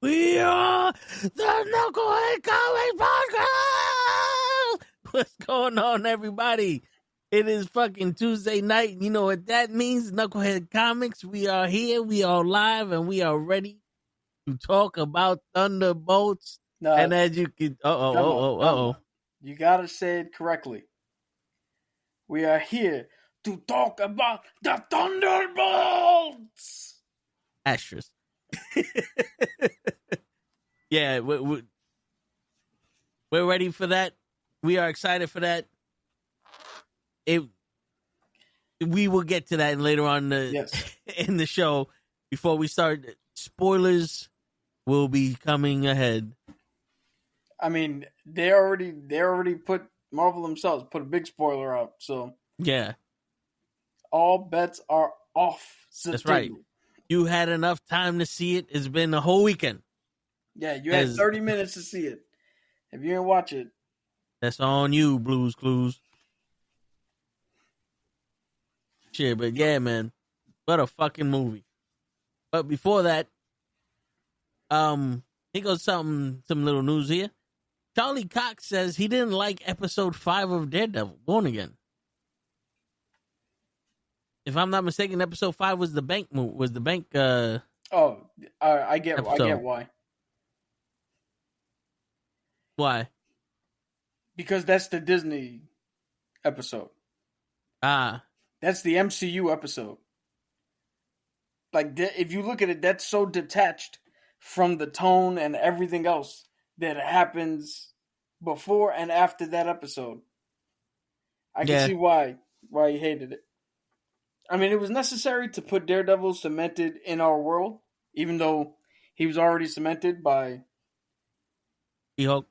We are the Nukkle Comic Podcast. What's going on, everybody? It is fucking Tuesday night. You know what that means? Knucklehead Comics. We are here. We are live, and we are ready to talk about Thunderbolts. No, and as you can, you gotta say it correctly. We are here to talk about the Thunderbolts. Asterisk. Yeah, we're ready for that. We are excited for that. We will get to that later on in the show. Before we start, spoilers will be coming ahead. I mean, they already put Marvel themselves put a big spoiler out. So yeah, all bets are off. That's right. You had enough time to see it. It's been a whole weekend. Yeah, you had 30 minutes to see it. If you didn't watch it, that's on you, Blues Clues. Shit, but yeah, man, what a fucking movie. But before that, here goes some little news here. Charlie Cox says he didn't like episode 5 of Daredevil, Born Again. If I'm not mistaken, episode 5 was the bank move. Was the bank? I get why. Why? Because that's the Disney episode. That's the MCU episode. Like, if you look at it, that's so detached from the tone and everything else that happens before and after that episode. I can see why he hated it. I mean, it was necessary to put Daredevil cemented in our world, even though he was already cemented by She-Hulk.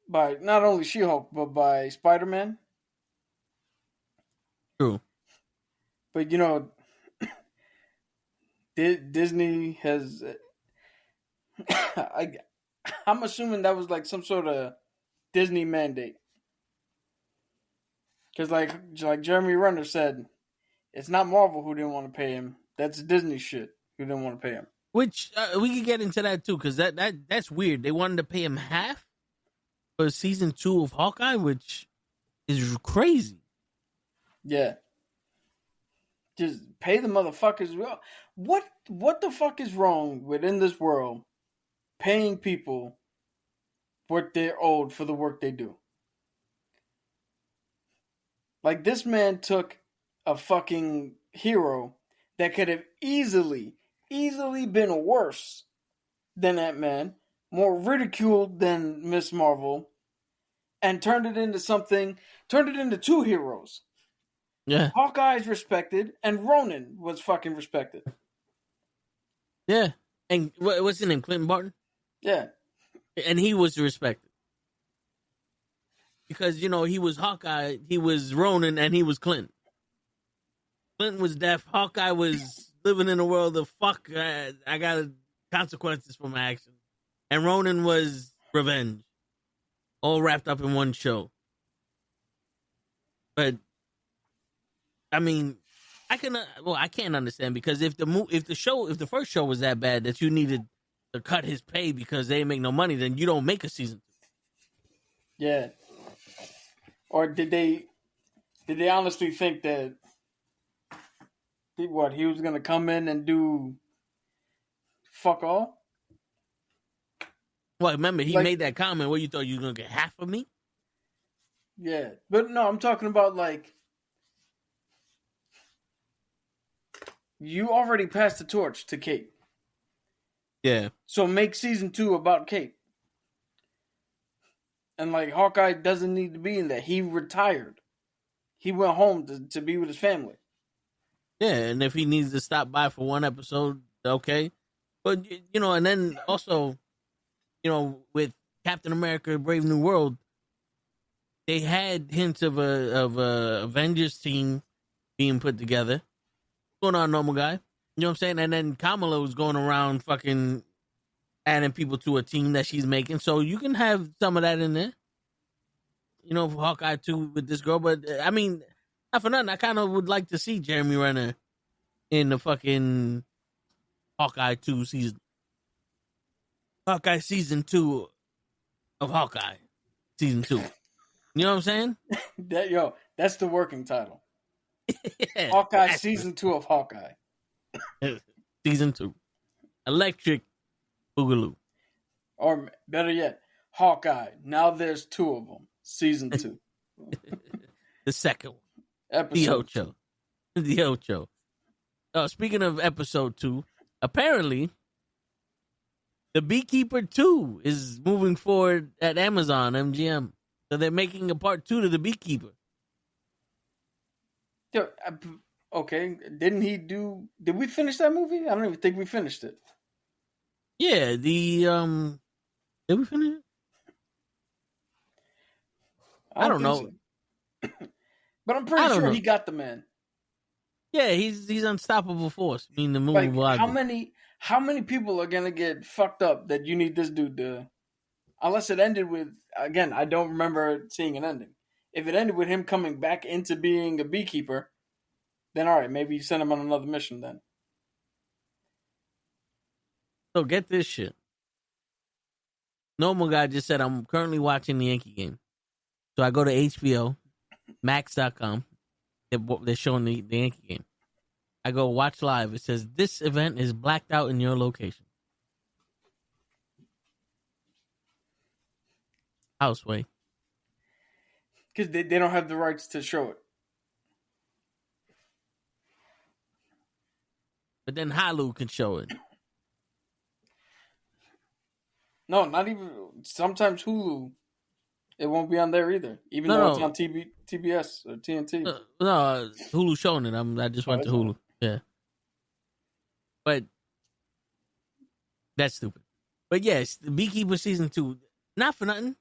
By not only She-Hulk, but by Spider-Man. True. But, you know, Disney has... I'm assuming that was like some sort of Disney mandate. Because like Jeremy Renner said... It's not Marvel who didn't want to pay him. That's Disney shit who didn't want to pay him. Which we could get into that too, because that's weird. They wanted to pay him half for season 2 of Hawkeye, which is crazy. Yeah, just pay the motherfuckers. What the fuck is wrong within this world paying people what they're owed for the work they do? Like, this man took a fucking hero that could have easily been worse than Ant-Man, more ridiculed than Miss Marvel, and turned it into two heroes. Yeah. Hawkeye's respected, and Ronan was fucking respected. Yeah. And what's his name? Clinton Barton? Yeah. And he was respected. Because, you know, he was Hawkeye, he was Ronan, and he was Clinton. Clinton was deaf. Hawkeye was living in a world of fuck. I got consequences for my actions. And Ronan was revenge. All wrapped up in one show. But, I mean, I can't understand, because if the first show was that bad that you needed to cut his pay because they didn't make no money, then you don't make a season 2. Yeah. Or did they honestly think that he was going to come in and do fuck all? Well, remember, he made that comment where you thought you were going to get half of me? Yeah. But no, I'm talking about, like, you already passed the torch to Kate. Yeah. So make season 2 about Kate. And, like, Hawkeye doesn't need to be in that. He retired. He went home to be with his family. Yeah, and if he needs to stop by for one episode, okay. But, you know, and then also, you know, with Captain America Brave New World, they had hints of a Avengers team being put together. What's going on, normal guy? You know what I'm saying? And then Kamala was going around fucking adding people to a team that she's making. So you can have some of that in there. You know, for Hawkeye 2 with this girl. But, I mean, not for nothing, I kind of would like to see Jeremy Renner in the fucking Hawkeye 2 season. Hawkeye season 2 of Hawkeye season 2. You know what I'm saying? That's the working title. Yeah, Hawkeye season 2 of Hawkeye. Season 2. Electric Boogaloo. Or better yet, Hawkeye. Now there's 2 of them. Season 2. The second one. Episode The Ocho. Speaking of episode 2, apparently The Beekeeper 2 is moving forward at Amazon MGM. So they're making a part 2 to The Beekeeper. Okay, did we finish that movie? I don't even think we finished it. Yeah, did we finish it? I don't know. So. But I'm pretty sure he got the man. Yeah, he's unstoppable force. I mean, the movie. Like, how many people are gonna get fucked up that you need this dude to? Unless it ended with, again, I don't remember seeing an ending. If it ended with him coming back into being a beekeeper, then all right, maybe you send him on another mission then. So get this shit. Normal guy just said, I'm currently watching the Yankee game. So I go to HBO, max.com. They're showing the Yankee game. I go watch live. It says, this event is blacked out in your location. Houseway. Because they don't have the rights to show it. But then Hulu can show it. No, not even. Sometimes Hulu, it won't be on there either. Even though it's on TBS or TNT. No, Hulu showing it. I just went to Hulu. Yeah. But that's stupid. But yes, the Beekeeper season 2. Not for nothing.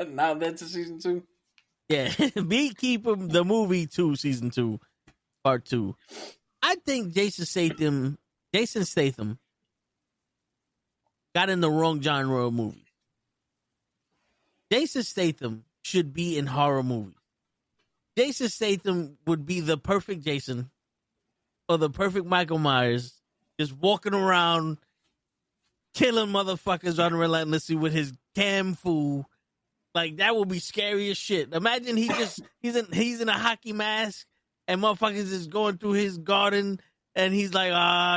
Now that's a season 2? Yeah. Beekeeper, the movie 2, season 2, part 2. I think Jason Statham got in the wrong genre of movie. Jason Statham should be in horror movies. Jason Statham would be the perfect Jason or the perfect Michael Myers, just walking around killing motherfuckers unrelentlessly with his cam fu. Like, that would be scary as shit. Imagine he's in a hockey mask and motherfuckers is going through his garden and he's like,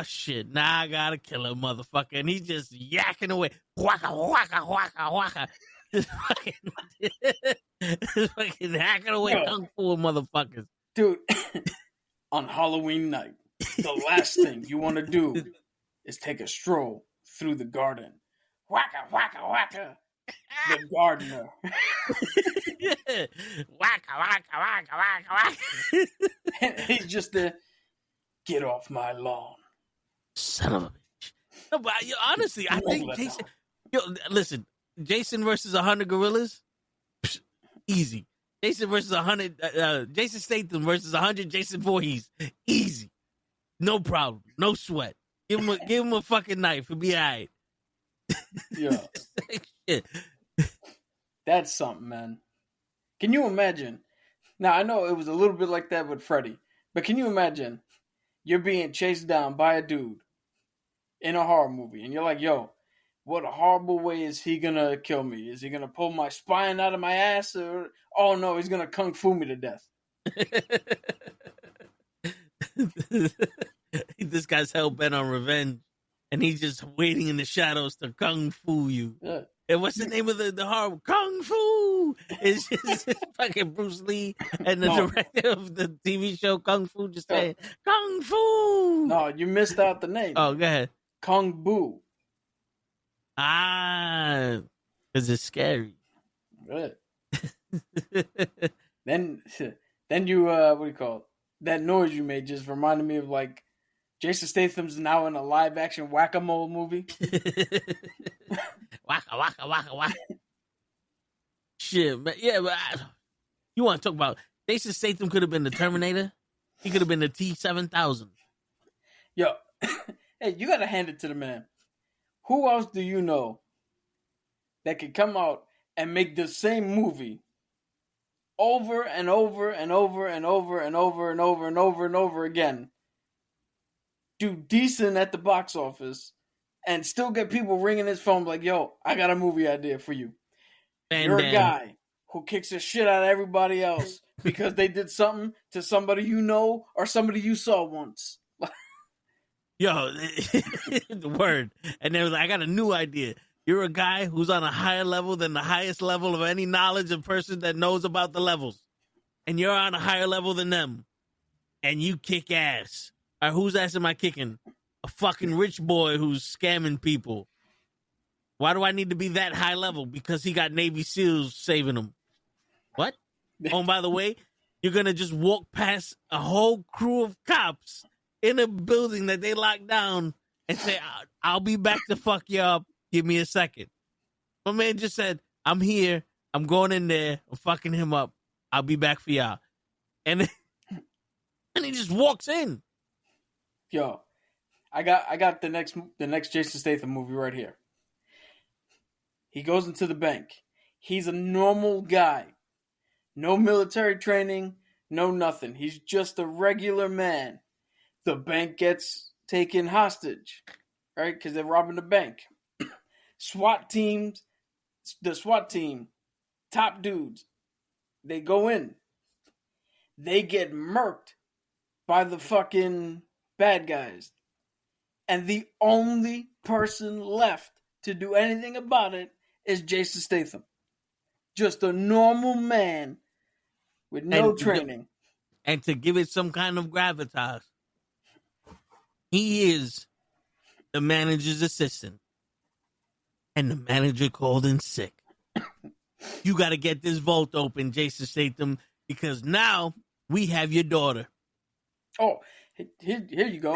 shit, now I gotta kill a motherfucker. And he's just yakking away. Waka, waka, waka, waka. Just fucking hacking away kung fu motherfuckers. Dude, on Halloween night, the last thing you want to do is take a stroll through the garden. Waka, waka, waka. The gardener. Yeah. Waka, waka, waka, waka, waka. And he's just there. Get off my lawn. Son of a bitch. No, but honestly, I think Jason... listen, Jason versus 100 gorillas? Psh, easy. Jason versus 100... Jason Statham versus 100 Jason Voorhees? Easy. No problem. No sweat. Give him a fucking knife. It'll be all right. Yeah. Shit. That's something, man. Can you imagine? Now, I know it was a little bit like that with Freddy, but can you imagine you're being chased down by a dude in a horror movie, and you're like, yo, what a horrible way is he gonna kill me? Is he gonna pull my spine out of my ass? Or, oh no, he's gonna kung fu me to death. This guy's hell-bent on revenge, and he's just waiting in the shadows to kung fu you. Yeah. And what's the name of the horror? Kung Fu! It's just fucking Bruce Lee and the director of the TV show Kung Fu just saying, Kung Fu! No, you missed out the name. Oh, go ahead. Kung Bu. Ah, because it's scary. Right. Then you, what do you call it? That noise you made just reminded me of, like, Jason Statham's now in a live-action whack-a-mole movie. Waka, waka, waka, waka. Shit, man. Yeah, but you want to talk about... Jason Statham could have been the Terminator. He could have been the T-7000. Yo, hey, you got to hand it to the man. Who else do you know that could come out and make the same movie over and over and over and over and over and over and over and over again? Do decent at the box office and still get people ringing his phone like, yo, I got a movie idea for you. You're a guy who kicks the shit out of everybody else because they did something to somebody you know or somebody you saw once. Yo, the word. And they was like, I got a new idea. You're a guy who's on a higher level than the highest level of any knowledge of person that knows about the levels. And you're on a higher level than them. And you kick ass. All right, whose ass am I kicking? A fucking rich boy who's scamming people. Why do I need to be that high level? Because he got Navy SEALs saving him. What? Oh, and by the way, you're going to just walk past a whole crew of cops in a building that they locked down and say, I'll be back to fuck you up. Give me a second. My man just said, I'm here. I'm going in there. I'm fucking him up. I'll be back for y'all. And he just walks in. Yo, I got the next Jason Statham movie right here. He goes into the bank. He's a normal guy. No military training, no nothing. He's just a regular man. The bank gets taken hostage, right? Because they're robbing the bank. The SWAT team, top dudes, they go in. They get murked by the fucking bad guys. And the only person left to do anything about it is Jason Statham. Just a normal man with no training. And to give it some kind of gravitas, he is the manager's assistant. And the manager called in sick. You got to get this vault open, Jason Statham, because now we have your daughter. Oh, here you go.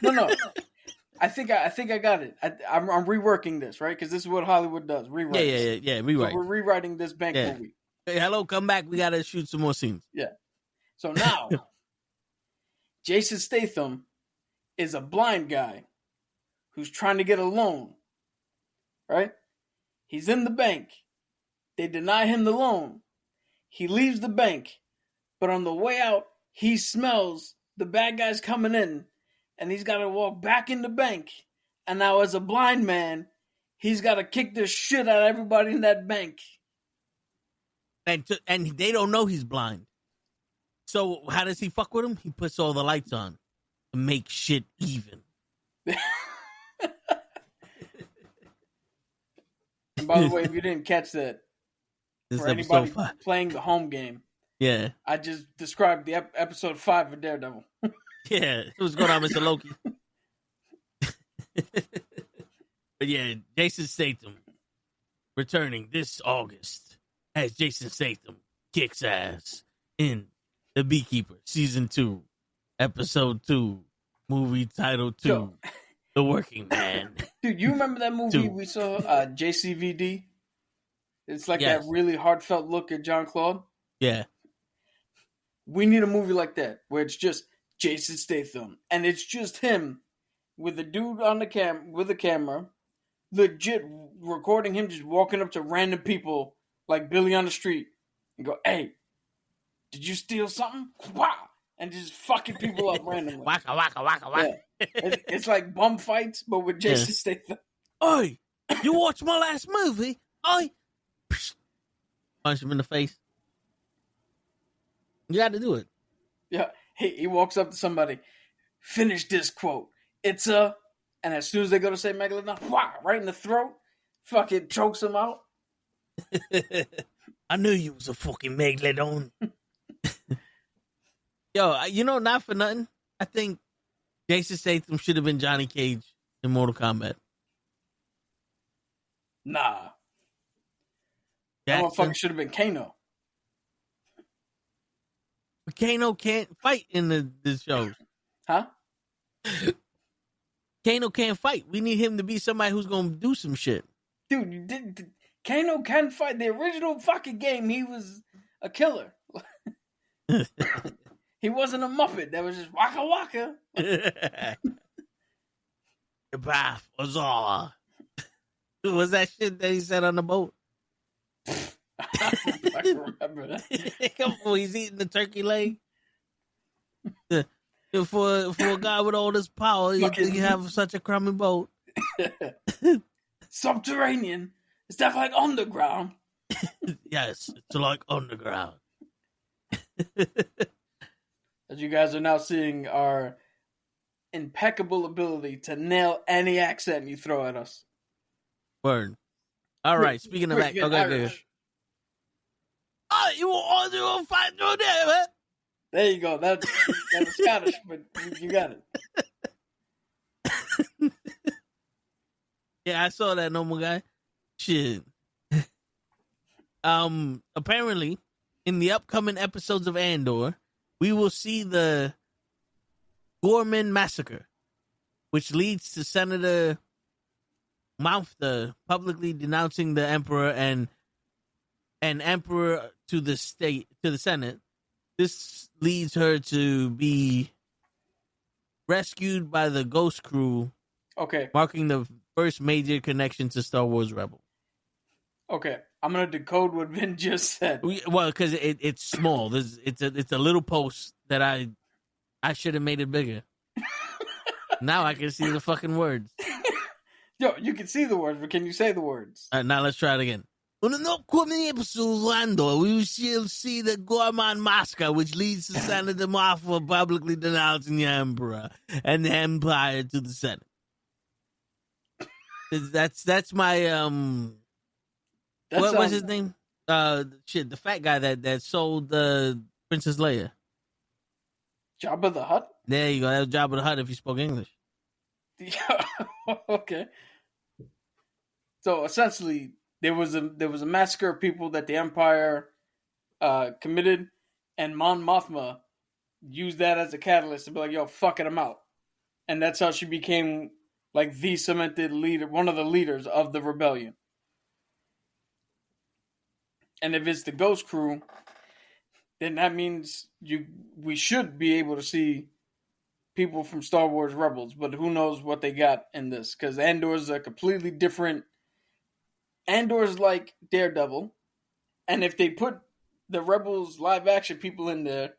No. I think I got it. I'm reworking this, right? Because this is what Hollywood does. Rewrite. Yeah. Rewrite. So we're rewriting this bank movie. Hey, hello, come back. We got to shoot some more scenes. Yeah. So now, Jason Statham is a blind guy who's trying to get a loan, right? He's in the bank. They deny him the loan. He leaves the bank, but on the way out, he smells the bad guys coming in, and he's got to walk back in the bank. And now, as a blind man, he's got to kick the shit out of everybody in that bank. And they don't know he's blind. So how does he fuck with him? He puts all the lights on to make shit even. And by the way, if you didn't catch that, this for anybody playing the home game, yeah, I just described the episode 5 of Daredevil. Yeah, what's going on, Mr. Loki? But yeah, Jason Statham returning this August as Jason Statham kicks ass in The Beekeeper, Season 2, Episode 2, movie title 2, Yo. The Working Man. Dude, you remember that movie we saw, JCVD? It's like that really heartfelt look at Jean-Claude. Yeah. We need a movie like that, where it's just Jason Statham, and it's just him with a dude on the with a camera, legit recording him just walking up to random people like Billy on the street and go, "Hey, did you steal something?" Wow, and just fucking people up randomly. Waka waka waka waka. Yeah. It's like bum fights, but with Jason Statham. Oi, you watched my last movie? Oi, punch him in the face. You got to do it. Yeah, he walks up to somebody, finish this quote. It's a, and as soon as they go to say Megalodon, wow, right in the throat, fucking chokes him out. I knew you was a fucking Megalodon. Yo, you know, not for nothing, I think Jason Statham should have been Johnny Cage in Mortal Kombat. Nah. That motherfucker should have been Kano. But Kano can't fight in the shows. Huh? Kano can't fight. We need him to be somebody who's going to do some shit. Dude, Kano can fight. The original fucking game, he was a killer. He wasn't a Muppet. That was just waka waka. Goodbye, Azar. Was that shit that he said on the boat? I can remember that. Come on, he's eating the turkey leg. For a guy with all this power, you have such a crummy boat. Subterranean. Is that like underground? Yes, it's like underground. As you guys are now seeing our impeccable ability to nail any accent you throw at us. Word. All right, speaking of that, okay. Oh, you want to fight through there, man? There you go. That was Scottish, but you got it. Yeah, I saw that, normal guy. Shit. Apparently, in the upcoming episodes of Andor, we will see the Gorman massacre, which leads to Senator Mountha publicly denouncing the Emperor and Emperor to the Senate. This leads her to be rescued by the Ghost Crew. Okay. Marking the first major connection to Star Wars Rebels. Okay. I'm going to decode what Vin just said. Well, because it's small. It's a little post that I should have made it bigger. Now I can see the fucking words. Yo, you can see the words, but can you say the words? All right, now let's try it again. On the upcoming episode of Andor, we shall see the Gorman massacre, which leads to Senator Moffat publicly denouncing the Emperor and the Empire to the Senate. That's my what was his name? The fat guy that sold Princess Leia. Jabba the Hutt? There you go. That was Jabba the Hutt if you spoke English. Yeah. Okay. So essentially, there was a massacre of people that the Empire committed, and Mon Mothma used that as a catalyst to be like, "Yo, fucking them out," and that's how she became like the cemented leader, one of the leaders of the rebellion. And if it's the Ghost Crew, then that means we should be able to see people from Star Wars Rebels, but who knows what they got in this, because Andor's a completely different. Andor's like Daredevil, and if they put the Rebels live action people in there,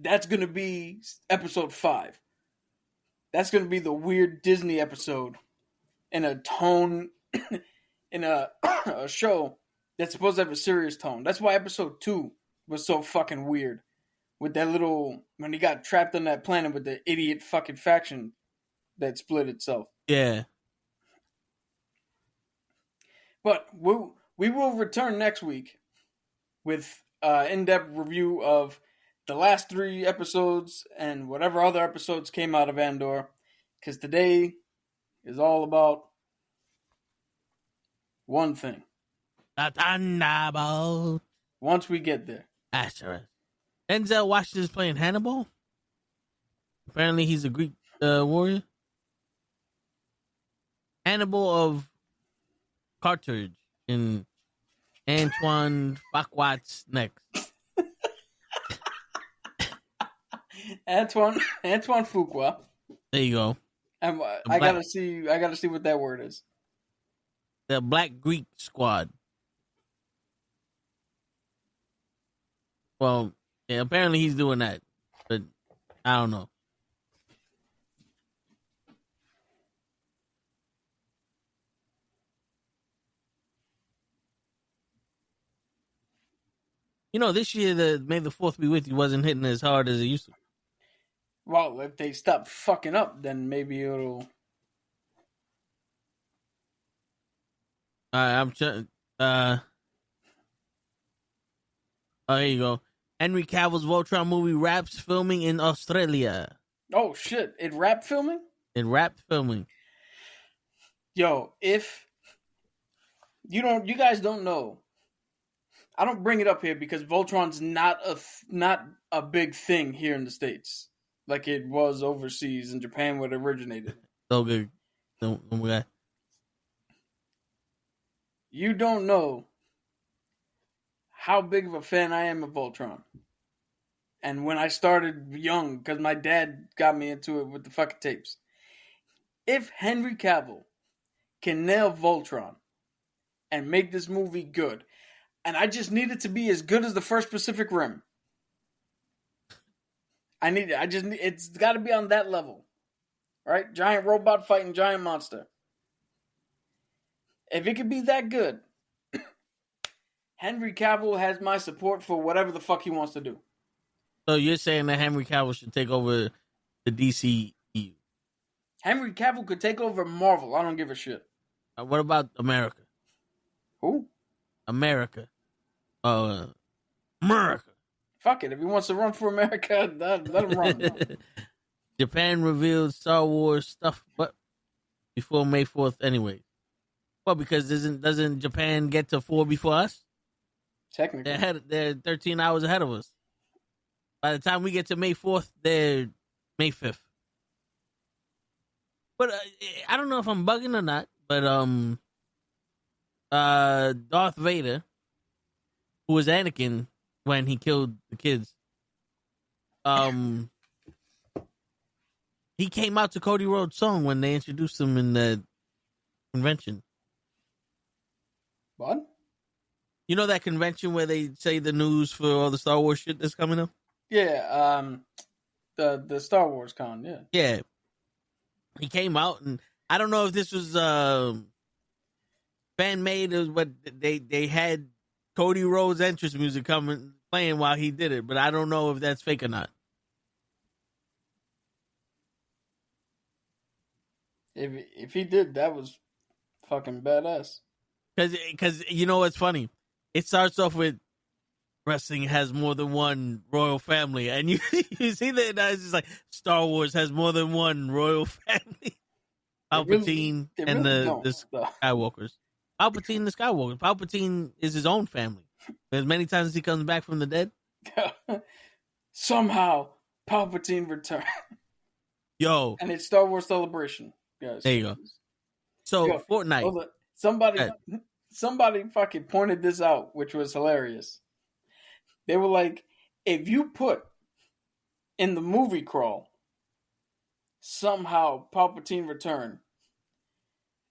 that's going to be episode 5. That's going to be the weird Disney episode in a tone, in a show that's supposed to have a serious tone. That's why episode 2 was so fucking weird. With that little, when he got trapped on that planet with the idiot fucking faction that split itself. Yeah. But we will return next week with in-depth review of the last 3 episodes and whatever other episodes came out of Andor. Because today is all about one thing. The Thunderbolts. Once we get there. That's right. Denzel Washington's playing Hannibal. Apparently he's a Greek warrior. Hannibal of Carthage in Antoine Fuqua's next. Antoine Fuqua. There you go. I gotta see what that word is. The Black Greek Squad. Well, yeah, apparently he's doing that, but I don't know. You know, this year the May the 4th be with you wasn't hitting as hard as it used to. Well, if they stop fucking up, then maybe it'll. I'm trying. Oh, here you go. Henry Cavill's Voltron movie wraps filming in Australia. Oh shit! It wrapped filming. It wrapped filming. Yo, if you guys don't know. I don't bring it up here because Voltron's not a big thing here in the States, like it was overseas in Japan where it originated. So good. Don't You don't know how big of a fan I am of Voltron. And when I started young, because my dad got me into it with the fucking tapes. If Henry Cavill can nail Voltron and make this movie good, and I just need it to be as good as the first Pacific Rim. It's got to be on that level. right? Giant robot fighting giant monster. If it could be that good, Henry Cavill has my support for whatever the fuck he wants to do. So you're saying that Henry Cavill should take over the DCEU? Henry Cavill could take over Marvel. I don't give a shit. What about America? Who? America. America. Fuck it. If he wants to run for America, let him run. Japan revealed Star Wars stuff, but before May 4th anyway. Well, because doesn't Japan get to 4 before us? Technically. They're 13 hours ahead of us. By the time we get to May 4th, they're May 5th. But I don't know if I'm bugging or not, but Darth Vader, who was Anakin when he killed the kids, he came out to Cody Rhodes' song when they introduced him in the convention. What? You know that convention where they say the news for all the Star Wars shit that's coming up? Yeah, the Star Wars con, yeah. Yeah. He came out, and I don't know if this was fan made, but they had Cody Rhodes' entrance music playing while he did it, but I don't know if that's fake or not. If he did, that was fucking badass. Because you know what's funny? It starts off with wrestling has more than one royal family, and you see that it's just like Star Wars has more than one royal family. Palpatine and the Skywalkers. Palpatine the Skywalker. Palpatine is his own family. As many times as he comes back from the dead. Somehow Palpatine returned. Yo. And it's Star Wars Celebration, guys. There you go. So Fortnite. Somebody fucking pointed this out, which was hilarious. They were like, if you put in the movie crawl, somehow Palpatine returned,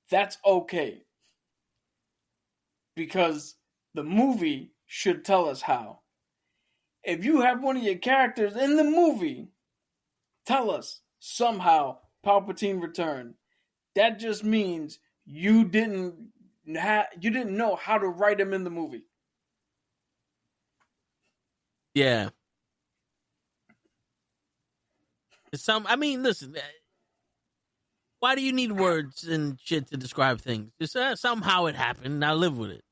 that's okay. Because the movie should tell us how. If you have one of your characters in the movie tell us somehow Palpatine returned, that just means you didn't know how to write him in the movie. Yeah. Listen. Why do you need words and shit to describe things? Just somehow it happened. Now live with it.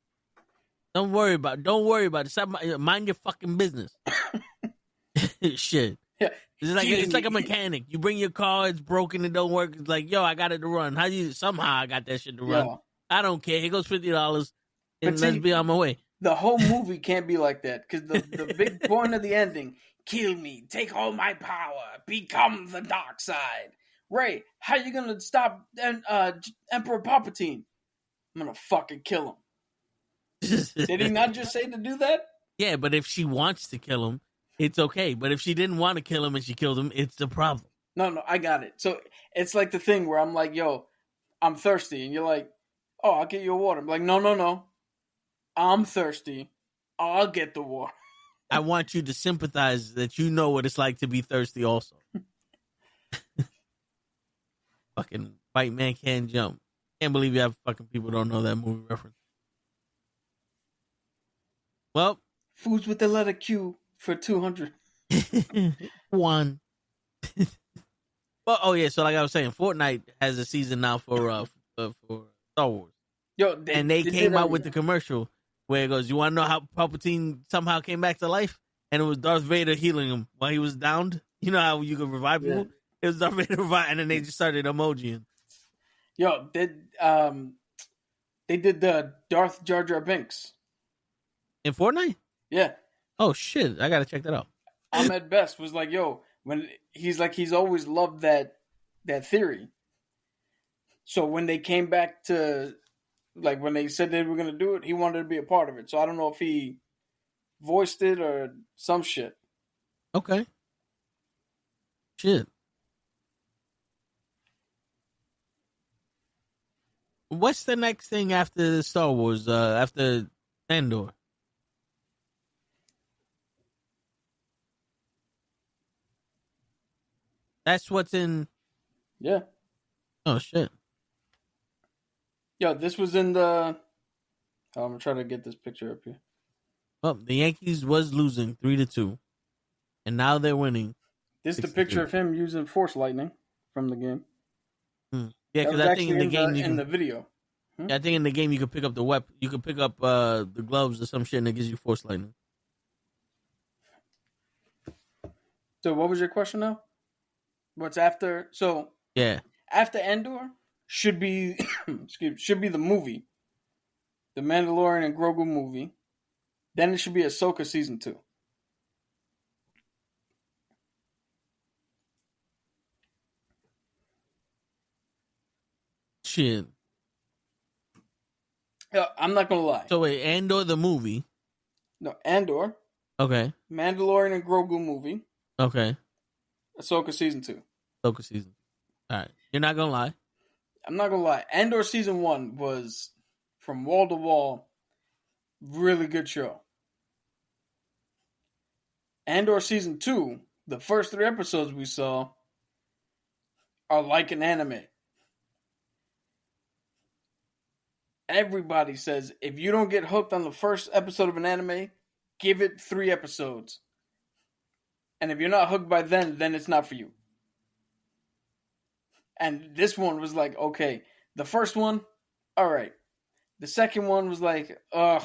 Don't worry about it. Mind your fucking business. Shit. Yeah. It's like a mechanic. You bring your car, it's broken, it don't work. It's like, yo, I got it to run. Somehow I got that shit to run. Yeah. I don't care. Here goes $50 and let's be on my way. The whole movie can't be like that because the big point of the ending, kill me, take all my power, become the dark side. Ray, how you gonna stop Emperor Palpatine? I'm gonna fucking kill him. Did he not just say to do that? Yeah, but if she wants to kill him, it's okay. But if she didn't want to kill him and she killed him, it's the problem. No, I got it. So it's like the thing where I'm like, yo, I'm thirsty. And you're like, oh, I'll get you a water. I'm like, no. I'm thirsty. I'll get the water. I want you to sympathize that you know what it's like to be thirsty also. Fucking White Man Can't Jump. Can't believe you have fucking people don't know that movie reference. Well, foods with the letter Q for 200. One. Well, oh yeah. So like I was saying, Fortnite has a season now for Star Wars. Yo, they came out with the commercial where it goes, "You want to know how Palpatine somehow came back to life?" And it was Darth Vader healing him while he was downed. You know how you could revive people? It was Darth Vader revive, and then they just started emojiing. Yo, they did the Darth Jar Jar Binks in Fortnite. Yeah. Oh shit! I gotta check that out. Ahmed Best was like, "Yo," when he's always loved that theory. So when they came back to, like, when they said they were gonna do it, he wanted to be a part of it. So I don't know if he voiced it or some shit. Okay. Shit. What's the next thing after Star Wars? After Andor? That's what's in. Yeah. Oh shit. Yo, this was in the. Oh, I'm trying to get this picture up here. Well, the Yankees was losing 3-2, and now they're winning. This is the picture of him using Force Lightning from the game. Yeah, because I think in the game in the video. Yeah, I think in the game you could pick up the weapon. You could pick up the gloves or some shit, and it gives you Force Lightning. So, what was your question now? What's after? So, yeah, after Andor should be should be the movie, the Mandalorian and Grogu movie. Then it should be Ahsoka season 2. Shit. Yeah, I'm not gonna lie. So wait, Andor the movie? No, Andor. Okay. Mandalorian and Grogu movie. Okay. Ahsoka season 2. Ahsoka season. All right. You're not gonna lie. I'm not gonna lie. Andor season 1 was from wall to wall, really good show. Andor season 2, the first 3 episodes we saw are like an anime. Everybody says if you don't get hooked on the first episode of an anime, give it 3 episodes. And if you're not hooked by then it's not for you. And this one was like, okay, the first one, all right. The second one was like, ugh,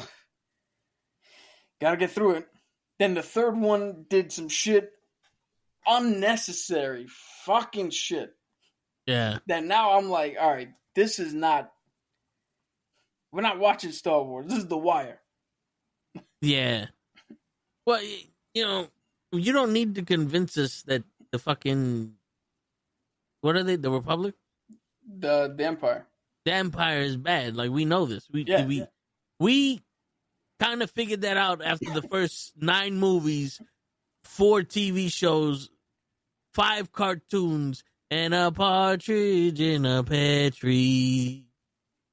gotta get through it. Then the third one did some shit, unnecessary fucking shit. Yeah. That now I'm like, all right, this is not, we're not watching Star Wars. This is The Wire. Yeah. Well, you know, you don't need to convince us that the fucking, what are they? The Republic? The Empire. The Empire is bad. Like, we know this. We kind of figured that out after the first 9 movies, 4 TV shows, 5 cartoons, and a partridge in a pear tree.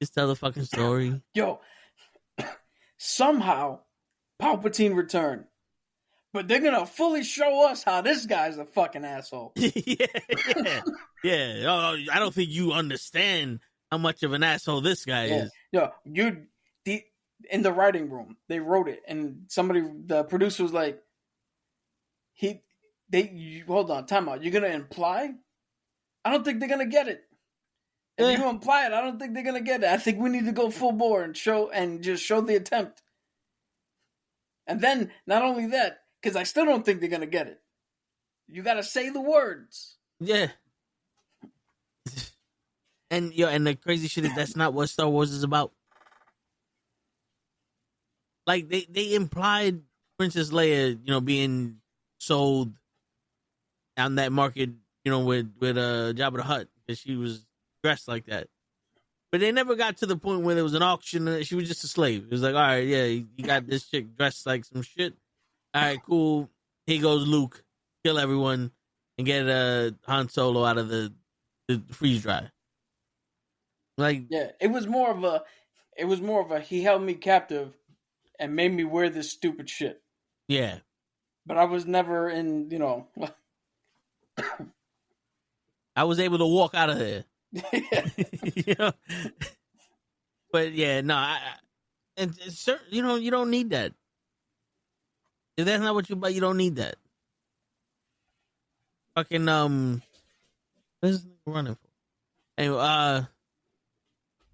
Just tell the fucking story. Yo, somehow Palpatine returned. But they're gonna fully show us how this guy's a fucking asshole. Yeah. Oh, I don't think you understand how much of an asshole this guy is. Yo, in the writing room, they wrote it, and the producer was like, hold on, time out. You're gonna imply? I don't think they're gonna get it. If you imply it, I don't think they're gonna get it. I think we need to go full bore and just show the attempt. And then, not only that, because I still don't think they're gonna get it. You gotta say the words. Yeah. And the crazy shit is that's not what Star Wars is about. Like they implied Princess Leia, being sold on that market, with Jabba the Hutt, because she was dressed like that. But they never got to the point where there was an auction and she was just a slave. It was like, all right, yeah, you got this chick dressed like some shit. All right, cool. Here goes Luke. Kill everyone and get Han Solo out of the freeze dry. Like, yeah, it was more of a he held me captive and made me wear this stupid shit. Yeah. But I was never in, I was able to walk out of there. But yeah, no, you don't need that. If that's not what you buy, you don't need that. Fucking what is this running for? Anyway,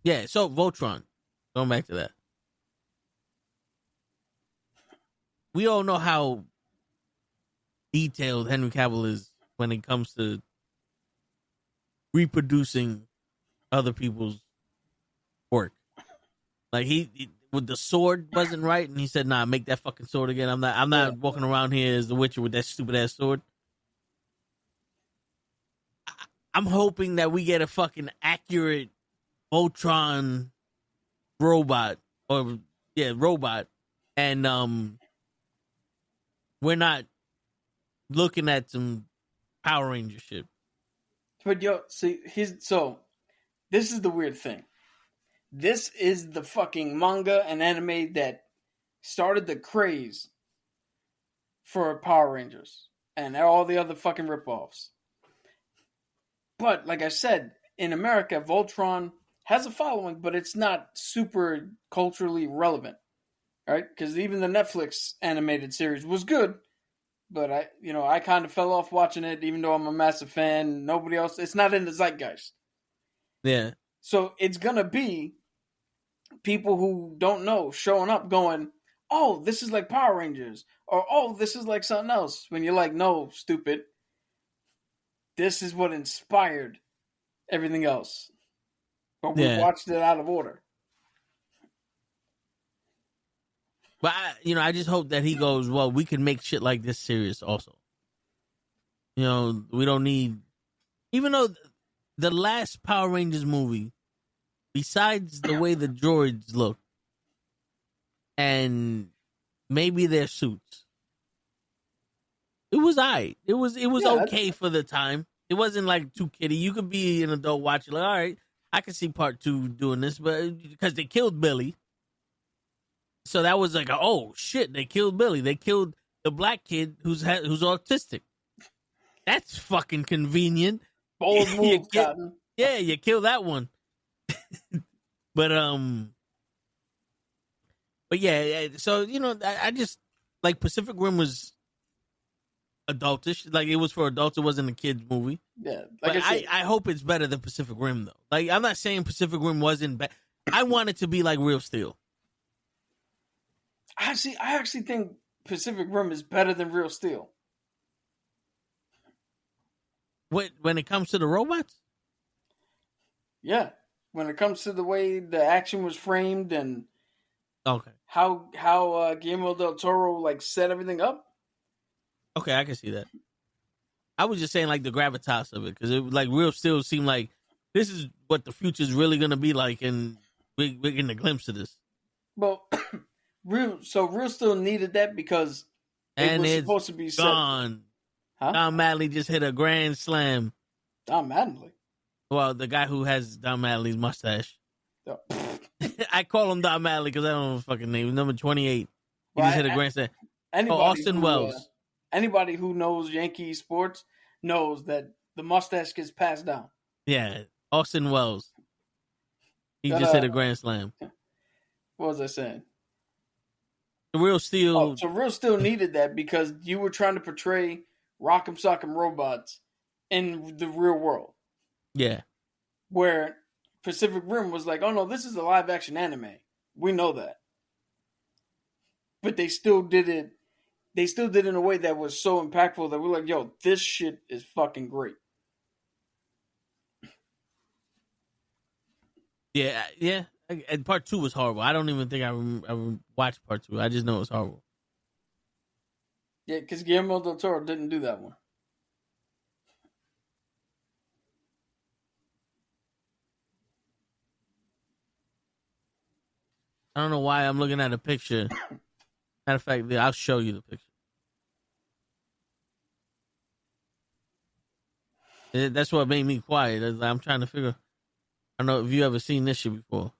yeah. So Voltron, going back to that, we all know how detailed Henry Cavill is when it comes to reproducing other people's work. Like he with the sword wasn't right, and he said, "Nah, make that fucking sword again. I'm not walking around here as the Witcher with that stupid ass sword." I'm hoping that we get a fucking accurate Voltron robot, and we're not looking at some Power Ranger shit. But see, this is the weird thing. This is the fucking manga and anime that started the craze for Power Rangers and all the other fucking ripoffs. But like I said, in America, Voltron has a following, but it's not super culturally relevant, right? Because even the Netflix animated series was good, but I kind of fell off watching it, even though I'm a massive fan. Nobody else, it's not in the zeitgeist. Yeah. So it's gonna be people who don't know showing up, going, "Oh, this is like Power Rangers," or "Oh, this is like something else." When you're like, "No, stupid. This is what inspired everything else." But we watched it out of order. But I just hope that he goes, well, we can make shit like this serious also. We don't need, even though the last Power Rangers movie, besides the way the droids look and maybe their suits, it was alright. It was okay for the time. It wasn't like too kiddie. You could be an adult watching, like, all right, I can see part 2 doing this, but because they killed Billy. So that was like, oh shit, they killed Billy. They killed the black kid who's autistic. That's fucking convenient. Bold move, Cotton. Yeah, you kill that one. But yeah, so I just like Pacific Rim was adultish. Like it was for adults. It wasn't a kids movie. Yeah, like but I hope it's better than Pacific Rim though. Like I'm not saying Pacific Rim wasn't bad. I want it to be like Real Steel. I actually think Pacific Rim is better than Real Steel. When it comes to the robots? Yeah, when it comes to the way the action was framed and how Guillermo del Toro like set everything up. Okay, I can see that. I was just saying like the gravitas of it because it like Real Steel seemed like this is what the future is really gonna be like, and we're getting a glimpse of this. Well. Real Steel needed that because it was supposed to be gone. Huh? Don Madley just hit a grand slam. Don Madley? Well, the guy who has Don Madley's mustache. Oh. I call him Don Madley because I don't know his fucking name. He's number 28. He just hit a grand slam. Austin Wells. Anybody who knows Yankee sports knows that the mustache gets passed down. Yeah, Austin Wells. He just hit a grand slam. What was I saying? Real Steel. So Real Steel needed that because you were trying to portray Rock'em Sock'em robots in the real world. Yeah. Where Pacific Rim was like, oh no, this is a live action anime. We know that. But they still did it. They still did it in a way that was so impactful that we're like, yo, this shit is fucking great. Yeah. And part 2 was horrible. I don't even think I watched part 2. I just know it was horrible. Yeah, because Guillermo del Toro didn't do that one. I don't know why I'm looking at a picture. Matter of fact, I'll show you the picture. That's what made me quiet. I'm trying to figure. I don't know if you ever seen this shit before.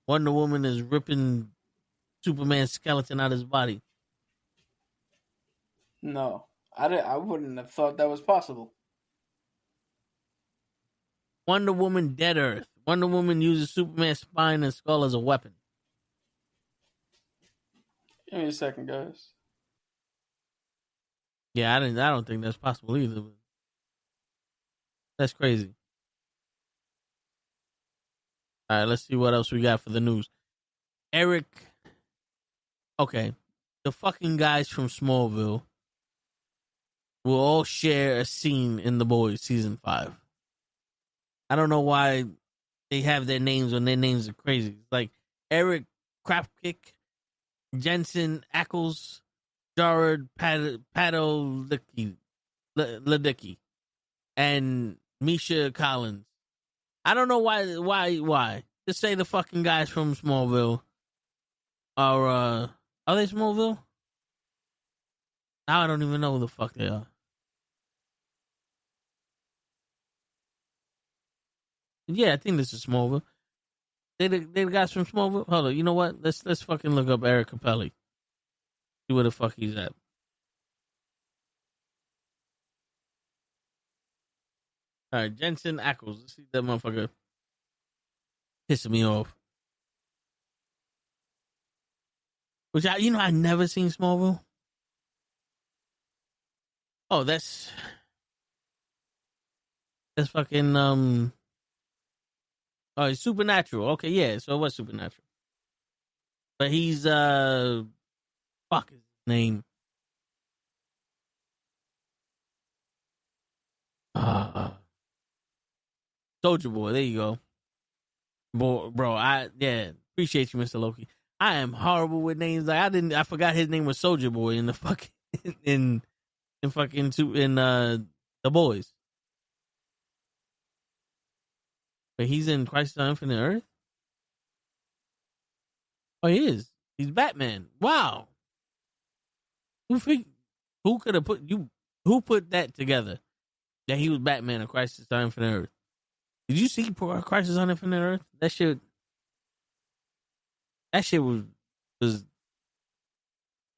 Wonder Woman is ripping Superman's skeleton out of his body. No, I wouldn't have thought that was possible. Wonder Woman Dead Earth. Wonder Woman uses Superman's spine and skull as a weapon. Give me a second, guys. Yeah, I don't think that's possible either. But that's crazy. All right, let's see what else we got for the news. Eric. Okay. The fucking guys from Smallville will all share a scene in The Boys season 5. I don't know why they have their names when their names are crazy. It's like Eric Krapkick, Jensen Ackles, Jared Padalecki, and Misha Collins. I don't know why. Just say the fucking guys from Smallville are they Smallville? Now I don't even know who the fuck they are. Yeah, I think this is Smallville. They the guys from Smallville. Hold on, you know what? Let's fucking look up Eric Capelli. See where the fuck he's at. All right, Jensen Ackles. Let's see that motherfucker pissing me off. Which I never seen Smallville. Oh, that's fucking oh, it's Supernatural. Okay, yeah, so it was Supernatural. But he's fuck his name. Soldier Boy, there you go. Bro, appreciate you, Mr. Loki. I am horrible with names. Like I forgot his name was Soldier Boy in the fucking in The Boys. But he's in Crisis on Infinite Earth? Oh, he is. He's Batman. Wow. Who could have who put that together? That he was Batman in Crisis on Infinite Earth. Did you see Crisis on Infinite Earth? That shit was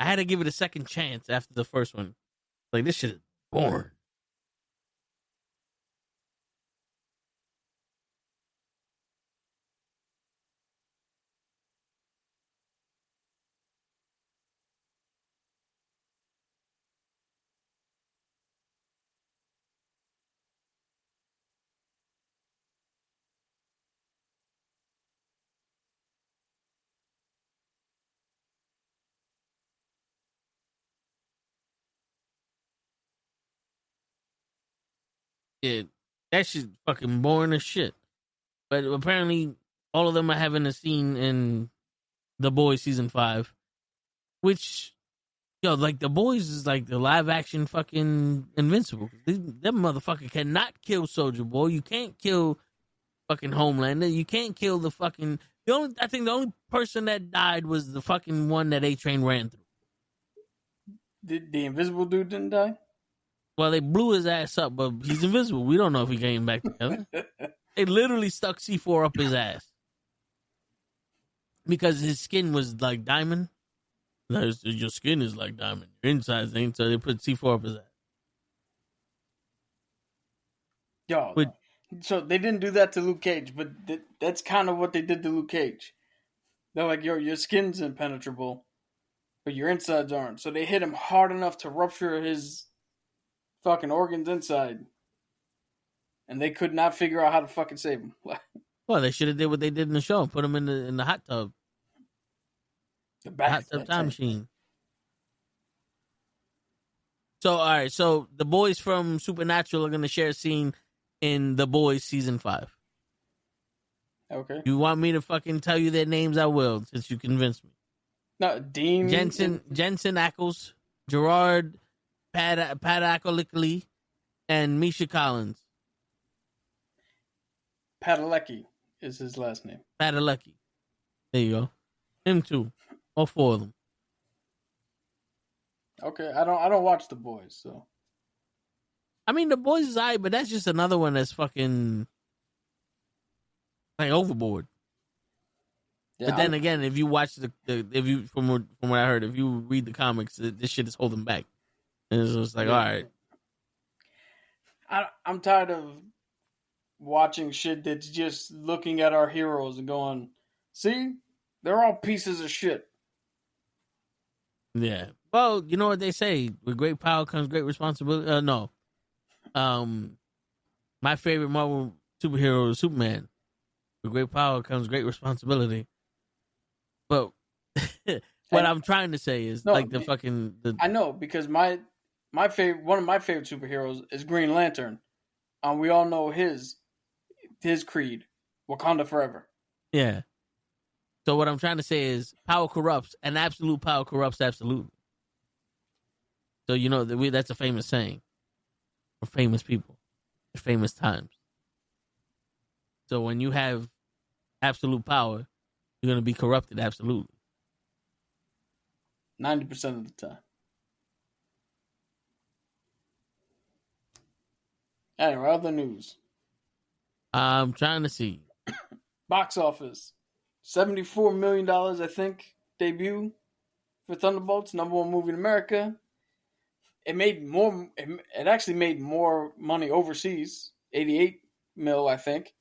I had to give it a second chance after the first one. Like, this shit is boring. Yeah, that shit fucking boring as shit. But apparently, all of them are having a scene in The Boys season 5, which, like The Boys is like the live action fucking Invincible. That motherfucker cannot kill Soldier Boy. You can't kill fucking Homelander. You can't kill the fucking. I think the only person that died was the fucking one that A-Train ran through. The Invisible dude didn't die? Well, they blew his ass up, but he's invisible. We don't know if he came back together. They literally stuck C4 up his ass because his skin was like diamond. Your skin is like diamond. Your insides ain't, so they put C4 up his ass. Yo, so they didn't do that to Luke Cage, but that's kind of what they did to Luke Cage. They're like, your skin's impenetrable, but your insides aren't. So they hit him hard enough to rupture his fucking organs inside, and they could not figure out how to fucking save him. Well, they should have did what they did in the show and put him in the hot tub. The hot tub time machine. So, all right. So, the boys from Supernatural are going to share a scene in The Boys season 5. Okay. You want me to fucking tell you their names? I will, since you convinced me. No, Dean Jensen Ackles, Gerard Padalecki, and Misha Collins. Padalecki is his last name. Padalecki. There you go. Him too. All 4 of them. Okay, I don't watch The Boys, so. I mean, The Boys is alright, but that's just another one that's fucking like overboard. Yeah, but then again, if you watch from what I heard, if you read the comics, this shit is holding back. And it's just like, all right. I'm tired of watching shit that's just looking at our heroes and going, see, they're all pieces of shit. Yeah. Well, you know what they say: with great power comes great responsibility. No. My favorite Marvel superhero is Superman. With great power comes great responsibility. But what I'm trying to say is I know, because my favorite, one of my favorite superheroes is Green Lantern. We all know his creed, Wakanda forever. Yeah. So what I'm trying to say is power corrupts, and absolute power corrupts absolutely. So that's a famous saying for famous people, for famous times. So when you have absolute power, you're going to be corrupted absolutely. 90% of the time. Anyway, other news. I'm trying to see. Box office. $74 million, I think, debut for Thunderbolts, #1 movie in America. It made more. It actually made more money overseas $88 million, I think,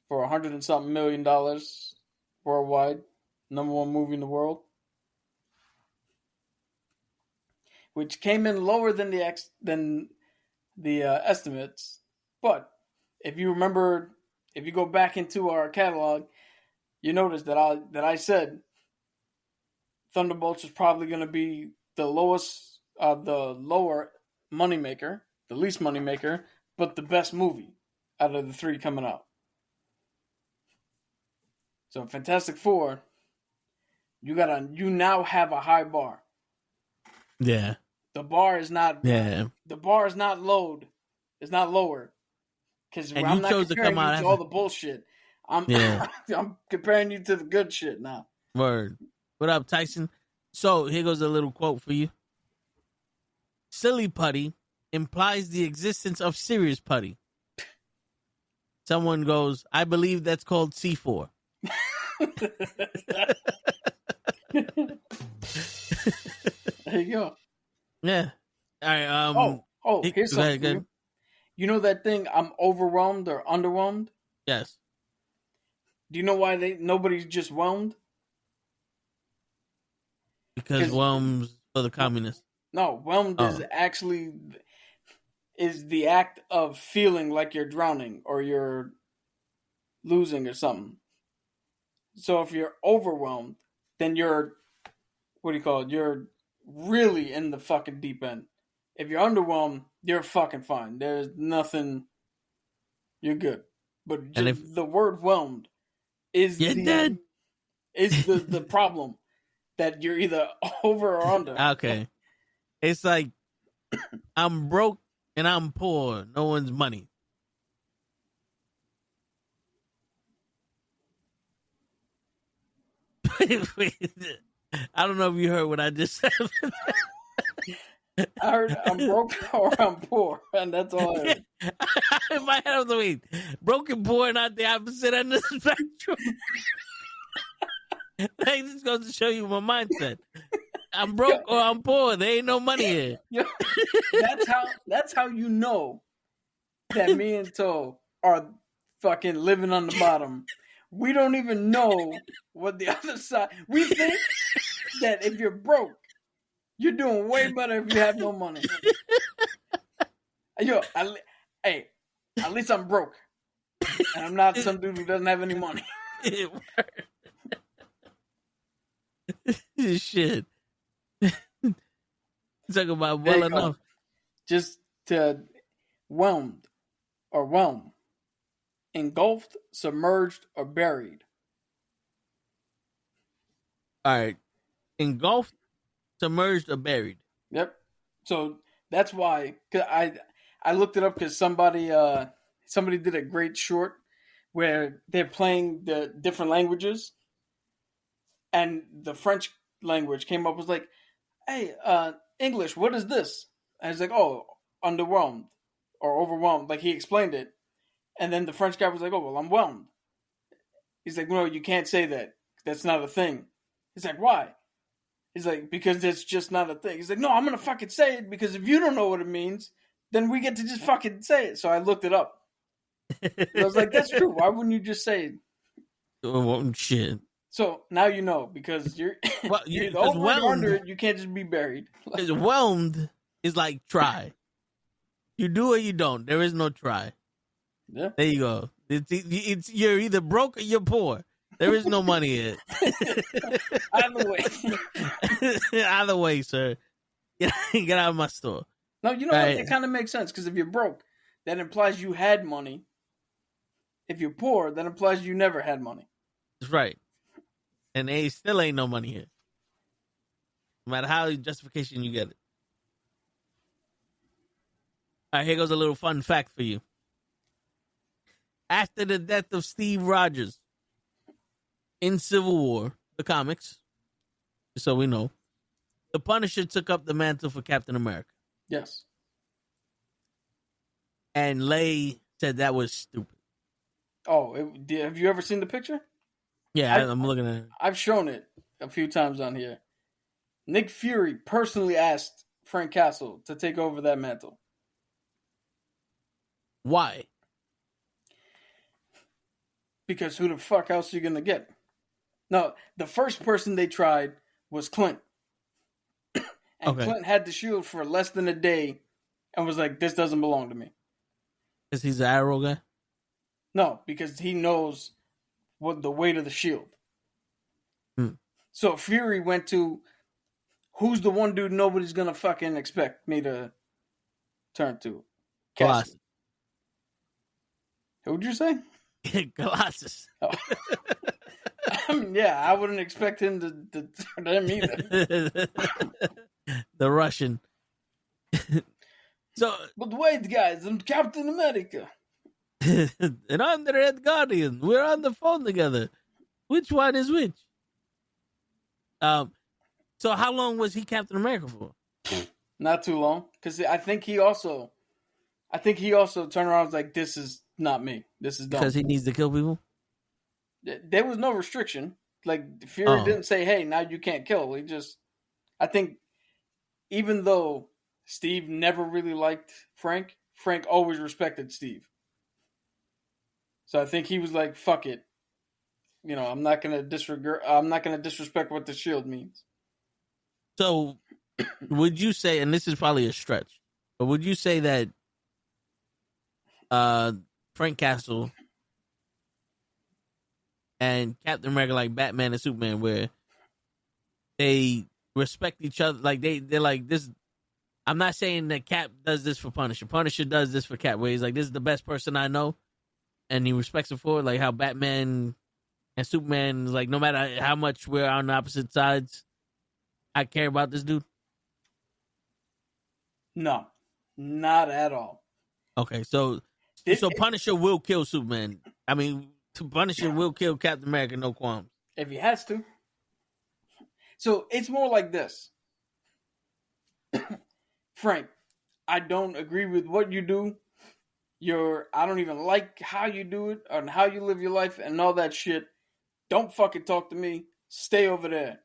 for $100 and something million worldwide. Number one movie in the world, which came in lower than the estimates. But if you remember, if you go back into our catalog, you notice that I said Thunderbolts was probably going to be the lower moneymaker, the least moneymaker, but the best movie out of the three coming out. So Fantastic Four, you now have a high bar. Yeah. The bar is not. Yeah. The bar is not lowered. It's not lowered. Because I'm not comparing you to all the bullshit. I'm comparing you to the good shit now. Word. What up, Tyson? So here goes a little quote for you. Silly putty implies the existence of serious putty. Someone goes, I believe that's called C4. There you go. Yeah. All right. Here's something for you. You know that thing, I'm overwhelmed or underwhelmed? Yes. Do you know why nobody's just whelmed? Because whelm's for the communists. No, whelmed is the act of feeling like you're drowning or you're losing or something. So if you're overwhelmed, then you're, you're really in the fucking deep end. If you're underwhelmed, you're fucking fine. There's nothing, you're good. But the word whelmed is the problem, that you're either over or under. Okay. It's like, I'm broke and I'm poor. No one's money. I don't know if you heard what I just said. I heard I'm broke or I'm poor, and that's all I heard. In my head, I was like, broke and poor, not the opposite end of the spectrum. Like, this goes to show you my mindset. I'm broke or I'm poor. There ain't no money here. That's how you know that me and Toe are fucking living on the bottom. We don't even know what the other side. We think that if you're broke, you're doing way better if you have no money. At least I'm broke, and I'm not some dude who doesn't have any money. Shit. Talk about well enough. Just to whelmed or whelm. Engulfed, submerged, or buried. All right. Engulfed, submerged, or buried. Yep. So that's why, cause I looked it up because somebody did a great short where they're playing the different languages, and the French language came up, was like, hey, English, what is this? And it's like, oh, underwhelmed or overwhelmed. Like, he explained it. And then the French guy was like, oh, well, I'm whelmed. He's like, no, you can't say that. That's not a thing. He's like, why? He's like, because it's just not a thing. He's like, no, I'm going to fucking say it, because if you don't know what it means, then we get to just fucking say it. So I looked it up. I was like, that's true. Why wouldn't you just say it? Oh, shit. So now you know, because you're over and under it, you can't just be buried. Because whelmed is like try. You do or you don't. There is no try. Yeah. There you go. It's you're either broke or you're poor. There is no money here. Either way. Either way, sir. Get out of my store. No, you know what? It kind of makes sense, because if you're broke, that implies you had money. If you're poor, that implies you never had money. That's right. And there still ain't no money here. No matter how justification you get it. All right, here goes a little fun fact for you. After the death of Steve Rogers in Civil War, the comics, so we know, the Punisher took up the mantle for Captain America. Yes. And Lay said that was stupid. Oh, have you ever seen the picture? Yeah, I'm looking at it. I've shown it a few times on here. Nick Fury personally asked Frank Castle to take over that mantle. Why? Because who the fuck else are you going to get? No, the first person they tried was Clint. And Clint had the shield for less than a day and was like, this doesn't belong to me. Because he's an Arrow guy? No, because he knows what the weight of the shield. So Fury went to, who's the one dude nobody's going to fucking expect me to turn to? Colossus. Who'd you say? Colossus. Oh. Yeah, I wouldn't expect him to turn to him either. The Russian. So, but wait, guys, I'm Captain America. And I'm the Red Guardian. We're on the phone together. Which one is which? So how long was he Captain America for? Not too long, because I think he also turned around and was like, "This is not me. This is dumb." Because he needs to kill people. There was no restriction. Like Fury didn't say, "Hey, now you can't kill." He just, I think, even though Steve never really liked Frank always respected Steve. So I think he was like, "Fuck it, you know, I'm not gonna disrespect what the shield means." So, would you say, and this is probably a stretch, but would you say that Frank Castle and Captain America, like Batman and Superman, where they respect each other, like they're like this? I'm not saying that Cap does this for Punisher. Punisher does this for Cap, where he's like, "This is the best person I know," and he respects him for it. Like how Batman and Superman is like, no matter how much we're on opposite sides, I care about this dude. No, not at all. Okay, so Punisher will kill Superman. I mean, Punisher will kill Captain America, no qualms. If he has to. So it's more like this. Frank, I don't agree with what you do. I don't even like how you do it and how you live your life and all that shit. Don't fucking talk to me. Stay over there.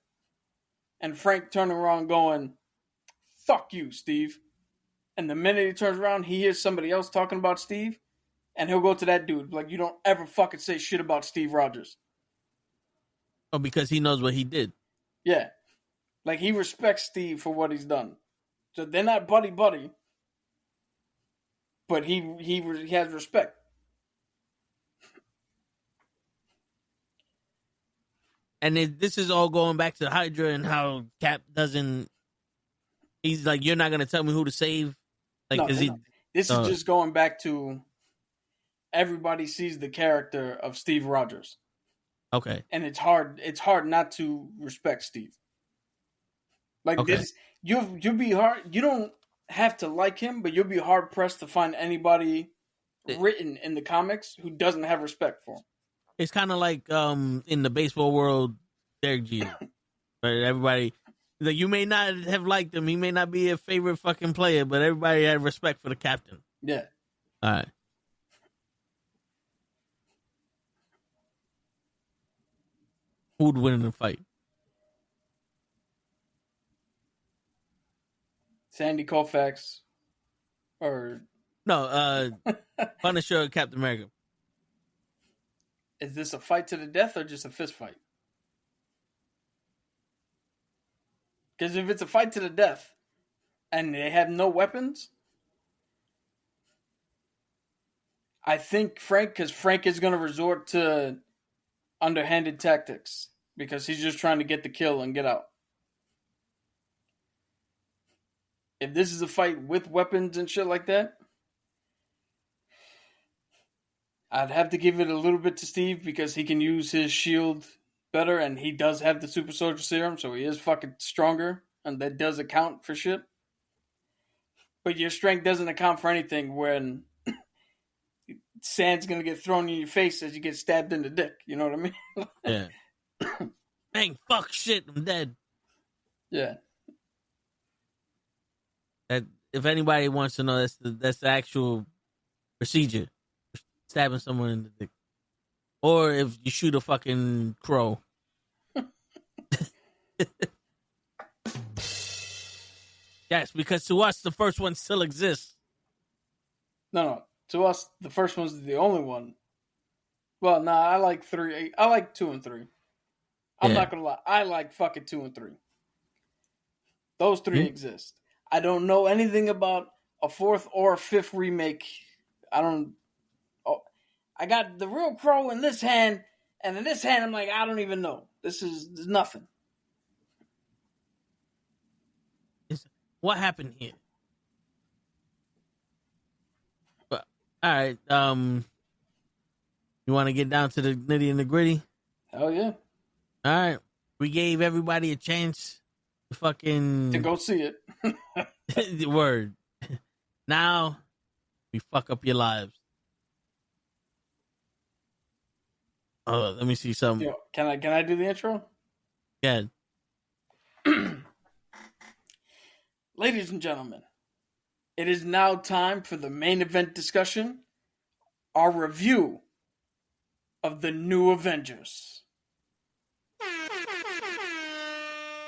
And Frank turning around going, "Fuck you, Steve." And the minute he turns around, he hears somebody else talking about Steve, and he'll go to that dude. Like, you don't ever fucking say shit about Steve Rogers. Oh, because he knows what he did. Yeah. Like, he respects Steve for what he's done. So they're not buddy-buddy, but he has respect. And this is all going back to Hydra and how Cap doesn't... He's like, you're not going to tell me who to save? Like, No, this is just going back to everybody sees the character of Steve Rogers. Okay. And it's hard not to respect Steve. Like this, you'll be hard. You don't have to like him, but you'll be hard pressed to find anybody written in the comics who doesn't have respect for him. It's kind of like in the baseball world, Derek Jeter. Right? Everybody, like, you may not have liked him. He may not be a favorite fucking player, but everybody had respect for the captain. Yeah. All right. Who would win in the fight? Sandy Koufax or... No, Punisher or Captain America. Is this a fight to the death or just a fist fight? Because if it's a fight to the death and they have no weapons, I think Frank is going to resort to underhanded tactics because he's just trying to get the kill and get out. If this is a fight with weapons and shit like that, I'd have to give it a little bit to Steve because he can use his shield better and he does have the super soldier serum, so he is fucking stronger and that does account for shit. But your strength doesn't account for anything when sand's gonna get thrown in your face as you get stabbed in the dick. You know what I mean? Yeah. Bang, fuck, shit, I'm dead. Yeah. That, if anybody wants to know, that's the actual procedure. Stabbing someone in the dick. Or if you shoot a fucking crow. Yes, because to us, the first one still exists. No. To us, the first one's the only one. Well, nah, I like 3. I like 2 and 3. I'm not gonna lie. I like fucking 2 and 3. Those 3 exist. I don't know anything about a 4th or a 5th remake. I don't. Oh, I got the real crow in this hand, and in this hand, I'm like, I don't even know. There's nothing. What happened here? But all right, you want to get down to the nitty and the gritty? Hell yeah! All right, we gave everybody a chance to go see it. The word. Now we fuck up your lives. Oh, let me see something. Yo, can I do the intro? Yeah. Ladies and gentlemen, it is now time for the main event discussion, our review of the new Avengers.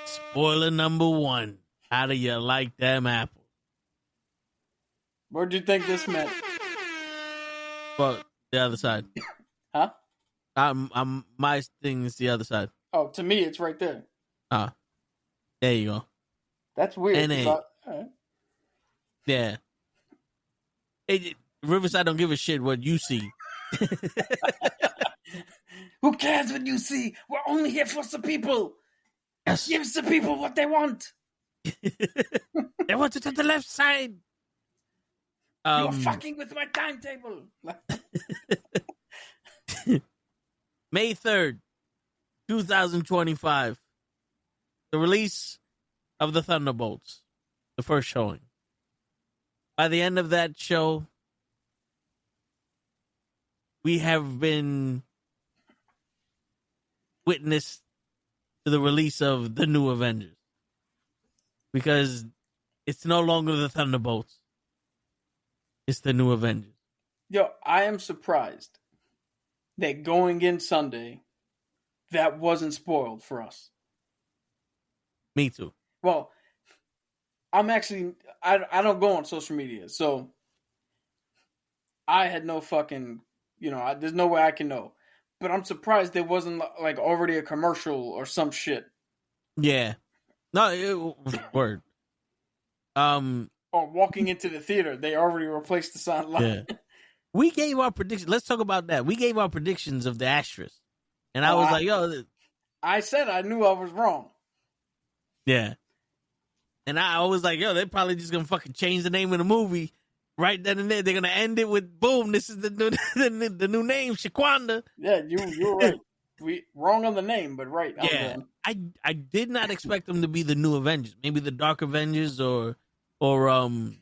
Spoiler number 1. How do you like them apples? What do you think this meant? Well, the other side. Huh? My thing is the other side. Oh, to me, it's right there. There you go. That's weird. Right. Yeah. Riverside don't give a shit what you see. Who cares what you see? We're only here for the people. Yes. Give the people what they want. They want it on the left side. You're fucking with my timetable. May 3rd, 2025. The release of the Thunderbolts. The first showing. By the end of that show, we have been witness to the release of the new Avengers. Because it's no longer the Thunderbolts. It's the new Avengers. Yo, I am surprised that going in Sunday, that wasn't spoiled for us. Me too. Well, I'm actually, I don't go on social media, so I had no fucking, there's no way I can know. But I'm surprised there wasn't like already a commercial or some shit. Yeah. No, word. Or walking into the theater, they already replaced the sign line. Yeah. We gave our predictions. Let's talk about that. We gave our predictions of the asterisk. And I was like, yo. I said I knew I was wrong. Yeah. And I was like, yo, they're probably just going to fucking change the name of the movie right then and there. They're going to end it with, boom, this is the new name, Shaquanda. Yeah, you're right. We wrong on the name, but right. Yeah. I did not expect them to be the new Avengers. Maybe the Dark Avengers or the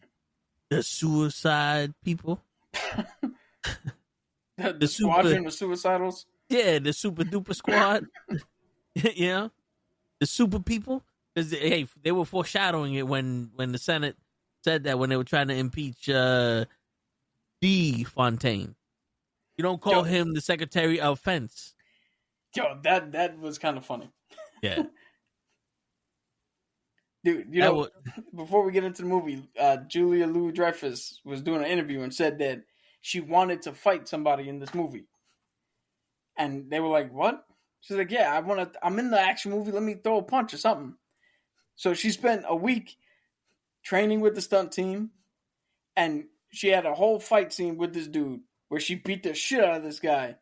Suicide People. the Squadron of Suicidals? Yeah, the Super Duper Squad. The Super People. Because, hey, they were foreshadowing it when the Senate said that when they were trying to impeach D. Fontaine. You don't call him the Secretary of Defense. Yo, that was kind of funny. Yeah. Dude, before we get into the movie, Julia Louis-Dreyfus was doing an interview and said that she wanted to fight somebody in this movie. And they were like, what? She's like, yeah, I'm in the action movie. Let me throw a punch or something. So she spent a week training with the stunt team. And she had a whole fight scene with this dude where she beat the shit out of this guy.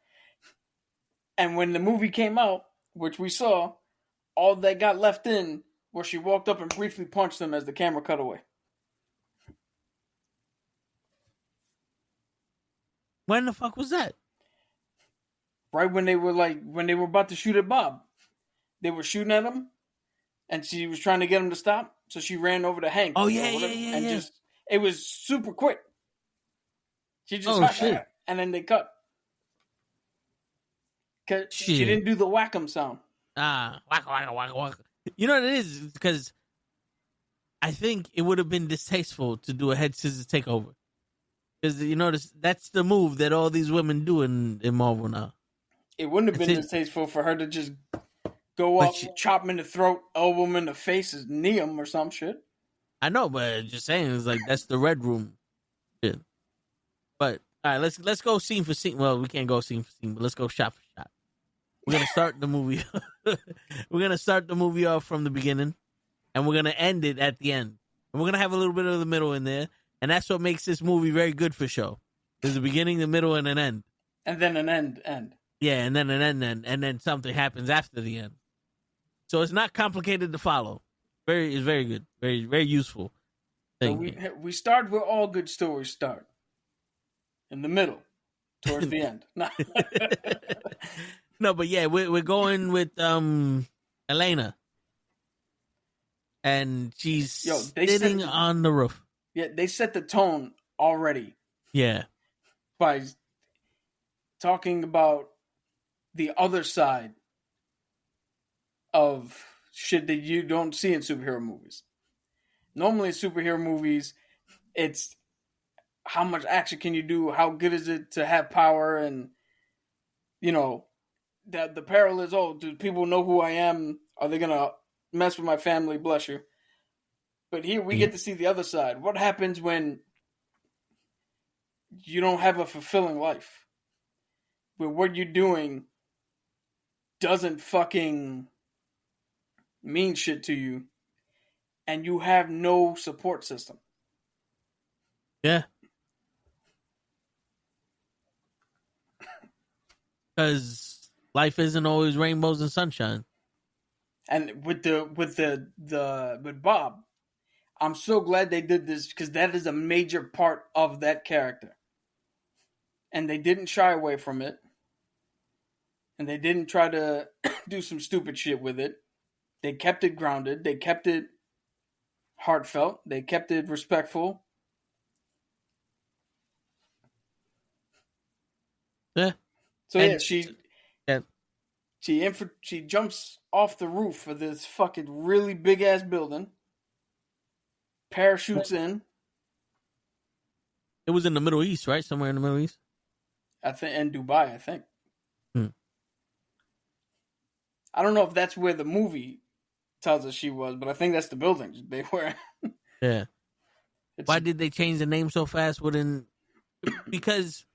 And when the movie came out, which we saw, all that got left in where she walked up and briefly punched him as the camera cut away. When the fuck was that? Right when they were about to shoot at Bob. They were shooting at him, and she was trying to get him to stop, so she ran over to Hank. Oh, yeah. Just, it was super quick. She just shit. And then they cut. Cause she didn't do the whack-em sound. Whack. You know what it is? Because I think it would have been distasteful to do a head scissors takeover. Because, that's the move that all these women do in Marvel now. It wouldn't have been distasteful for her to just go up, chop him in the throat, elbow him in the face, knee him or some shit. I know, but just saying, it's like, that's the Red Room shit. But All right, let's go scene for scene. Well, we can't go scene for scene, but let's go shot for shot. We're gonna start the movie. We're gonna start the movie off from the beginning, and we're gonna end it at the end. And we're gonna have a little bit of the middle in there, and that's what makes this movie very good for show. There's a beginning, the middle, and an end. And then an end. Yeah, and then an end, and then something happens after the end. So it's not complicated to follow. It's very good, very very useful. So we start where all good stories start. In the middle, towards the end. No, but yeah, we're going with Elena, and she's sitting on the roof. Yeah, they set the tone already. Yeah, by talking about the other side of shit that you don't see in superhero movies. Normally, in superhero movies, it's how much action can you do? How good is it to have power? And, you know, that the peril is, do people know who I am? Are they going to mess with my family? Bless you. But here we get to see the other side. What happens when you don't have a fulfilling life? Where what you're doing doesn't fucking mean shit to you, and you have no support system. Yeah. Because life isn't always rainbows and sunshine. And with Bob, I'm so glad they did this because that is a major part of that character. And they didn't shy away from it. And they didn't try to do some stupid shit with it. They kept it grounded. They kept it heartfelt. They kept it respectful. Yeah. So yeah, she jumps off the roof of this fucking really big ass building. Parachutes in. It was in the Middle East, right? Somewhere in the Middle East. I think in Dubai. I think. I don't know if that's where the movie tells us she was, but I think that's the building they were. Yeah. Why did they change the name so fast? Because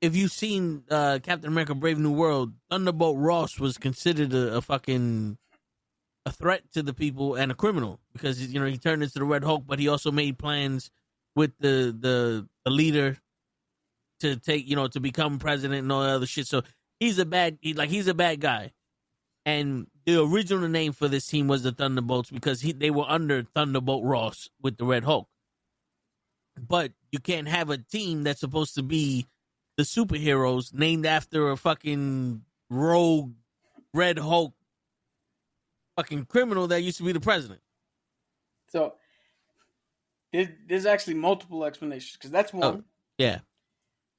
if you've seen Captain America: Brave New World, Thunderbolt Ross was considered a threat to the people and a criminal because he turned into the Red Hulk, but he also made plans with the leader to take to become president and all that other shit. So he's a bad guy. And the original name for this team was the Thunderbolts because they were under Thunderbolt Ross with the Red Hulk. But you can't have a team that's supposed to be the superheroes named after a fucking rogue Red Hulk fucking criminal that used to be the president. So there's actually multiple explanations because that's one. Oh, yeah.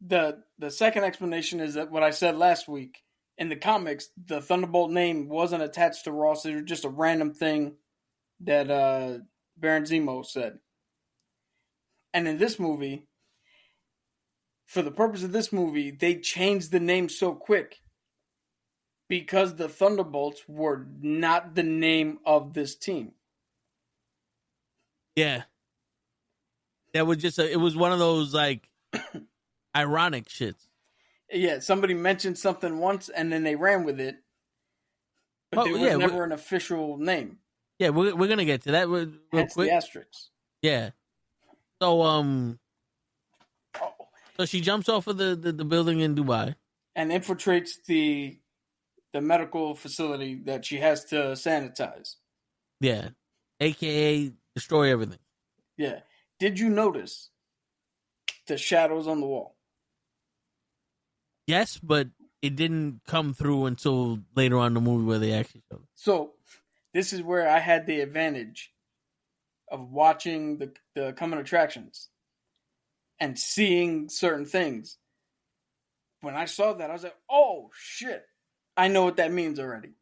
The second explanation is that what I said last week. In the comics, the Thunderbolt name wasn't attached to Ross. It was just a random thing that Baron Zemo said. And in this movie, for the purpose of this movie, they changed the name so quick because the Thunderbolts were not the name of this team. Yeah. That was it was one of those, like, ironic shits. Yeah, somebody mentioned something once, and then they ran with it. But there was never an official name. Yeah, we're going to get to that real Hence quick. The asterisks. Yeah. So, so she jumps off of the building in Dubai. And infiltrates the medical facility that she has to sanitize. Yeah. AKA destroy everything. Yeah. Did you notice the shadows on the wall? Yes, but it didn't come through until later on in the movie where they actually showed it. So, this is where I had the advantage of watching the coming attractions and seeing certain things. When I saw that, I was like, oh, shit. I know what that means already.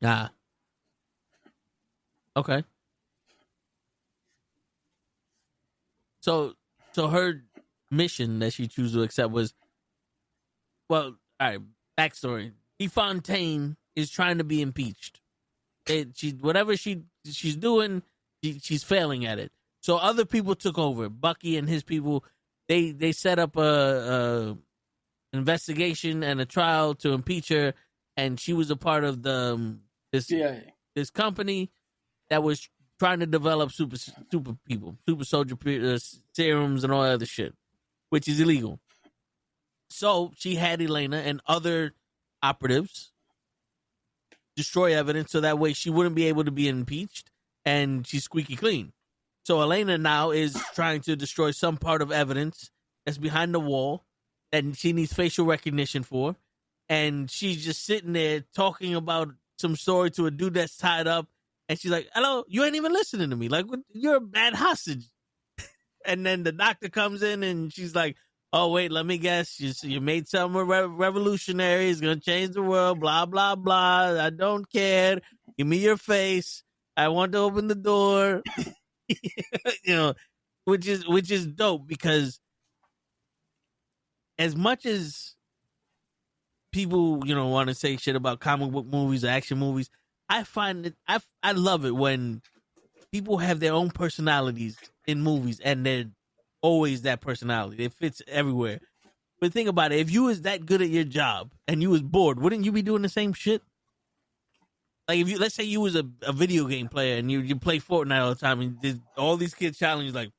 Ah. Okay. So her mission that she chose to accept was, well, all right, backstory. DeFontaine is trying to be impeached. Whatever she's doing, she's failing at it. So other people took over. Bucky and his people, they set up a investigation and a trial to impeach her, and she was a part of this company that was trying to develop super people, super soldier serums and all that other shit, which is illegal. So she had Elena and other operatives destroy evidence so that way she wouldn't be able to be impeached, and she's squeaky clean. So Elena now is trying to destroy some part of evidence that's behind the wall that she needs facial recognition for, and she's just sitting there talking about some story to a dude that's tied up, and she's like, hello, you ain't even listening to me. Like, you're a bad hostage. And then the doctor comes in, and she's like, oh, wait, let me guess. You made something revolutionary. It's going to change the world, blah, blah, blah. I don't care. Give me your face. I want to open the door. Which is dope, because as much as people, want to say shit about comic book movies or action movies, I find it, I love it when people have their own personalities in movies, and they're always that personality. It fits everywhere. But think about it. If you was that good at your job and you was bored, wouldn't you be doing the same shit? Like, let's say you was a video game player and you play Fortnite all the time, and all these kids challenge you, like,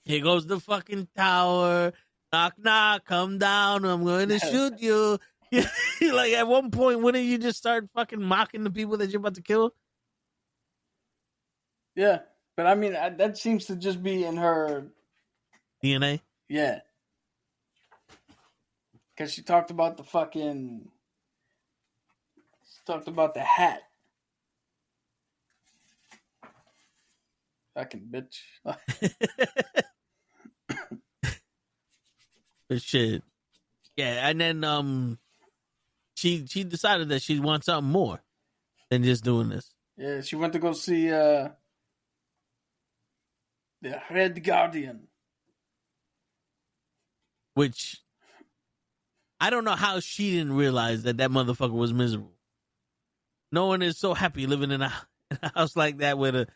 here goes the fucking tower, knock, knock, come down, I'm going to shoot you. Like, at one point, wouldn't you just start fucking mocking the people that you're about to kill? Yeah, but I mean, that seems to just be in her DNA? Yeah. Because she talked about the hat. Fucking bitch. But shit. Yeah, and then she decided that she wants something more than just doing this. Yeah, she went to go see the Red Guardian. Which, I don't know how she didn't realize that motherfucker was miserable. No one is so happy living in a house like that with a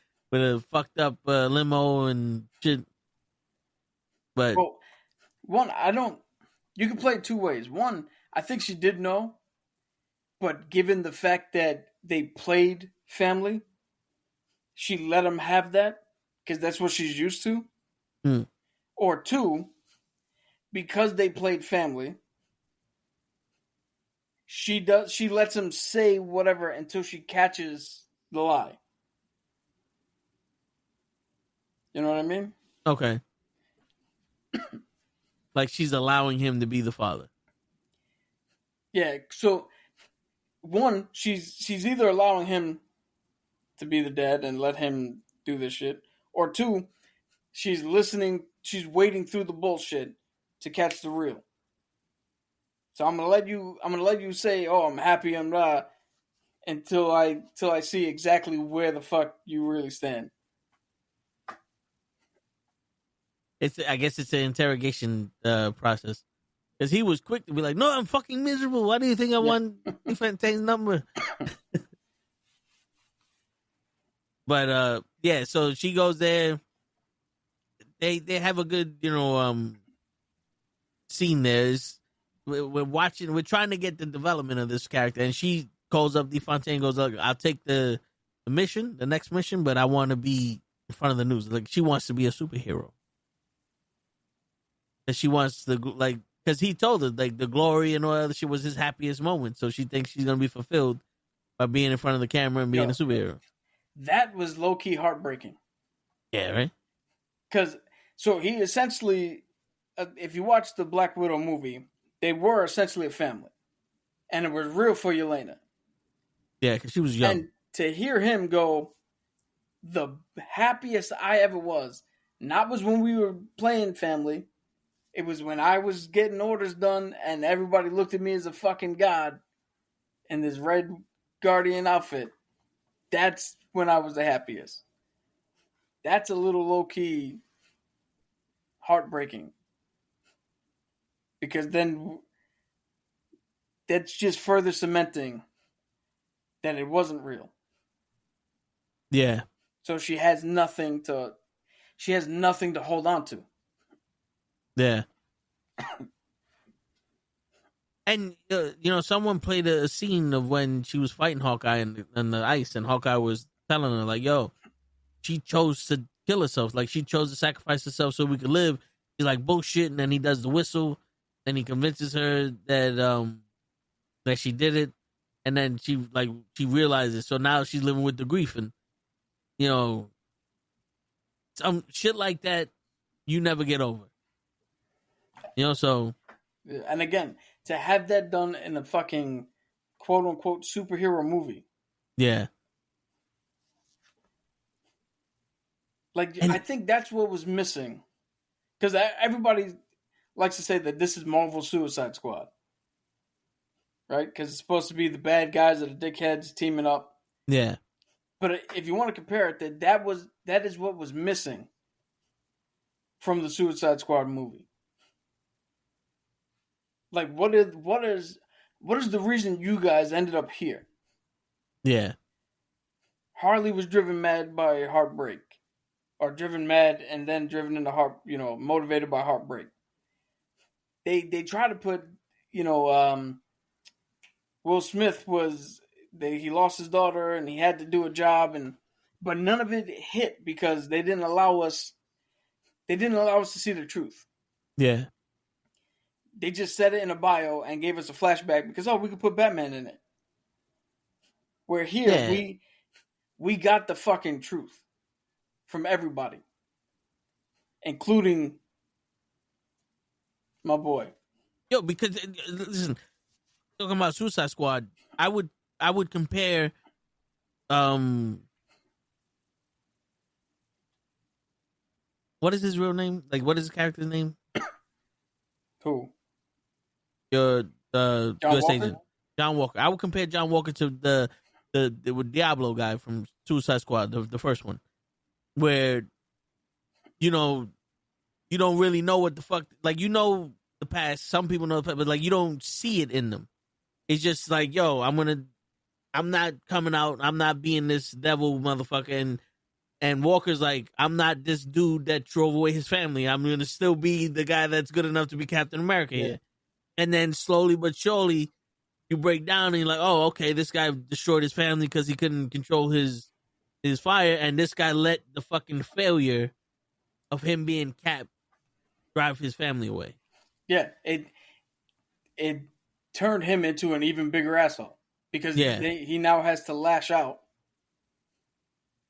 fucked up limo and shit. But you can play it two ways. One, I think she did know, but given the fact that they played family, she let them have that because that's what she's used to. Or two, because they played family, she lets them say whatever until she catches the lie. You know what I mean? Okay. Like, she's allowing him to be the father. Yeah, so one, she's either allowing him to be the dad and let him do this shit, or two, she's waiting through the bullshit to catch the real. So I'm gonna let you say, "Oh, I'm happy, I'm not," until I see exactly where the fuck you really stand. I guess it's an interrogation process, because he was quick to be like, "No, I'm fucking miserable. Why do you think I want Fontane's number?" But yeah, so she goes there. They have a good scene there. We're trying to get the development of this character, and she calls up DeFontaine, goes, "Look, I'll take the next mission, but I want to be in front of the news." Like, she wants to be a superhero. That she wants because he told her, like, the glory and all that other shit was his happiest moment. So she thinks she's going to be fulfilled by being in front of the camera and being a superhero. That was low-key heartbreaking. Yeah, right? So he essentially, if you watch the Black Widow movie, they were essentially a family. And it was real for Yelena. Yeah, because she was young. And to hear him go, the happiest I ever was, not was when we were playing family. It was when I was getting orders done and everybody looked at me as a fucking god in this Red Guardian outfit. That's when I was the happiest. That's a little low-key heartbreaking. Because then that's just further cementing that it wasn't real. Yeah. So she has nothing to hold on to. Yeah. And, someone played a scene of when she was fighting Hawkeye on the ice, and Hawkeye was telling her, like, yo, she chose to kill herself. Like, she chose to sacrifice herself so we could live. She's like, bullshit, and then he does the whistle, and he convinces her that she did it, and then she realizes. So now she's living with the grief, and, some shit like that you never get over. So... And again, to have that done in a fucking quote-unquote superhero movie. Yeah. I think that's what was missing. Because everybody likes to say that this is Marvel's Suicide Squad. Right? Because it's supposed to be the bad guys or the dickheads teaming up. Yeah. But if you want to compare it, that is what was missing from the Suicide Squad movie. Like, what is the reason you guys ended up here? Yeah. Harley was driven mad by heartbreak, or driven mad and then driven into motivated by heartbreak. They try to put, Will Smith he lost his daughter and he had to do a job, but none of it hit because they didn't allow us to see the truth. Yeah. They just said it in a bio and gave us a flashback because, we could put Batman in it. Where here, we got the fucking truth from everybody. Including my boy. Yo, because, listen, talking about Suicide Squad, I would compare, what is his real name? Like, what is his character's name? Who? Your John US Walker? agent, John Walker. I would compare John Walker to the Diablo guy from Suicide Squad, the first one, where you don't really know what the fuck. Like, the past. Some people know the past, but like you don't see it in them. It's just like, yo, I'm not coming out. I'm not being this devil motherfucker. And Walker's like, I'm not this dude that drove away his family. I'm gonna still be the guy that's good enough to be Captain America here. And then slowly but surely, you break down and you're like, oh, okay, this guy destroyed his family because he couldn't control his fire, and this guy let the fucking failure of him being Cap drive his family away. Yeah, it turned him into an even bigger asshole because he now has to lash out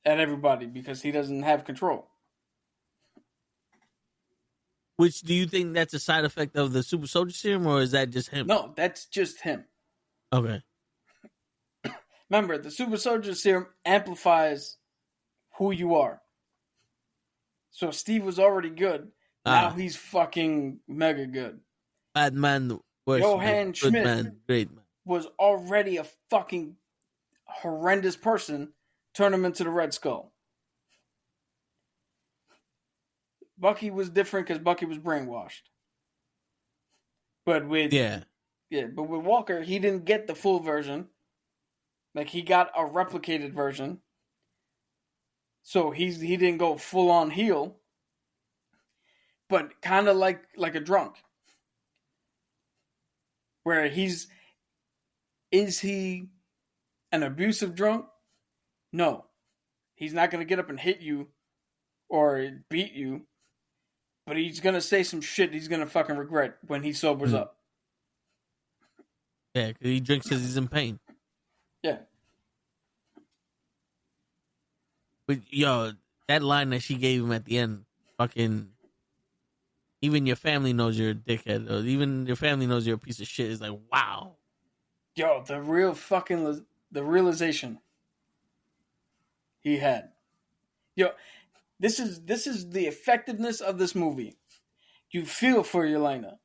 at everybody because he doesn't have control. Which, do you think that's a side effect of the super soldier serum, or is that just him? No, that's just him. Okay. Remember, the super soldier serum amplifies who you are. So Steve was already good. Now he's fucking mega good. Bad man, worse Johann man, Schmidt good man, great man. Was already a fucking horrendous person. Turn him into the Red Skull. Bucky was different because Bucky was brainwashed. But with Walker, he didn't get the full version. Like, he got a replicated version. So he didn't go full on heel. But kind of like a drunk. Where is he an abusive drunk? No. He's not going to get up and hit you or beat you. But he's going to say some shit he's going to fucking regret when he sobers up. Yeah, because he drinks because he's in pain. Yeah. But, yo, that line that she gave him at the end, fucking, even your family knows you're a dickhead, or even your family knows you're a piece of shit. It's like, wow. Yo, the realization he had. Yo, this is the effectiveness of this movie. You feel for Yelena.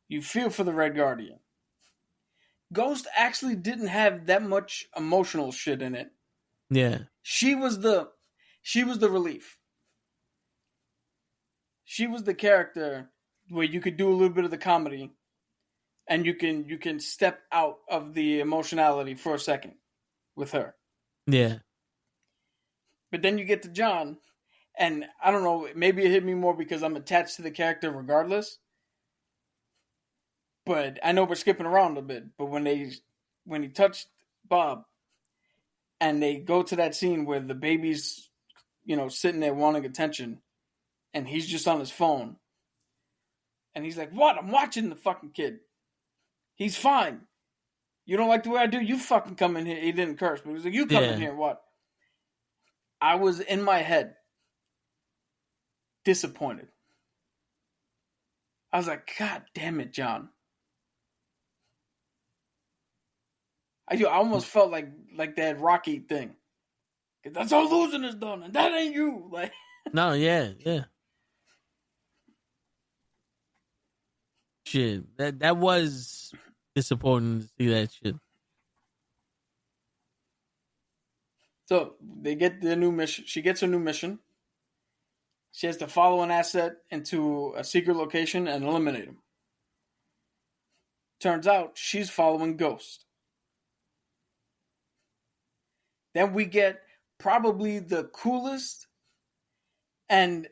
You feel for the Red Guardian. Ghost actually didn't have that much emotional shit in it. Yeah. She was the relief. She was the character where you could do a little bit of the comedy and you can step out of the emotionality for a second with her. Yeah. But then you get to John, And I don't know, maybe it hit me more because I'm attached to the character regardless. But I know we're skipping around a bit. But when he touched Bob, and they go to that scene where the baby's, sitting there wanting attention, and he's just on his phone, and he's like, "What? I'm watching the fucking kid. He's fine. You don't like the way I do? You fucking come in here." He didn't curse, but he was like, "You come in here, what?" I was in my head disappointed. I was like, "God damn it, John." I almost felt like that Rocky thing. That's how losing is done, and that ain't you. Like, no, yeah. Shit, that was disappointing to see that shit. So they get the new mission. She gets a new mission. She has to follow an asset into a secret location and eliminate him. Turns out she's following Ghost. Then we get probably the coolest, and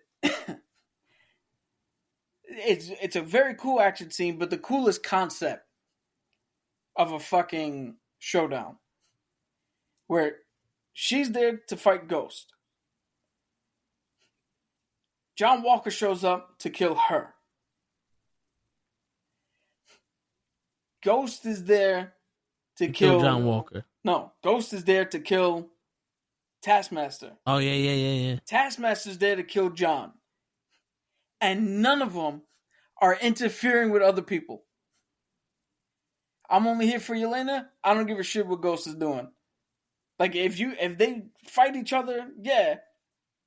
it's a very cool action scene, but the coolest concept of a fucking showdown, where she's there to fight Ghost. John Walker shows up to kill her. Ghost is there to kill John Walker. No, Ghost is there to kill Taskmaster. Oh, yeah. Taskmaster's there to kill John. And none of them are interfering with other people. I'm only here for Yelena. I don't give a shit what Ghost is doing. Like, if they fight each other, yeah.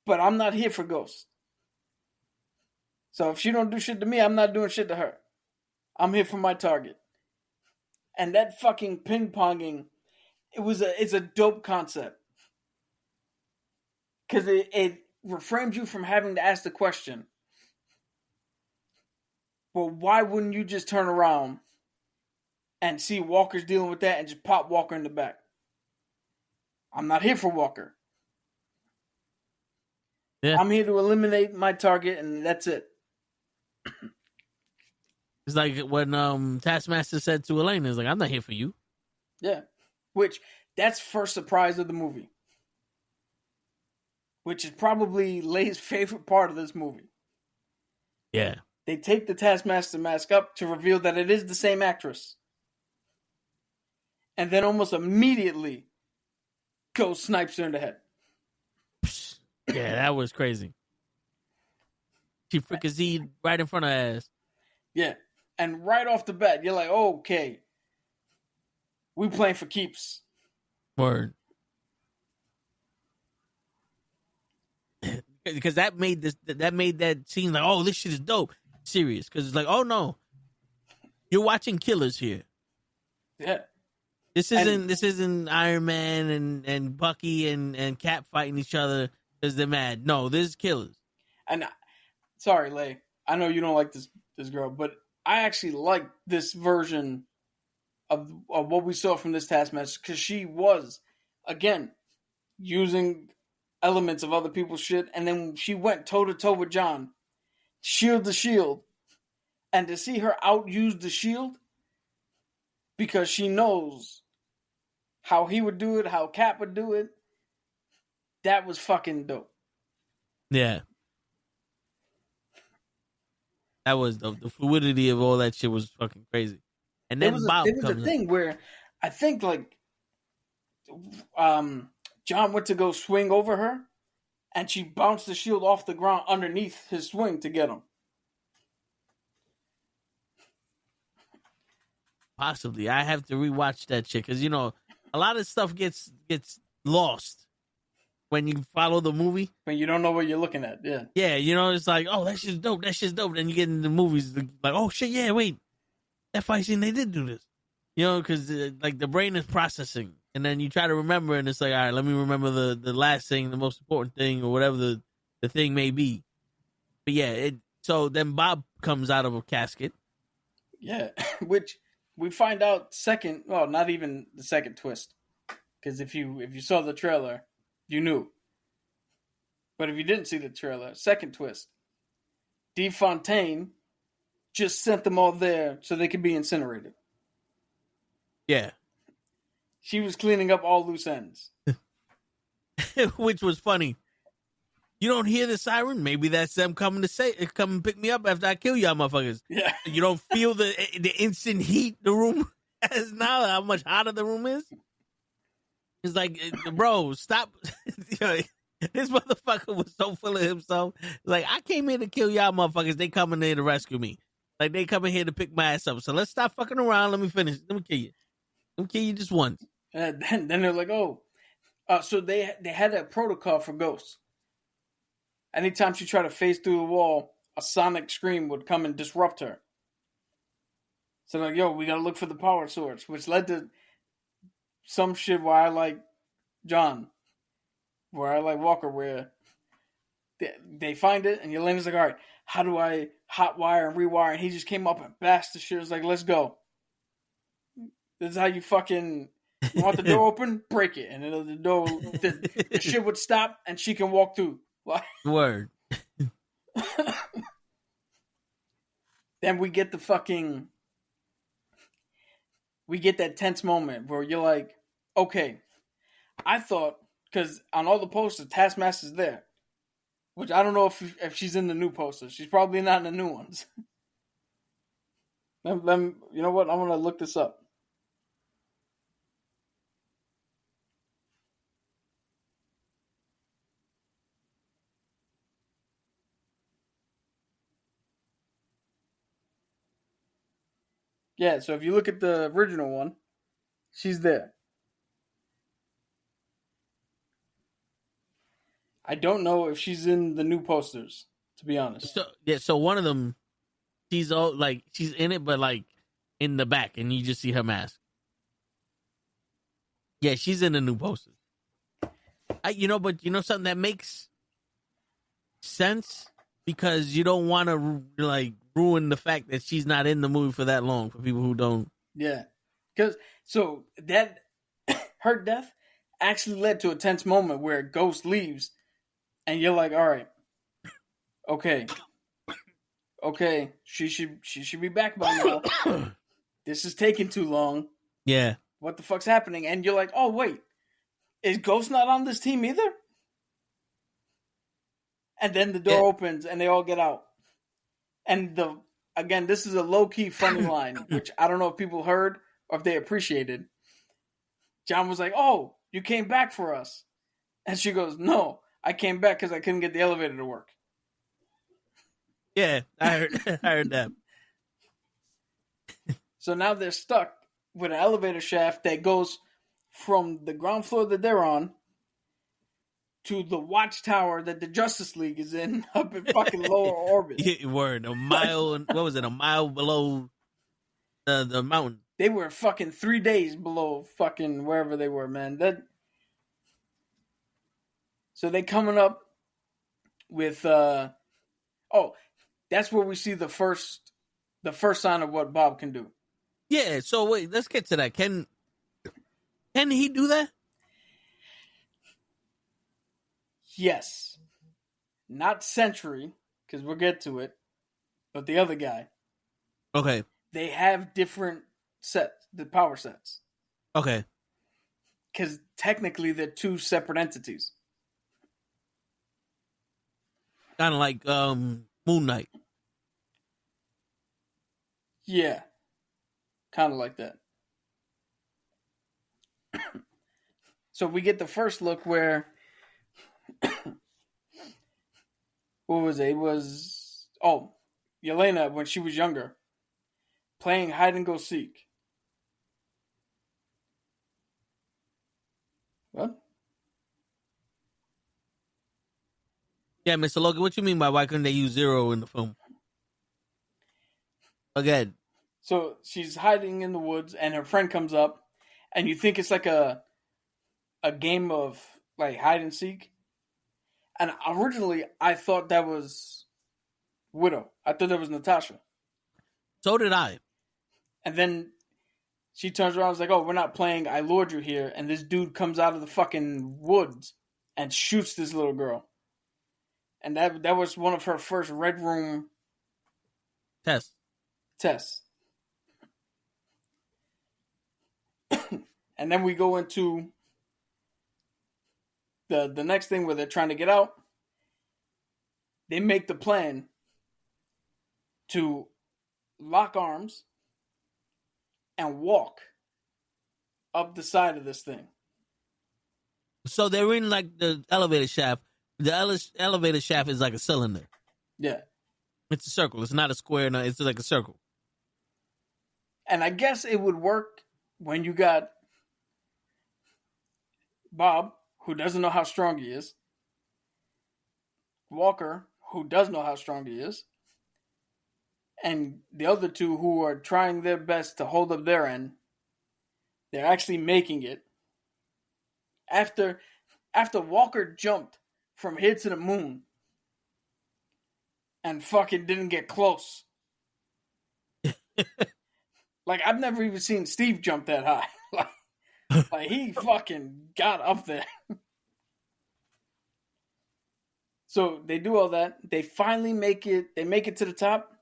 But I'm not here for Ghost. So if she don't do shit to me, I'm not doing shit to her. I'm here for my target. And that fucking ping-ponging, it's a dope concept. Because it reframes you from having to ask the question, well, why wouldn't you just turn around and see Walker's dealing with that and just pop Walker in the back? I'm not here for Walker. Yeah. I'm here to eliminate my target, and that's it. It's like when Taskmaster said to Elena, "Is like, I'm not here for you." Yeah, that's first surprise of the movie, which is probably Leigh's favorite part of this movie. Yeah, they take the Taskmaster mask up to reveal that it is the same actress, and then almost immediately, Ghost snipes her in the head. Yeah, that was crazy. She fricasseed right in front of her ass. Yeah. And right off the bat, you're like, okay, we playing for keeps. Word. Because that made that scene like, oh, this shit is dope. Serious. Because it's like, oh no, you're watching killers here. Yeah. This isn't Iron Man and Bucky and Cap fighting each other because they're mad. No, this is killers. And sorry, Leigh, I know you don't like this girl, but I actually like this version of what we saw from this Taskmaster, because she was, again, using elements of other people's shit, and then she went toe-to-toe with John, shield to shield, and to see her outuse the shield, because she knows how he would do it, how Cap would do it, that was fucking dope. Yeah. That was the fluidity of all that shit was fucking crazy. And then Bob comes in. There was a thing where I think John went to go swing over her, and she bounced the shield off the ground underneath his swing to get him. Possibly. I have to rewatch that shit because, a lot of stuff gets lost when you follow the movie. When you don't know what you're looking at, yeah. Yeah, it's like, oh, that shit's dope. Then you get into the movies, like, oh, shit, yeah, wait. That fight scene, they did do this. Because, the brain is processing. And then you try to remember, and it's like, all right, let me remember the last thing, the most important thing, or whatever the thing may be. But, yeah, so then Bob comes out of a casket. Yeah, which we find out not even the second twist. Because if you saw the trailer, you knew. But if you didn't see the trailer, second twist, Dee Fontaine just sent them all there so they could be incinerated. Yeah. She was cleaning up all loose ends. Which was funny. You don't hear the siren? Maybe that's them coming to come and pick me up after I kill y'all motherfuckers. Yeah. You don't feel the instant heat the room has now, how much hotter the room is? It's like, bro, stop. This motherfucker was so full of himself. Like, I came here to kill y'all motherfuckers. They coming here to rescue me. Like, they coming here to pick my ass up. So let's stop fucking around. Let me finish. Let me kill you. Let me kill you just once. Then they're like, oh. So they had a protocol for ghosts. Anytime she tried to phase through the wall, a sonic scream would come and disrupt her. So they're like, yo, we gotta look for the power source, which led to some shit where I like John, where I like Walker, where they find it, and Yelena's like, all right, how do I hotwire and rewire? And he just came up and bashed the shit. It's like, let's go. This is how you fucking... You want the door open? Break it. And then the shit would stop, and she can walk through. Word. Then we get that tense moment where you're like, okay, I thought, because on all the posters, Taskmaster's there. Which I don't know if she's in the new posters. She's probably not in the new ones. You know what? I'm going to look this up. Yeah, so if you look at the original one, she's there. I don't know if she's in the new posters, to be honest. So one of them, she's in it, but like in the back, and you just see her mask. Yeah, she's in the new posters. But something that makes sense, because you don't want to like ruin the fact that she's not in the movie for that long for people who don't. Yeah, because that her death actually led to a tense moment where Ghost leaves, and you're like, all right, okay, she should be back by now. This is taking too long. Yeah, what the fuck's happening? And you're like, oh wait, is Ghost not on this team either? And then the door opens and they all get out. And this is a low-key funny line, which I don't know if people heard or if they appreciated. John was like, oh, you came back for us. And she goes, no, I came back because I couldn't get the elevator to work. Yeah, I heard that. So now they're stuck with an elevator shaft that goes from the ground floor that they're on to the watchtower that the Justice League is in up in fucking lower orbit. Yeah, word. A mile, what was it, a mile below the mountain? They were fucking 3 days below fucking wherever they were, man. So they coming up with, that's where we see the first sign of what Bob can do. Yeah, so wait, let's get to that. Can he do that? Yes. Not Sentry, because we'll get to it, but the other guy. Okay. They have different sets, the power sets. Okay. Because technically they're two separate entities. Kind of like Moon Knight. Yeah. Kind of like that. So we get the first look where... what was it? It was... Yelena, when she was younger, playing hide and go seek. What? Yeah, Mr. Logan, what you mean by why couldn't they use Zero in the film? Again. So she's hiding in the woods, and her friend comes up, and you think it's like a game of like hide and seek. And originally, I thought that was Widow. I thought that was Natasha. So did I. And then she turns around and is like, oh, we're not playing I Lured You Here. And this dude comes out of the fucking woods and shoots this little girl. And that was one of her first Red Room tests. And then we go into the next thing where they're trying to get out. They make the plan to lock arms and walk up the side of this thing. So they're in like the elevator shaft. The elevator shaft is like a cylinder. Yeah. It's a circle. It's not a square. No, it's like a circle. And I guess it would work when you got Bob, who doesn't know how strong he is, Walker, who does know how strong he is, and the other two who are trying their best to hold up their end. They're actually making it. After Walker jumped from here to the moon and fucking didn't get close. Like, I've never even seen Steve jump that high. Like he fucking got up there. So they do all that. They finally make it. They make it to the top.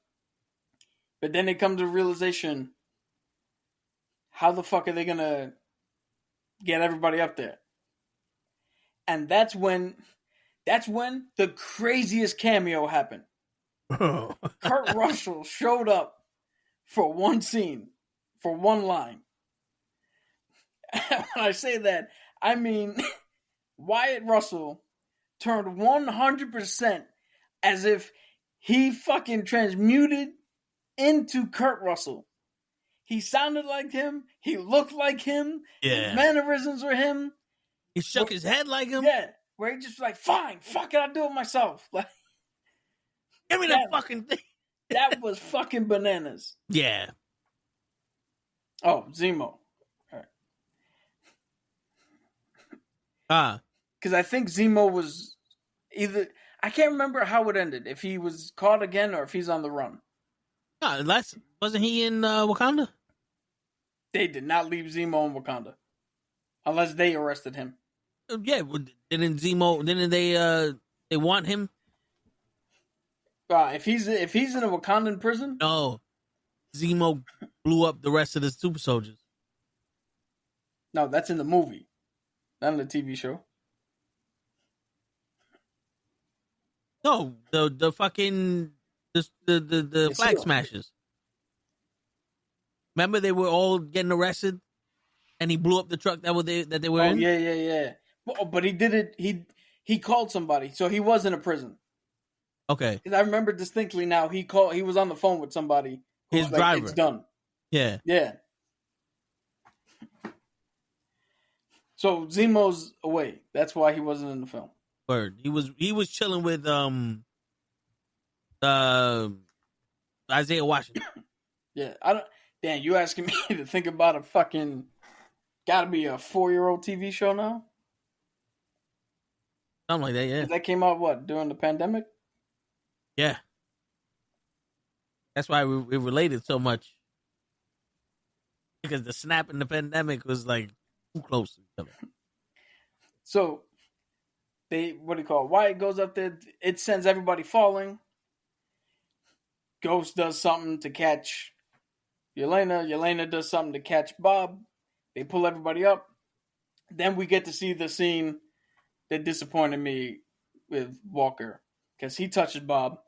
But then they come to the realization, how the fuck are they going to get everybody up there? And that's when the craziest cameo happened. Kurt Russell showed up for one scene, for one line. When I say that, I mean Wyatt Russell turned 100% as if he fucking transmuted into Kurt Russell. He sounded like him. He looked like him. Yeah. His mannerisms were him. He shook his head like him. Yeah. Where he just like, fine, fuck it, I'll do it myself. Like, give me that fucking thing. That was fucking bananas. Yeah. Oh, Zemo. Because I think Zemo was either... I can't remember how it ended. If he was caught again or if he's on the run. No, wasn't he in Wakanda? They did not leave Zemo in Wakanda. Unless they arrested him. Yeah, didn't they want him? If he's in a Wakandan prison? No. Zemo blew up the rest of the super soldiers. No, that's in the movie. Not in the TV show. No, the fucking the flag smashers. Remember they were all getting arrested, and he blew up the truck that they were in. Yeah. But he did it. He called somebody, so he was in a prison. Okay. Because I remember distinctly now. He was on the phone with somebody. His driver. Like, it's done. Yeah. Yeah. So Zemo's away. That's why he wasn't in the film. Word. He was chilling with Isaiah Washington. Yeah. Dan, you asking me to think about a fucking gotta be a 4-year-old TV show now? Something like that, yeah. That came out during the pandemic? Yeah. That's why we related so much. Because the snap in the pandemic was like too close to each other. So Wyatt goes up there, it sends everybody falling. Ghost does something to catch Yelena. Yelena does something to catch Bob. They pull everybody up. Then we get to see the scene that disappointed me with Walker. Because he touches Bob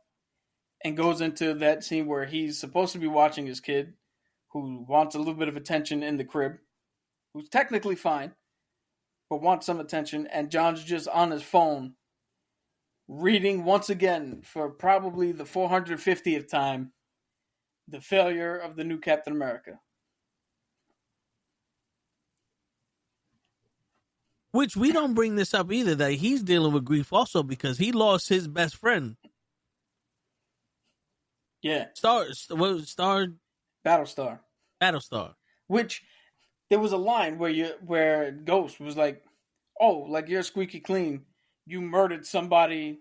and goes into that scene where he's supposed to be watching his kid who wants a little bit of attention in the crib, who's technically fine, but wants some attention. And John's just on his phone reading once again for probably the 450th time the failure of the new Captain America. Which we don't bring this up either, that he's dealing with grief also because he lost his best friend. Yeah. Battlestar. Which there was a line where Ghost was like, "Oh, like you're squeaky clean. You murdered somebody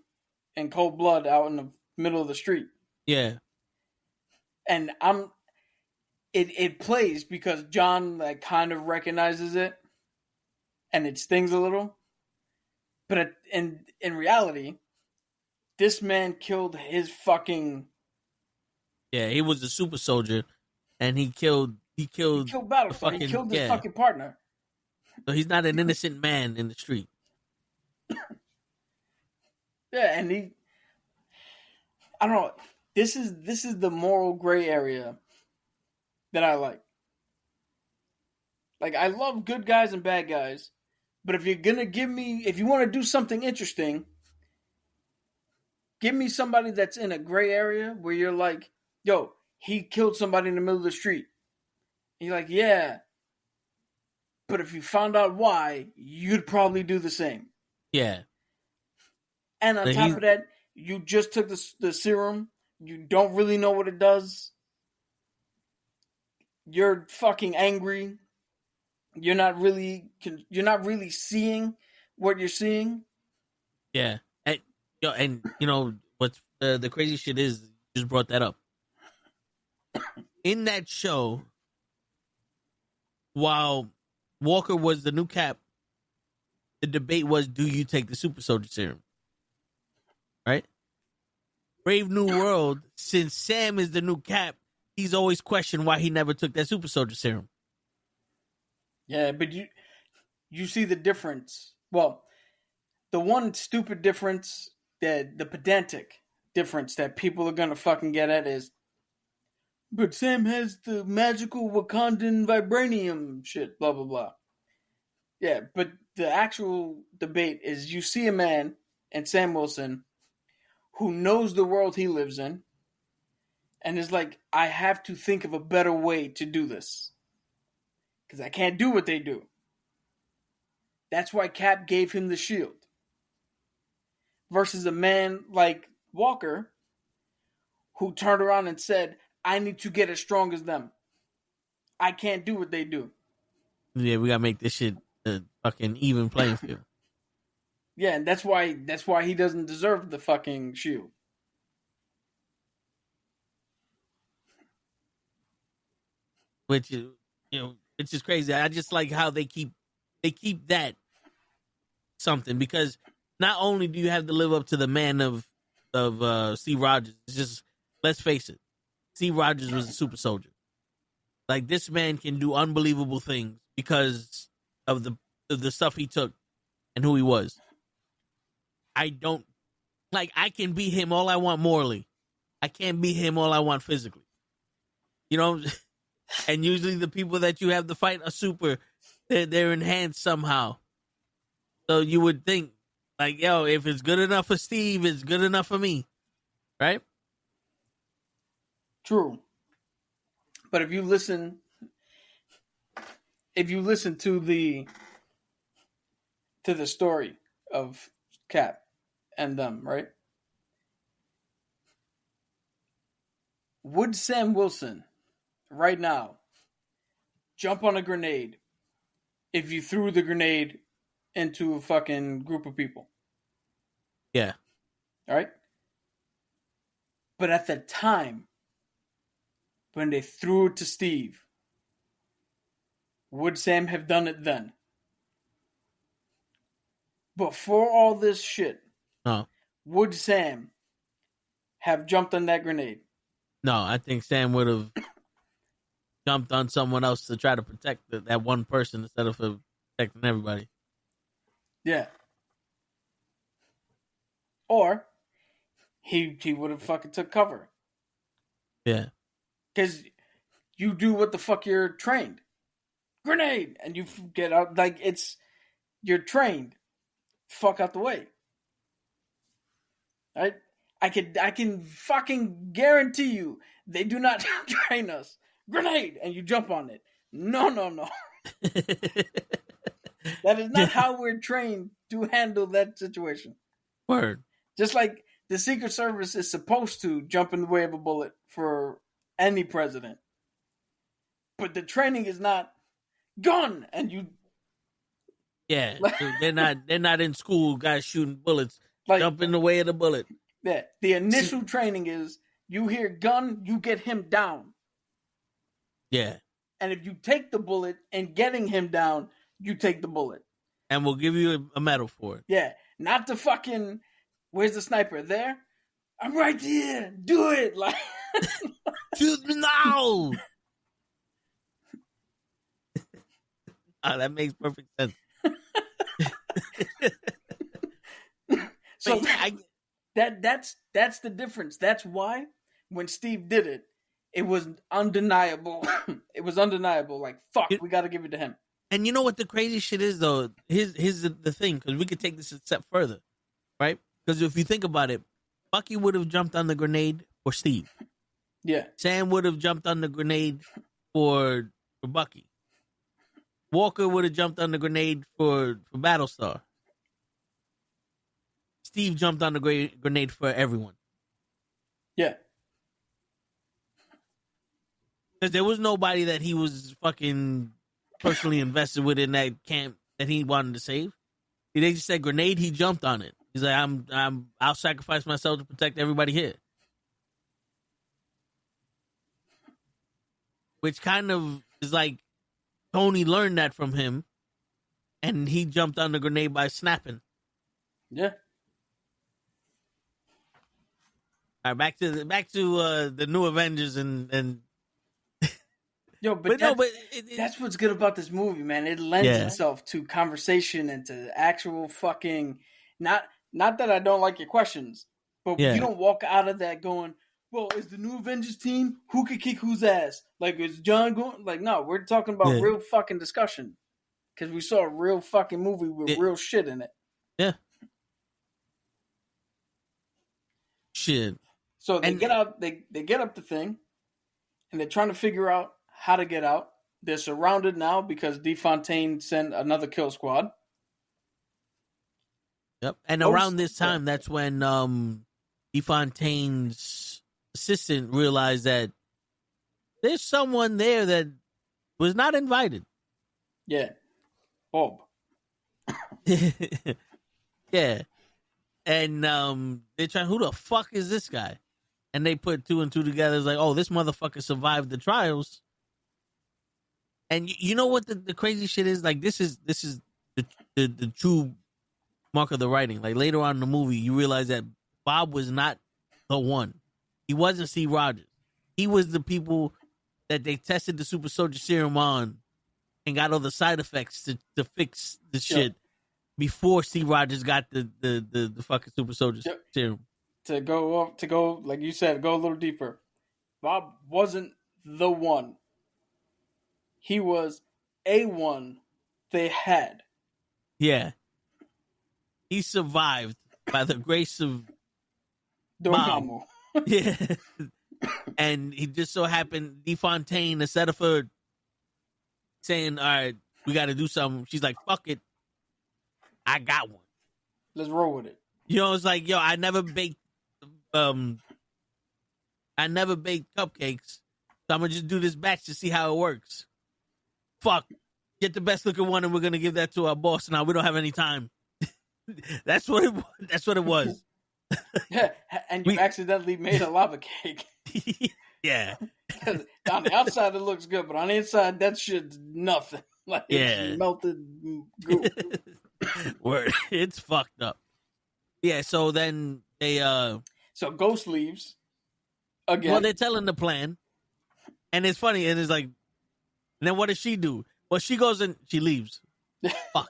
in cold blood out in the middle of the street." Yeah. And it plays because John like kind of recognizes it, and it stings a little. But in reality, This man killed his fucking... Yeah, he was a super soldier, and he killed Battlestar. He killed his fucking partner. So he's not an innocent man in the street. Yeah, and I don't know. This is the moral gray area that I like. Like, I love good guys and bad guys, but if you're gonna if you want to do something interesting, give me somebody that's in a gray area where you're like, yo, he killed somebody in the middle of the street. And you're like, yeah. But if you found out why, you'd probably do the same. Yeah. And on top of that, you just took the serum. You don't really know what it does. You're fucking angry. You're not really seeing what you're seeing. Yeah. And you know what's the crazy shit is, you just brought that up. In that show, while Walker was the new Cap, the debate was, do you take the super soldier serum? Right? Brave New World, since Sam is the new Cap, he's always questioned why he never took that super soldier serum. Yeah, but you see the difference. Well, the one stupid difference, that the pedantic difference that people are gonna fucking get at is, but Sam has the magical Wakandan vibranium shit, blah blah blah. Yeah, but the actual debate is, you see a man, and Sam Wilson, who knows the world he lives in, and is like, I have to think of a better way to do this. Because I can't do what they do. That's why Cap gave him the shield. Versus a man like Walker, who turned around and said, I need to get as strong as them. I can't do what they do. Yeah, we gotta make this shit a fucking even playing field. Yeah, and that's why he doesn't deserve the fucking shield. Which is, it's just crazy. I just like how they keep that something, because not only do you have to live up to the man of Steve Rogers, it's just, let's face it, Steve Rogers was a super soldier. Like, this man can do unbelievable things because of the stuff he took and who he was. I can be him all I want morally. I can't be him all I want physically. You know? And usually the people that you have to fight are super. They're enhanced somehow. So you would think, like, yo, if it's good enough for Steve, it's good enough for me. Right? True. But if you listen to the story of Cap and them, right? Would Sam Wilson right now jump on a grenade if you threw the grenade into a fucking group of people? Yeah. All right? But at the time when they threw it to Steve, would Sam have done it then? Before all this shit, no. Would Sam have jumped on that grenade? No, I think Sam would have jumped on someone else to try to protect that one person instead of protecting everybody. Yeah. Or he would have fucking took cover. Yeah. Because you do what the fuck you're trained. Grenade! And you get out, like, you're trained. Fuck out the way. Right? I can fucking guarantee you they do not train us. Grenade! And you jump on it. No. That is not how we're trained to handle that situation. Word. Just like the Secret Service is supposed to jump in the way of a bullet for any president. But the training is not gun and you. Yeah, they're not in school, guys shooting bullets. Like, jump in the way of the bullet. Yeah, the initial training is you hear gun, you get him down. Yeah. And if you take the bullet and getting him down, you take the bullet. And we'll give you a medal for it. Yeah, not the fucking Where's the sniper? There? I'm right here. Do it. Like, shoot me now. Oh, that makes perfect sense. So that's the difference. That's why when Steve did it, it was undeniable. It was undeniable. Like, fuck, we got to give it to him. And you know what the crazy shit is, though? Here's the thing, because we could take this a step further, right? Because if you think about it, Bucky would have jumped on the grenade for Steve. Yeah. Sam would have jumped on the grenade for Bucky. Walker would have jumped on the grenade for Battlestar. Steve jumped on the grenade for everyone. Yeah. Because there was nobody that he was fucking personally invested with in that camp that he wanted to save. They just said grenade, he jumped on it. He's like, I'll sacrifice myself to protect everybody here. Which kind of is like Tony learned that from him, and he jumped on the grenade by snapping. Yeah. All right, back to the New Avengers and Yo, but that's what's good about this movie, man. It lends itself to conversation and to actual fucking not that I don't like your questions, but you don't walk out of that going, well, is the New Avengers team who could kick whose ass? Like, is John going? Like, no, we're talking about real fucking discussion because we saw a real fucking movie with real shit in it. Yeah. Shit. So they get out. They get up the thing, and they're trying to figure out how to get out. They're surrounded now because DeFontaine sent another kill squad. Yep. And around this time, that's when DeFontaine's assistant realized that there's someone there that was not invited. Yeah. Bob. Yeah. And they're trying, who the fuck is this guy? And they put two and two together. It's like, oh, this motherfucker survived the trials. And you know what the crazy shit is? Like, this is the true mark of the writing. Like, later on in the movie, you realize that Bob was not the one. He wasn't Steve Rogers. He was the people that they tested the super soldier serum on and got all the side effects to fix the shit before Steve Rogers got the fucking super soldier serum. To go like you said, go a little deeper. Bob wasn't the one. He was a one they had. Yeah. He survived by the grace of Bob. Yeah. And he just so happened, DeFontaine, instead of her saying, all right, we got to do something, she's like, fuck it. I got one. Let's roll with it. You know, it's like, yo, I never baked cupcakes, so I'm going to just do this batch to see how it works. Fuck. Get the best looking one, and we're going to give that to our boss now. We don't have any time. That's what it was. Yeah, and you accidentally made a lava cake. Yeah. On the outside, it looks good, but on the inside, that shit's nothing. Like, it's melted goop. Word. It's fucked up. Yeah, so then they... So Ghost leaves. Again. Well, they're telling the plan. And it's funny, and it's like... And then what does she do? Well, she goes and she leaves. Fuck.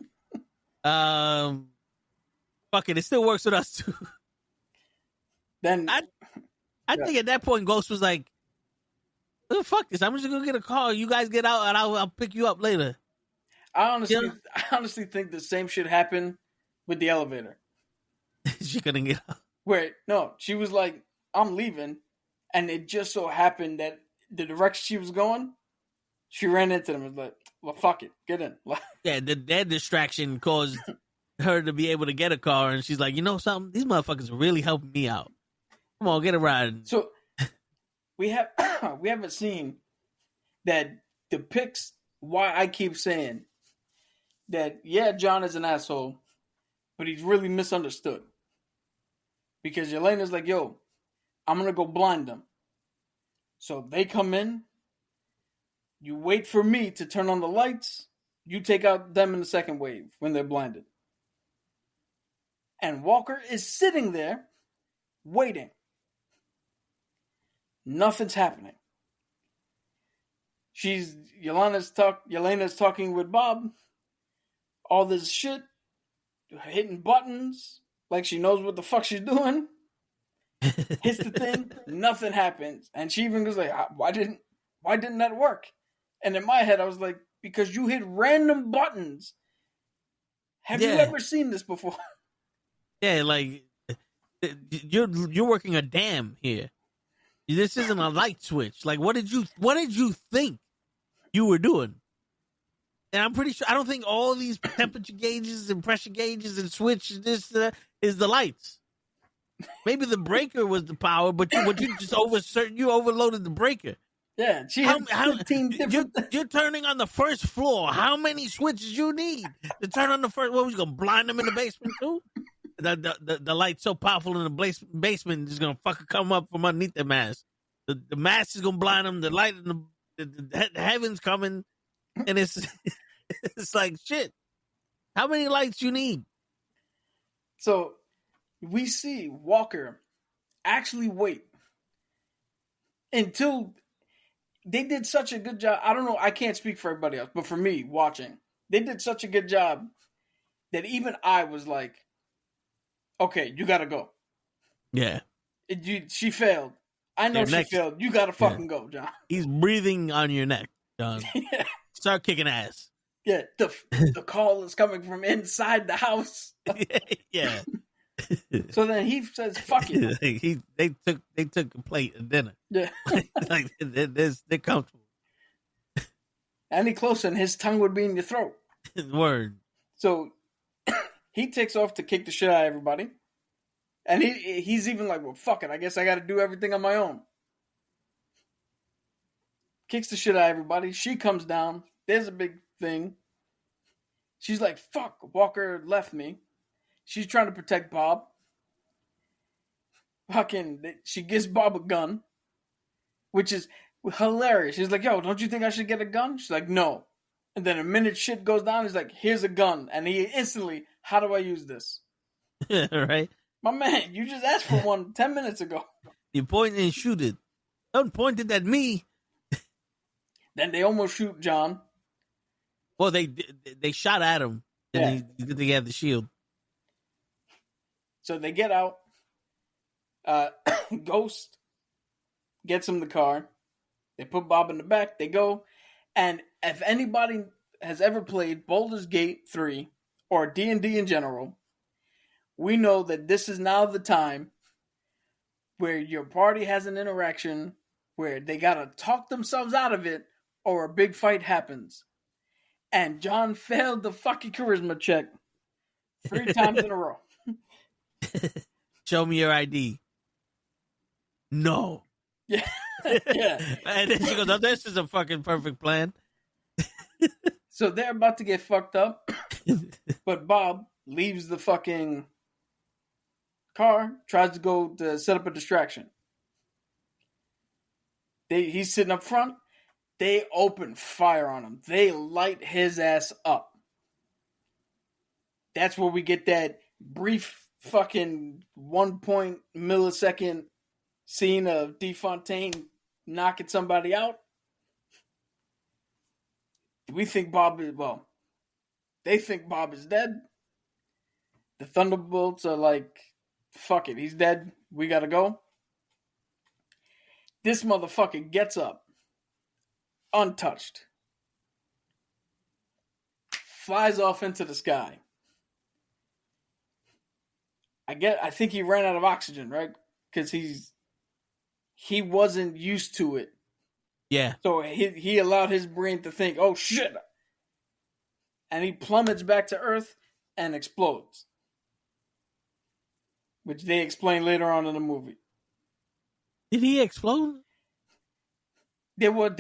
Fuck it. It still works with us, too. Then I think at that point, Ghost was like, oh, fuck this. I'm just going to get a call. You guys get out, and I'll pick you up later. I honestly think the same shit happened with the elevator. She couldn't get out. Where, no, she was like, I'm leaving. And it just so happened that the direction she was going, she ran into them and was like, well, fuck it. Get in. Yeah, their distraction caused her to be able to get a car. And she's like, you know something? These motherfuckers are really helping me out. Come on, get a ride. So we have a scene that depicts why I keep saying that, yeah, John is an asshole, but he's really misunderstood. Because Yelena's like, yo, I'm going to go blind them. So they come in. You wait for me to turn on the lights. You take out them in the second wave when they're blinded. And Walker is sitting there waiting. Nothing's happening. Yelena's talking with Bob. All this shit, hitting buttons like she knows what the fuck she's doing. Hits the thing, nothing happens, and she even goes like, "Why didn't that work?" And in my head, I was like, "Because you hit random buttons." Have you ever seen this before? Yeah, like you're working a dam here. This isn't a light switch. Like, what did you think you were doing? And I'm pretty sure I don't think all these temperature gauges and pressure gauges and switches is the lights. Maybe the breaker was the power, but you just overloaded the breaker. Yeah, you're turning on the first floor. How many switches you need to turn on the first? What, was you gonna blind them in the basement too? The light's so powerful in the basement is gonna fucking come up from underneath the mast. The mast is gonna blind them. The light in the heavens coming, and it's like shit. How many lights you need? So we see Walker actually wait until they did such a good job. I don't know. I can't speak for everybody else, but for me watching, they did such a good job that even I was like, okay, you got to go. Yeah. She failed. I know she failed. You got to fucking go, John. He's breathing on your neck, John. Yeah. Start kicking ass. Yeah. The call is coming from inside the house. Yeah. So then he says, "Fuck it." They took a plate of dinner. Yeah, like they're comfortable. Any closer, and his tongue would be in your throat. Word. So he takes off to kick the shit out of everybody, and he's even like, "Well, fuck it. I guess I got to do everything on my own." Kicks the shit out of everybody. She comes down. There's a big thing. She's like, "Fuck, Walker left me." She's trying to protect Bob. She gives Bob a gun, which is hilarious. She's like, "Yo, don't you think I should get a gun?" She's like, "No." And then a minute shit goes down. He's like, "Here's a gun." And he instantly, "How do I use this?" Right? My man, you just asked for one 10 minutes ago. You point and shoot it. Don't point it at me. Then they almost shoot John. Well, they shot at him. And they had the shield. So they get out. Ghost gets him the car. They put Bob in the back. They go. And if anybody has ever played Baldur's Gate 3 or D&D in general, we know that this is now the time where your party has an interaction where they got to talk themselves out of it or a big fight happens. And John failed the fucking charisma check 3 times in a row. Show me your ID. No. Yeah. Yeah. And then she goes, "Oh, this is a fucking perfect plan." So they're about to get fucked up. But Bob leaves the fucking car, tries to go to set up a distraction. He's sitting up front. They open fire on him. They light his ass up. That's where we get that brief fucking 1 millisecond scene of DeFontaine knocking somebody out. We think they think Bob is dead. The Thunderbolts are like, "Fuck it, he's dead. We gotta go." This motherfucker gets up, untouched, flies off into the sky. I think he ran out of oxygen, right? Because he wasn't used to it. Yeah. So he allowed his brain to think, "Oh shit," and he plummets back to Earth and explodes, which they explain later on in the movie. Did he explode? There was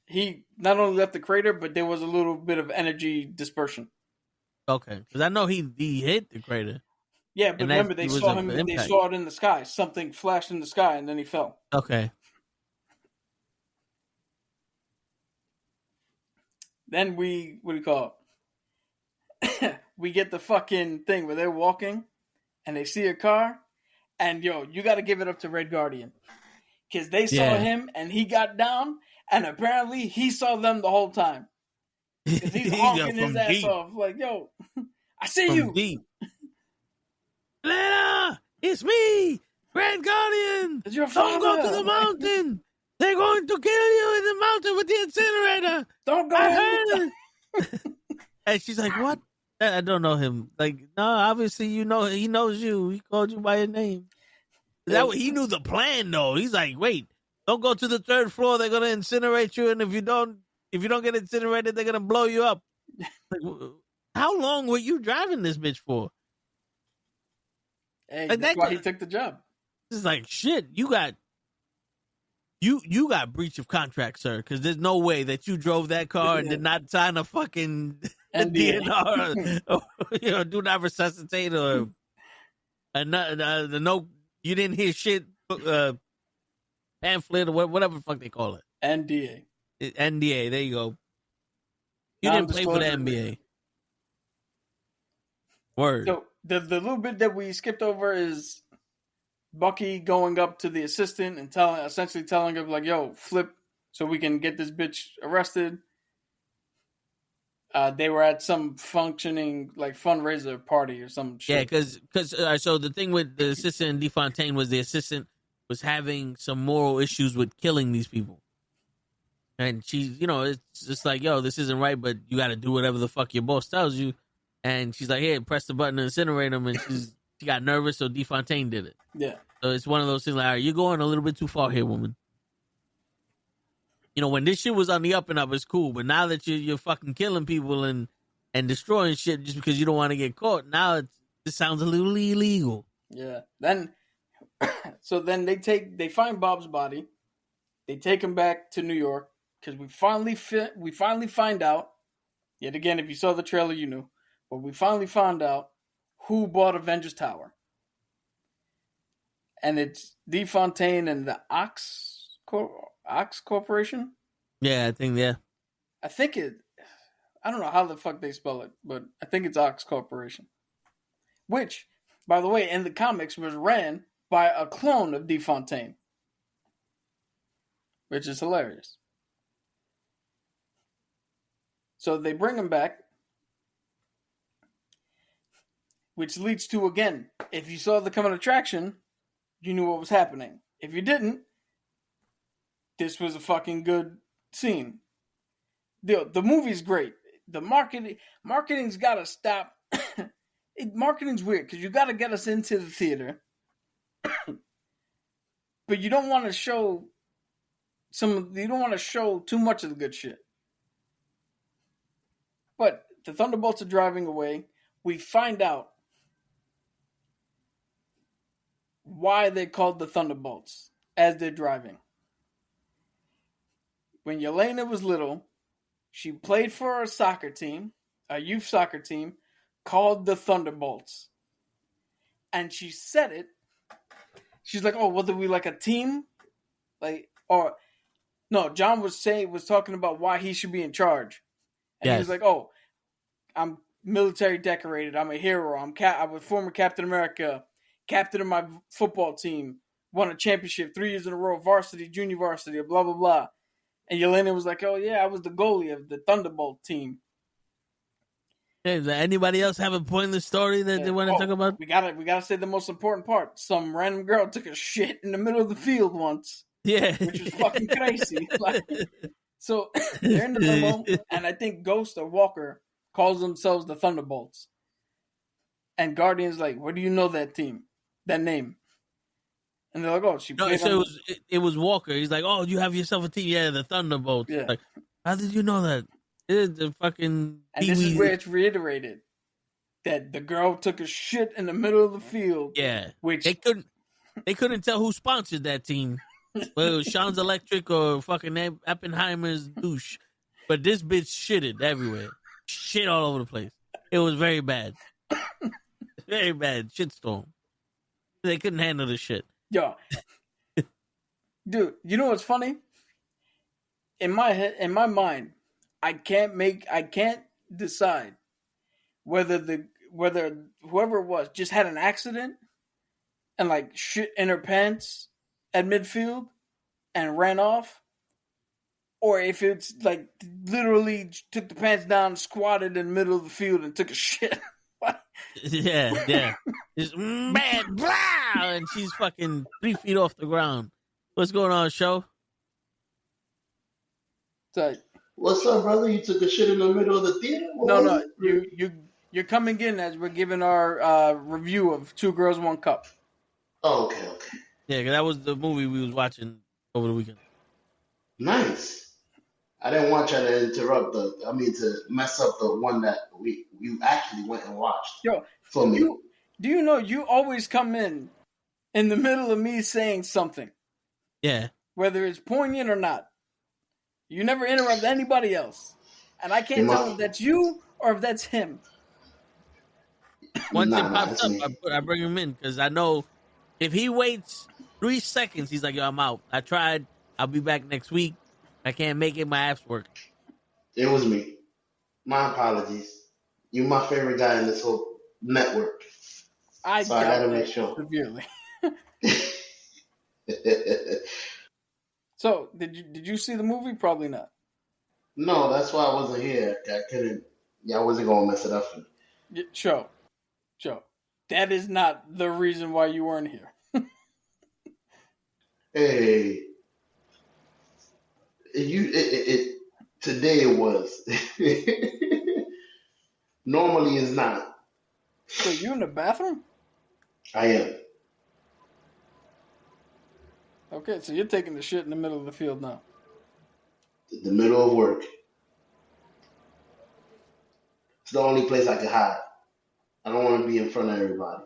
he not only left the crater, but there was a little bit of energy dispersion. Okay, because I know he hit the crater. Yeah, but remember they saw him. They saw it in the sky. Something flashed in the sky, and then he fell. Okay. Then what do you call it? we get the fucking thing where they're walking and they see a car, and you got to give it up to Red Guardian because they saw him and he got down, and apparently he saw them the whole time because he's honking his ass off like, "Yo, I see you." Deep. Lena, it's me, Red Guardian. It's your father. Don't go to the mountain. They're going to kill you in the mountain with the incinerator. Don't go. I heard. And she's like, "What? I don't know him." Like, no, obviously he knows you. He called you by your name. He knew the plan though. He's like, "Wait, don't go to the 3rd floor. They're gonna incinerate you, and if you don't get incinerated, they're gonna blow you up." Like, how long were you driving this bitch for? Hey, like, that's why he took the job. It's like, shit, you got breach of contract, sir, because there's no way that you drove that car and did not sign a fucking DNR or, do not resuscitate or the no, you didn't hear shit pamphlet or whatever the fuck they call it. NDA. NDA, there you go. You didn't play for the NBA. Word. So the little bit that we skipped over is Bucky going up to the assistant and essentially telling him like, "Yo, flip so we can get this bitch arrested." They were at some functioning like fundraiser party or some shit. Yeah, because so the thing with the assistant and DeFontaine was the assistant was having some moral issues with killing these people. And she's, it's just like, "Yo, this isn't right, but you got to do whatever the fuck your boss tells you." And she's like, "Here, press the button and incinerate him." And she got nervous, so DeFontaine did it. Yeah. So it's one of those things like, "All right, you're going a little bit too far here, woman." When this shit was on the up and up, it's cool. But now that you're fucking killing people and destroying shit just because you don't want to get caught, now it sounds a little illegal. Yeah. Then they find Bob's body. They take him back to New York because we finally find out. Yet again, if you saw the trailer, you knew. But we finally found out who bought Avengers Tower. And it's DeFontaine and the Ox Corporation? Yeah, I think, yeah. I don't know how the fuck they spell it, but I think it's Ox Corporation. Which, by the way, in the comics was ran by a clone of DeFontaine. Which is hilarious. So they bring him back. Which leads to, again, if you saw the coming attraction, you knew what was happening. If you didn't, this was a fucking good scene. The movie's great. The marketing's got to stop. Marketing's weird because you got to get us into the theater, but you don't want to show too much of the good shit. But the Thunderbolts are driving away. We find out why they're called the Thunderbolts as they're driving. When Yelena was little, she played for a youth soccer team called the Thunderbolts. And she said it. She's like, "Oh, whether we like a team?" John was talking about why he should be in charge. And He was like, "Oh, I'm military decorated. I'm a hero. I'm a former Captain America, captain of my football team, won a championship 3 years in a row, varsity, junior varsity, blah, blah, blah." And Yelena was like, "Oh, yeah, I was the goalie of the Thunderbolt team." Hey, does anybody else have a pointless story that they want to talk about? We gotta say the most important part. Some random girl took a shit in the middle of the field once. Yeah. Which was fucking crazy. So they're in the limo, and I think Ghost or Walker calls themselves the Thunderbolts. And Guardian's like, "Where do you know that name?" And they're like, "Oh, she played." No, so it was Walker. He's like, "Oh, you have yourself a team." Yeah, the Thunderbolts. Yeah. Like, how did you know that? It is the fucking. And this is where it's reiterated that the girl took a shit in the middle of the field. Yeah, which they couldn't tell who sponsored that team. Well, it was Sean's Electric or fucking Oppenheimer's douche. But this bitch shitted everywhere. Shit all over the place. It was very bad. Very bad. Shitstorm. They couldn't handle the shit. Yo. Dude, you know what's funny? In my mind, I can't decide whether whoever it was just had an accident and like shit in her pants at midfield and ran off, or if it's like literally took the pants down, squatted in the middle of the field, and took a shit. yeah. Just bad, blah, and she's fucking 3 feet off the ground. What's going on, show? What's up, brother? You took a shit in the middle of the theater? No. You're coming in as we're giving our review of Two Girls, One Cup. Oh, okay. Yeah, because that was the movie we was watching over the weekend. Nice. I didn't want you to to mess up the one that you actually went and watched. Yo, for me. Do you know you always come in the middle of me saying something? Yeah. Whether it's poignant or not. You never interrupt anybody else. And I can't tell if that's you or if that's him. Once it pops up, I bring him in because I know if he waits 3 seconds, he's like, yo, I'm out. I tried. I'll be back next week. I can't make it. My app's work. It was me. My apologies. You're my favorite guy in this whole network. I gotta make sure. Severely. So, did you see the movie? Probably not. No, that's why I wasn't here. I couldn't. Yeah, I wasn't gonna mess it up for you. Joe, that is not the reason why you weren't here. Hey, today it was. Normally it's not. So you in the bathroom? I am. Okay, so you're taking the shit in the middle of the field now. The middle of work. It's the only place I can hide. I don't want to be in front of everybody.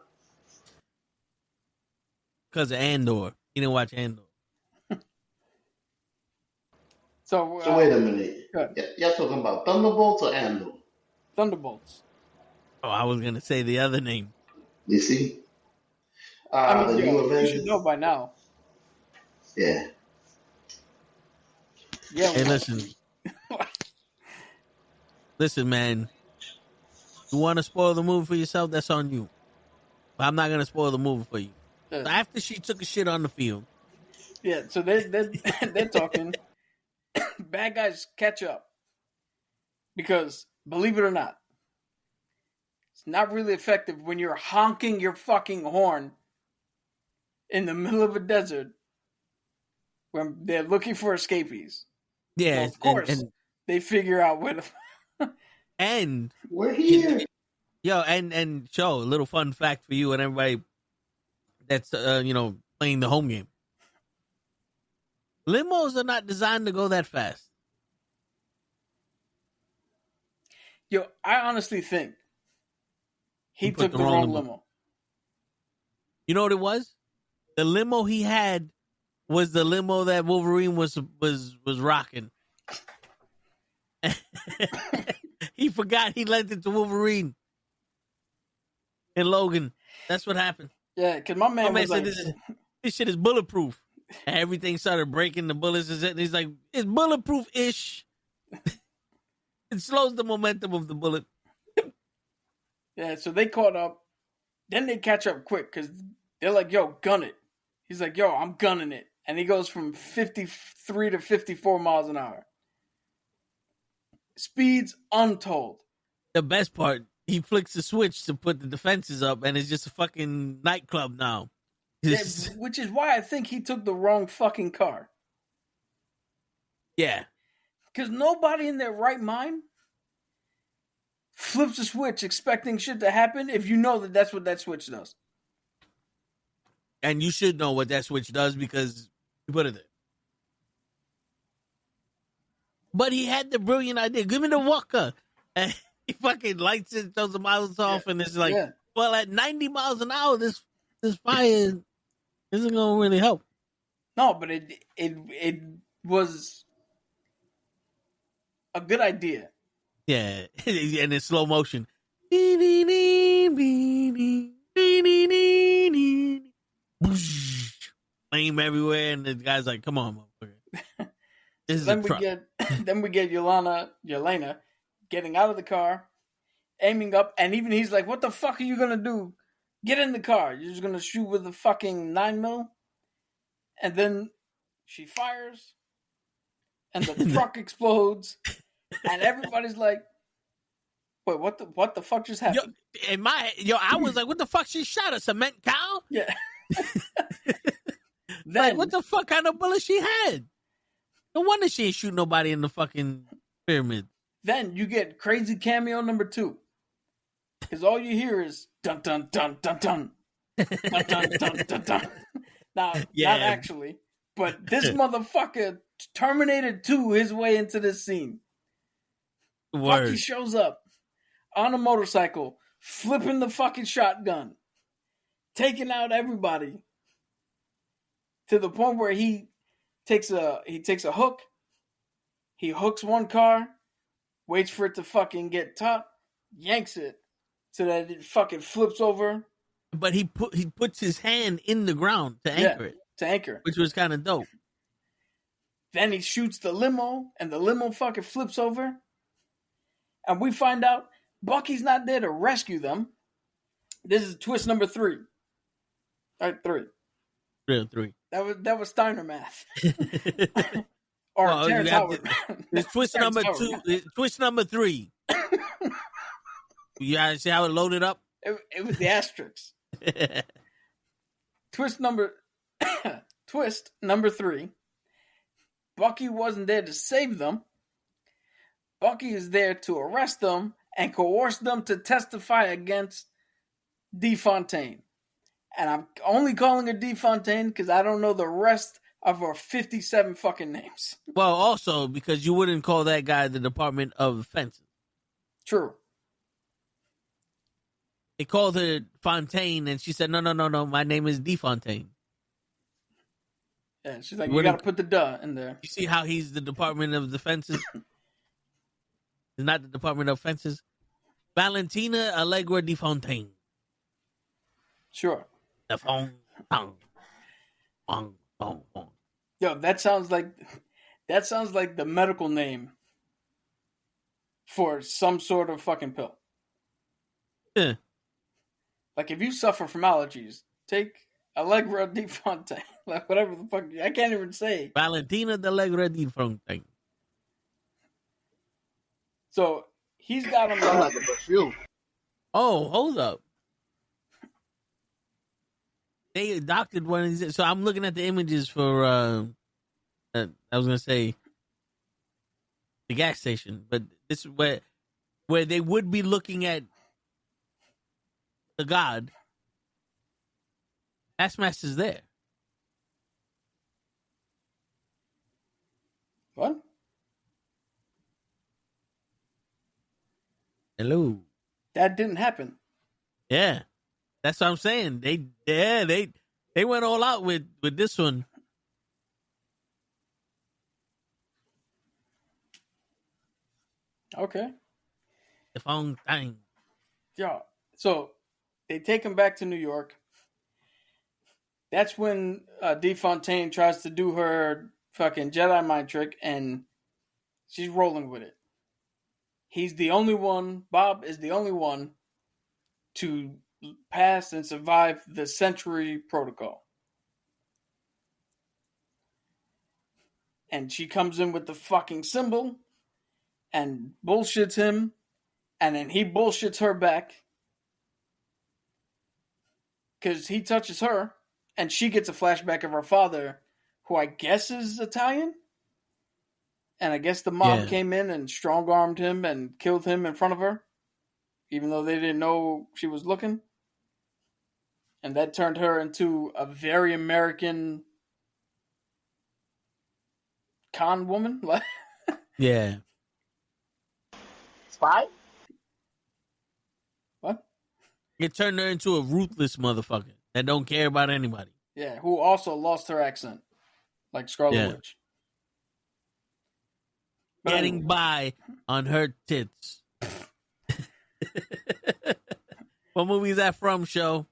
Because of Andor. You didn't watch Andor. So wait a minute. Y'all talking about Thunderbolts or Andor? Thunderbolts. Oh, I was going to say the other name. You see? The new Avengers. You should know by now. Yeah. Hey, listen. Listen, man. You want to spoil the movie for yourself? That's on you. But I'm not going to spoil the movie for you. So after she took a shit on the field. Yeah, so they're talking. Bad guys catch up. Because, believe it or not, it's not really effective when you're honking your fucking horn in the middle of a desert when they're looking for escapees. Yeah, so of course, and they figure out where the... And we're here. Yo, and Joe, a little fun fact for you and everybody that's playing the home game. Limos are not designed to go that fast. Yo, I honestly think he took the wrong limo. You know what it was? The limo he had was the limo that Wolverine was rocking. He forgot he lent it to Wolverine and Logan. That's what happened. Yeah, because my man was said, like... this shit is bulletproof. And everything started breaking, the bullets. And he's like, it's bulletproof-ish. It slows the momentum of the bullet. Yeah, so they caught up. Then they catch up quick because they're like, yo, gun it. He's like, yo, I'm gunning it. And he goes from 53 to 54 miles an hour. Speeds untold. The best part, he flicks the switch to put the defenses up, and it's just a fucking nightclub now. Yeah, which is why I think he took the wrong fucking car. Yeah. Because nobody in their right mind flips a switch expecting shit to happen if you know that that's what that switch does. And you should know what that switch does because you put it there. But he had the brilliant idea. Give me the walker. And he fucking lights it, throws the miles off, and it's like, well, at 90 miles an hour, this fire isn't going to really help. No, but it was a good idea. Yeah, and it's slow motion. Flame everywhere, and the guy's like, come on, motherfucker. Then we get Yelena getting out of the car, aiming up, and even he's like, "What the fuck are you gonna do? Get in the car. You're just gonna shoot with a fucking 9mm?" And then she fires, and the truck explodes, and everybody's like, "Wait, what the fuck just happened?" I was like, "What the fuck? She shot a cement cow?" Yeah. Then, like, what the fuck kind of bullet she had? No wonder she ain't shoot nobody in the fucking pyramid. Then you get crazy cameo number 2. Because all you hear is dun dun dun dun dun. Dun dun dun dun dun. Now, not actually, but this motherfucker Terminator 2 his way into this scene. Word. Bucky shows up on a motorcycle, flipping the fucking shotgun, taking out everybody. To the point where he takes a hook, he hooks one car, waits for it to fucking get taut, yanks it so that it fucking flips over. But he puts his hand in the ground to anchor it. To anchor. Which was kind of dope. Then he shoots the limo, and the limo fucking flips over. And we find out Bucky's not there to rescue them. This is twist number 3. All right, 3. 3. That was Steiner math. Or Terrence Howard. It's twist number 2. Twist number 3. You guys see how it loaded up? It was the asterisk. Twist number 3. Bucky wasn't there to save them. Bucky is there to arrest them and coerce them to testify against DeFontaine. And I'm only calling her DeFontaine because I don't know the rest of her 57 fucking names. Well, also because you wouldn't call that guy the Department of Fences. True. They called her Fontaine, and she said, no, my name is DeFontaine. Yeah, she's like, you gotta put the duh in there. You see how he's the Department of Defenses? He's not the Department of Fences. Valentina Allegra DeFontaine. Sure. The phone. Yo, that sounds like the medical name for some sort of fucking pill. Yeah. Like if you suffer from allergies, take Allegra DeFontaine. Like whatever the fuck. I can't even say. Valentina Allegra DeFontaine. So he's got him like a perfume. Oh, hold up. They adopted one of these. So I'm looking at the images for, I was going to say, the gas station. But this is where they would be looking at the god. Taskmaster's there. What? Hello. That didn't happen. Yeah. That's what I'm saying. They went all out with this one. Okay. The phone thing. Yeah. So they take him back to New York. That's when DeFontaine tries to do her fucking Jedi mind trick, and she's rolling with it. He's the only one. Bob is the only one to pass and survive the Century Protocol. And she comes in with the fucking symbol and bullshits him, and then he bullshits her back because he touches her, and she gets a flashback of her father, who I guess is Italian. And I guess the mob came in and strong-armed him and killed him in front of her, even though they didn't know she was looking. And that turned her into a very American con woman. Yeah. Spy? What? It turned her into a ruthless motherfucker that don't care about anybody. Yeah, who also lost her accent, like Scarlet Witch. Getting by on her tits. What movie is that from, Show?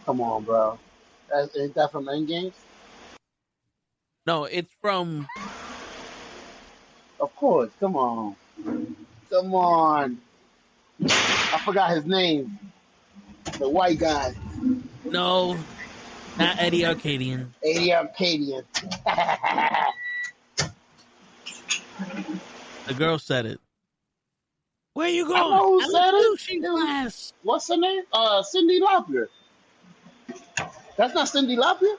Come on, bro. Ain't that from Endgame? No, it's from... Of course, come on. Come on. I forgot his name. The white guy. No, not Eddie Arcadian. Eddie Arcadian. The girl said it. Where you going? I know who said it. Class. What's her name? Cyndi Lauper. That's not Cyndi Lauper?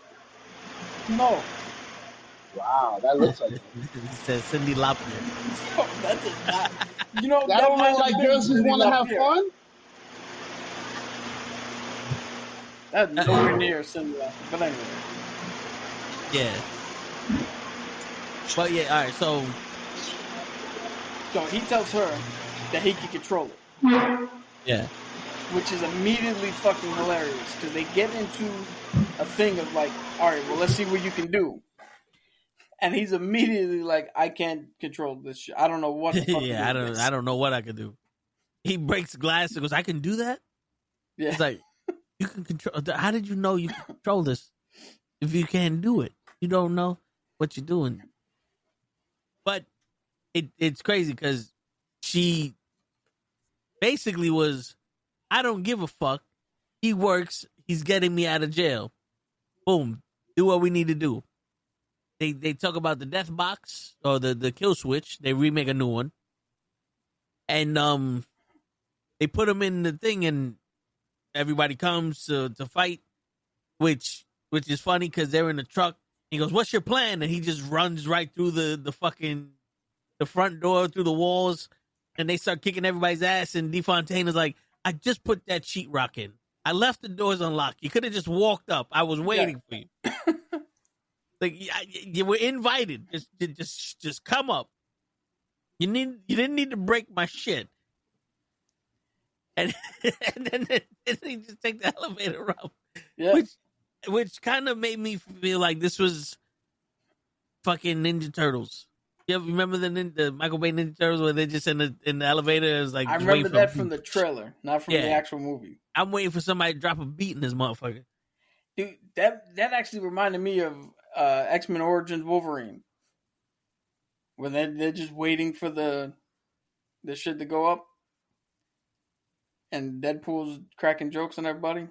No. Wow, that looks like it. It says Cyndi Lauper. Oh, that does not. You know, that don't look like girls who want to have fun? That's nowhere near Cyndi Lauper. But anyway. Yeah. But yeah, all right, so he tells her that he can control it. Yeah. Which is immediately fucking hilarious because they get into a thing of like, all right, well, let's see what you can do. And he's immediately like, I can't control this shit. I don't know what the fuck yeah, I don't know what I can do. He breaks glass and goes, I can do that? Yeah. It's like, you can control. How did you know you can control this if you can't do it? You don't know what you're doing. But it's crazy because she basically was, I don't give a fuck. He works. He's getting me out of jail. Boom. Do what we need to do. They talk about the death box or the kill switch. They remake a new one. And they put him in the thing and everybody comes to fight, which is funny because they're in the truck. He goes, what's your plan? And he just runs right through the front door, through the walls, and they start kicking everybody's ass. And DeFontaine is like, I just put that sheetrock in. I left the doors unlocked. You could have just walked up. I was waiting for you. Like, you were invited. Just come up. You didn't need to break my shit. And then he just take the elevator up. Yeah. Which kind of made me feel like this was fucking Ninja Turtles. You ever remember the Michael Bay Ninja Turtles where they're just in the elevator? It was like, I remember that from the trailer, not from the actual movie. I'm waiting for somebody to drop a beat in this motherfucker. Dude, that actually reminded me of X-Men Origins Wolverine. When they're just waiting for the shit to go up. And Deadpool's cracking jokes on everybody.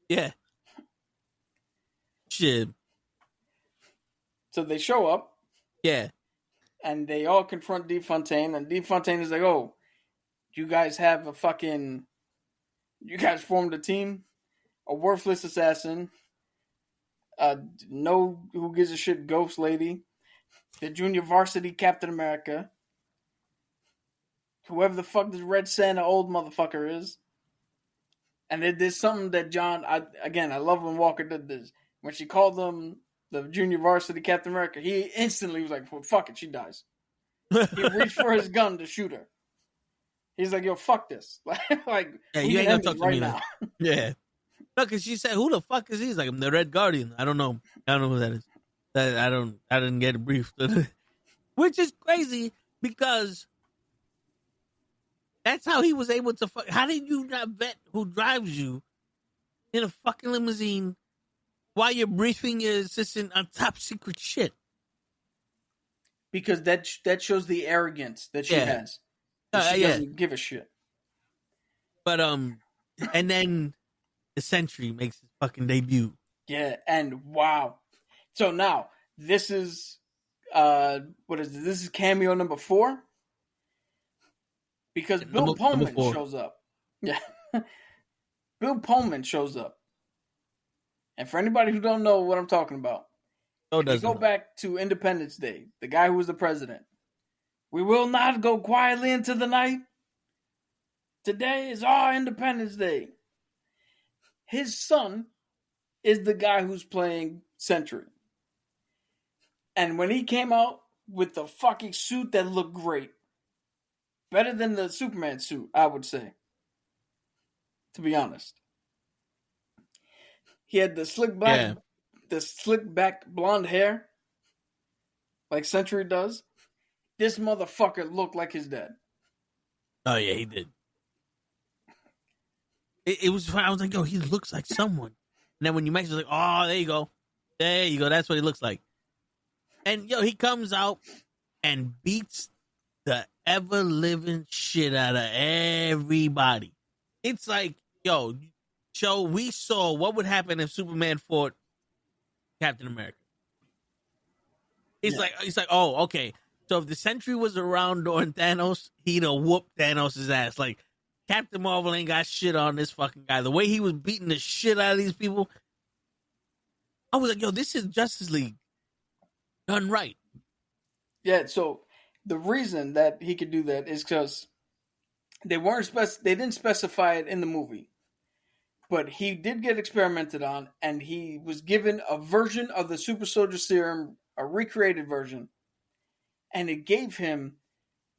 Yeah. Shit. So they show up. Yeah. And they all confront DeFontaine. And DeFontaine is like, oh, you guys have you guys formed a team? A worthless assassin. No who gives a shit ghost lady. The junior varsity Captain America. Whoever the fuck this Red Santa old motherfucker is. And there's something that John, I love when Walker did this. When she called them the junior varsity Captain America, he instantly was like, well, fuck it, she dies. He reached for his gun to shoot her. He's like, yo, fuck this. Like, yeah, you ain't gonna talk to me now. Yeah. No, because she said, who the fuck is he? He's like, I'm the Red Guardian. I don't know who that is. I didn't get a brief. Which is crazy because that's how he was able to fuck. How did you not vet who drives you in a fucking limousine while you're briefing your assistant on top secret shit? Because that shows the arrogance that she has. She doesn't give a shit. But and then the Sentry makes his fucking debut. Yeah, and wow. So now this is what is this? This is cameo number 4. Because Bill Pullman shows up. Yeah. Bill Pullman shows up. And for anybody who don't know what I'm talking about, go back to Independence Day, the guy who was the president. We will not go quietly into the night. Today is our Independence Day. His son is the guy who's playing Sentry. And when he came out with the fucking suit that looked great, better than the Superman suit, I would say. To be honest. He had the slick back blonde hair. Like Sentry does. This motherfucker looked like his dad. Oh yeah, he did. It was I was like, yo, he looks like someone. And then when you mentioned it, like, oh, there you go. That's what he looks like. And yo, he comes out and beats the ever living shit out of everybody. It's like, yo, we saw what would happen if Superman fought Captain America. It's like, oh, okay. So if the Sentry was around during Thanos, he'd have whooped Thanos' ass. Like, Captain Marvel ain't got shit on this fucking guy. The way he was beating the shit out of these people, I was like, yo, this is Justice League done right. Yeah, so the reason that he could do that is because they didn't specify it in the movie. But he did get experimented on, and he was given a version of the Super Soldier Serum, a recreated version, and it gave him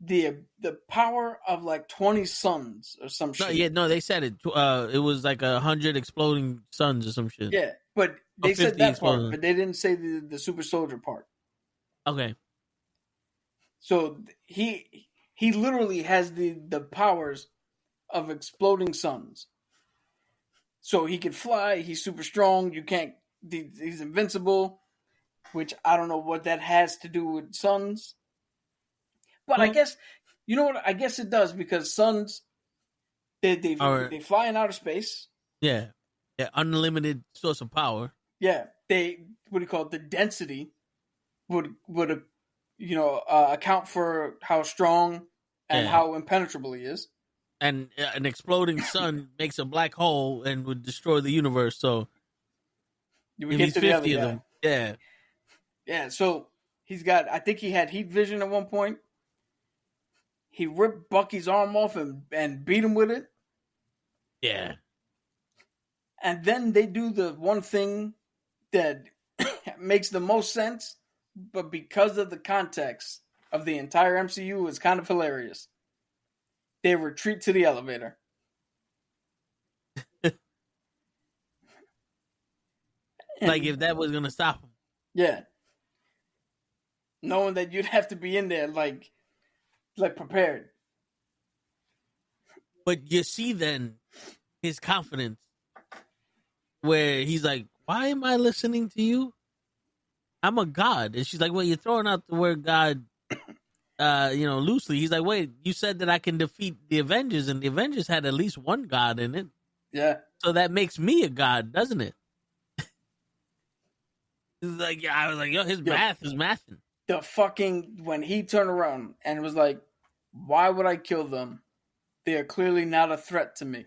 the power of like 20 suns or some shit. They said it. It was like 100 exploding suns or some shit. Yeah, but they said that part, but they didn't say the Super Soldier part. Okay. So he literally has the powers of exploding suns. So he can fly. He's super strong. He's invincible, which I don't know what that has to do with suns. But I guess, you know what? I guess it does because suns, they fly in outer space. Yeah. Yeah. Unlimited source of power. Yeah. The density would account for how strong and how impenetrable he is. And an exploding sun makes a black hole and would destroy the universe. So you would get to 50 of them. Yeah. Yeah. So I think he had heat vision at one point. He ripped Bucky's arm off and beat him with it. Yeah. And then they do the one thing that makes the most sense, but because of the context of the entire MCU, it's kind of hilarious. They retreat to the elevator. Like if that was gonna stop him. Yeah. Knowing that you'd have to be in there like prepared. But you see then his confidence where he's like, why am I listening to you? I'm a god. And she's like, well, you're throwing out the word god loosely. He's like, wait, you said that I can defeat the Avengers, and the Avengers had at least one god in it. Yeah. So that makes me a god, doesn't it? Like, I was like, yo, his math is mathing. The fucking, when he turned around and was like, why would I kill them? They are clearly not a threat to me.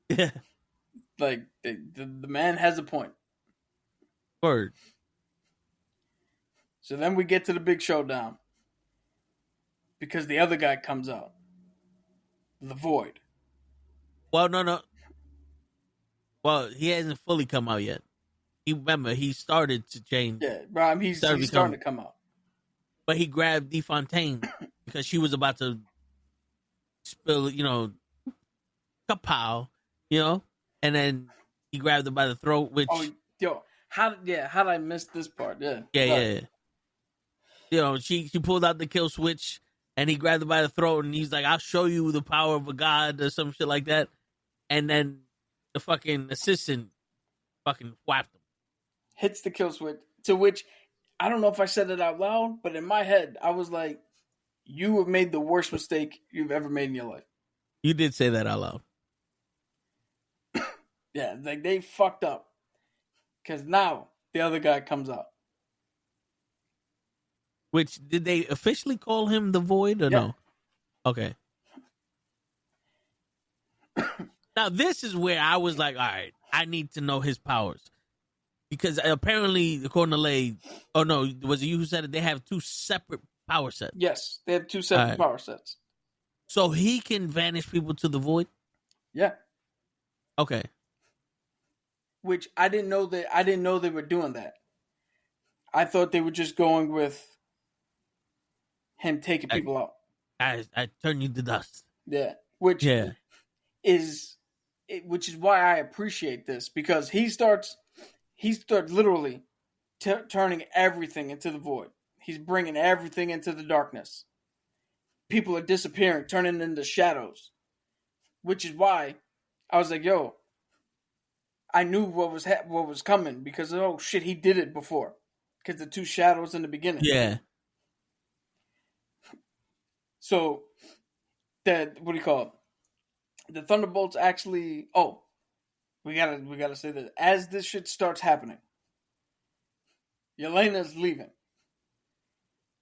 Yeah. Like, the man has a point. Word. So then we get to the big showdown. Because the other guy comes out. The Void. Well, no. Well, he hasn't fully come out yet. He started to change. Yeah, bro, he's starting to come out. But he grabbed DeFontaine because she was about to spill, kapow, and then he grabbed her by the throat, which... Oh, yo, how did I miss this part? Yeah. Yeah. She pulled out the kill switch, and he grabbed her by the throat, and he's like, I'll show you the power of a god, or some shit like that. And then the fucking assistant fucking whapped him. Hits the kill switch, to which, I don't know if I said it out loud, but in my head, I was like, you have made the worst mistake you've ever made in your life. You did say that out loud. Yeah, like they fucked up. Because now the other guy comes out. Which, did they officially call him the Void or no? Okay. Now, this is where I was like, all right, I need to know his powers. Because apparently, according to Lay, oh no, was it you who said it? They have two separate power sets. Yes, they have two separate power sets. So he can vanish people to the Void? Yeah. Okay. Which I didn't know they were doing that. I thought they were just going with him taking people out. I turn you to dust. Yeah. Which is why I appreciate this, because he starts literally turning everything into the Void. He's bringing everything into the darkness. People are disappearing, turning into shadows. Which is why I was like, yo, I knew what was coming, because, oh shit, he did it before. Because the two shadows in the beginning. Yeah. So, what do you call it? The Thunderbolts actually. Oh, we gotta say this. As this shit starts happening, Yelena's leaving.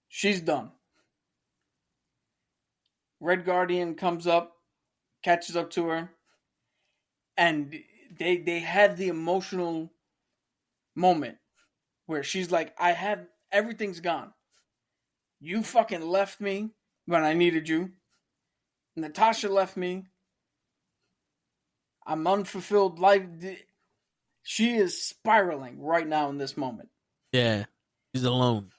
She's done. Red Guardian comes up, catches up to her, and they had the emotional moment where she's like, everything's gone. You fucking left me when I needed you. Natasha left me. I'm unfulfilled life. She is spiraling right now in this moment. Yeah, she's alone.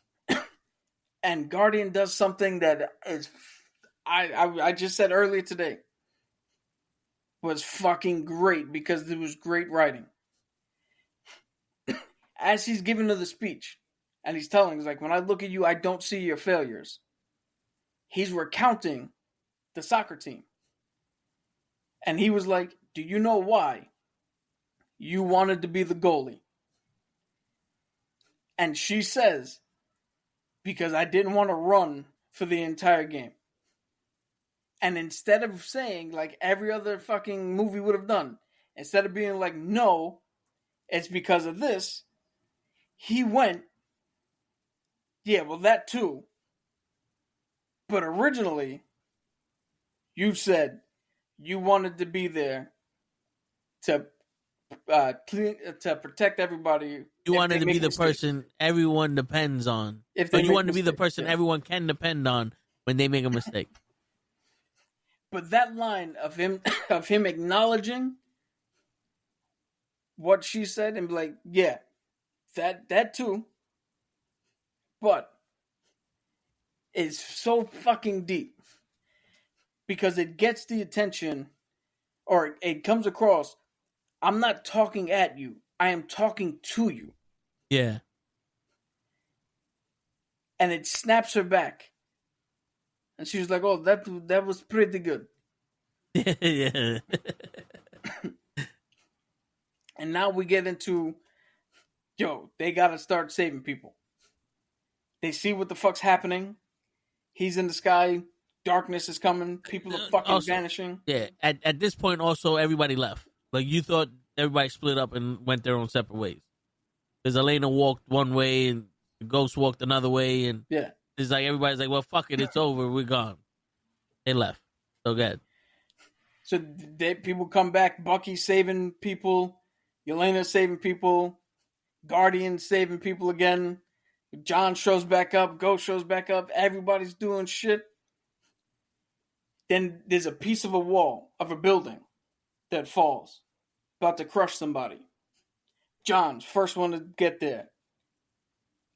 And Guardian does something that is, I just said earlier today, was fucking great because it was great writing. As he's giving her the speech, and he's telling, he's like, when I look at you, I don't see your failures. He's recounting the soccer team. And he was like, do you know why you wanted to be the goalie? And she says, because I didn't want to run for the entire game. And instead of saying, like every other fucking movie would have done, instead of being like, no, it's because of this, he went, yeah, well, that too. But originally, you said you wanted to be there to protect everybody. You wanted to be the person everyone depends on. But you wanted to be the person everyone can depend on when they make a mistake. But that line of him acknowledging what she said and be like, yeah, that too. But it's so fucking deep because it gets the attention, or it comes across, I'm not talking at you. I am talking to you. Yeah. And it snaps her back. And she was like, oh, that was pretty good. Yeah. And now we get into, they got to start saving people. They see what the fuck's happening. He's in the sky. Darkness is coming. People are fucking vanishing. Yeah. At this point, also, everybody left. Like, you thought everybody split up and went their own separate ways. Because Elena walked one way and the Ghost walked another way. And yeah, it's like everybody's like, well, fuck it. It's over. We're gone. They left. So good. So people come back. Bucky saving people. Yelena saving people. Guardian saving people again. John shows back up. Ghost shows back up. Everybody's doing shit. Then there's a piece of a wall of a building that falls. About to crush somebody. John's first one to get there.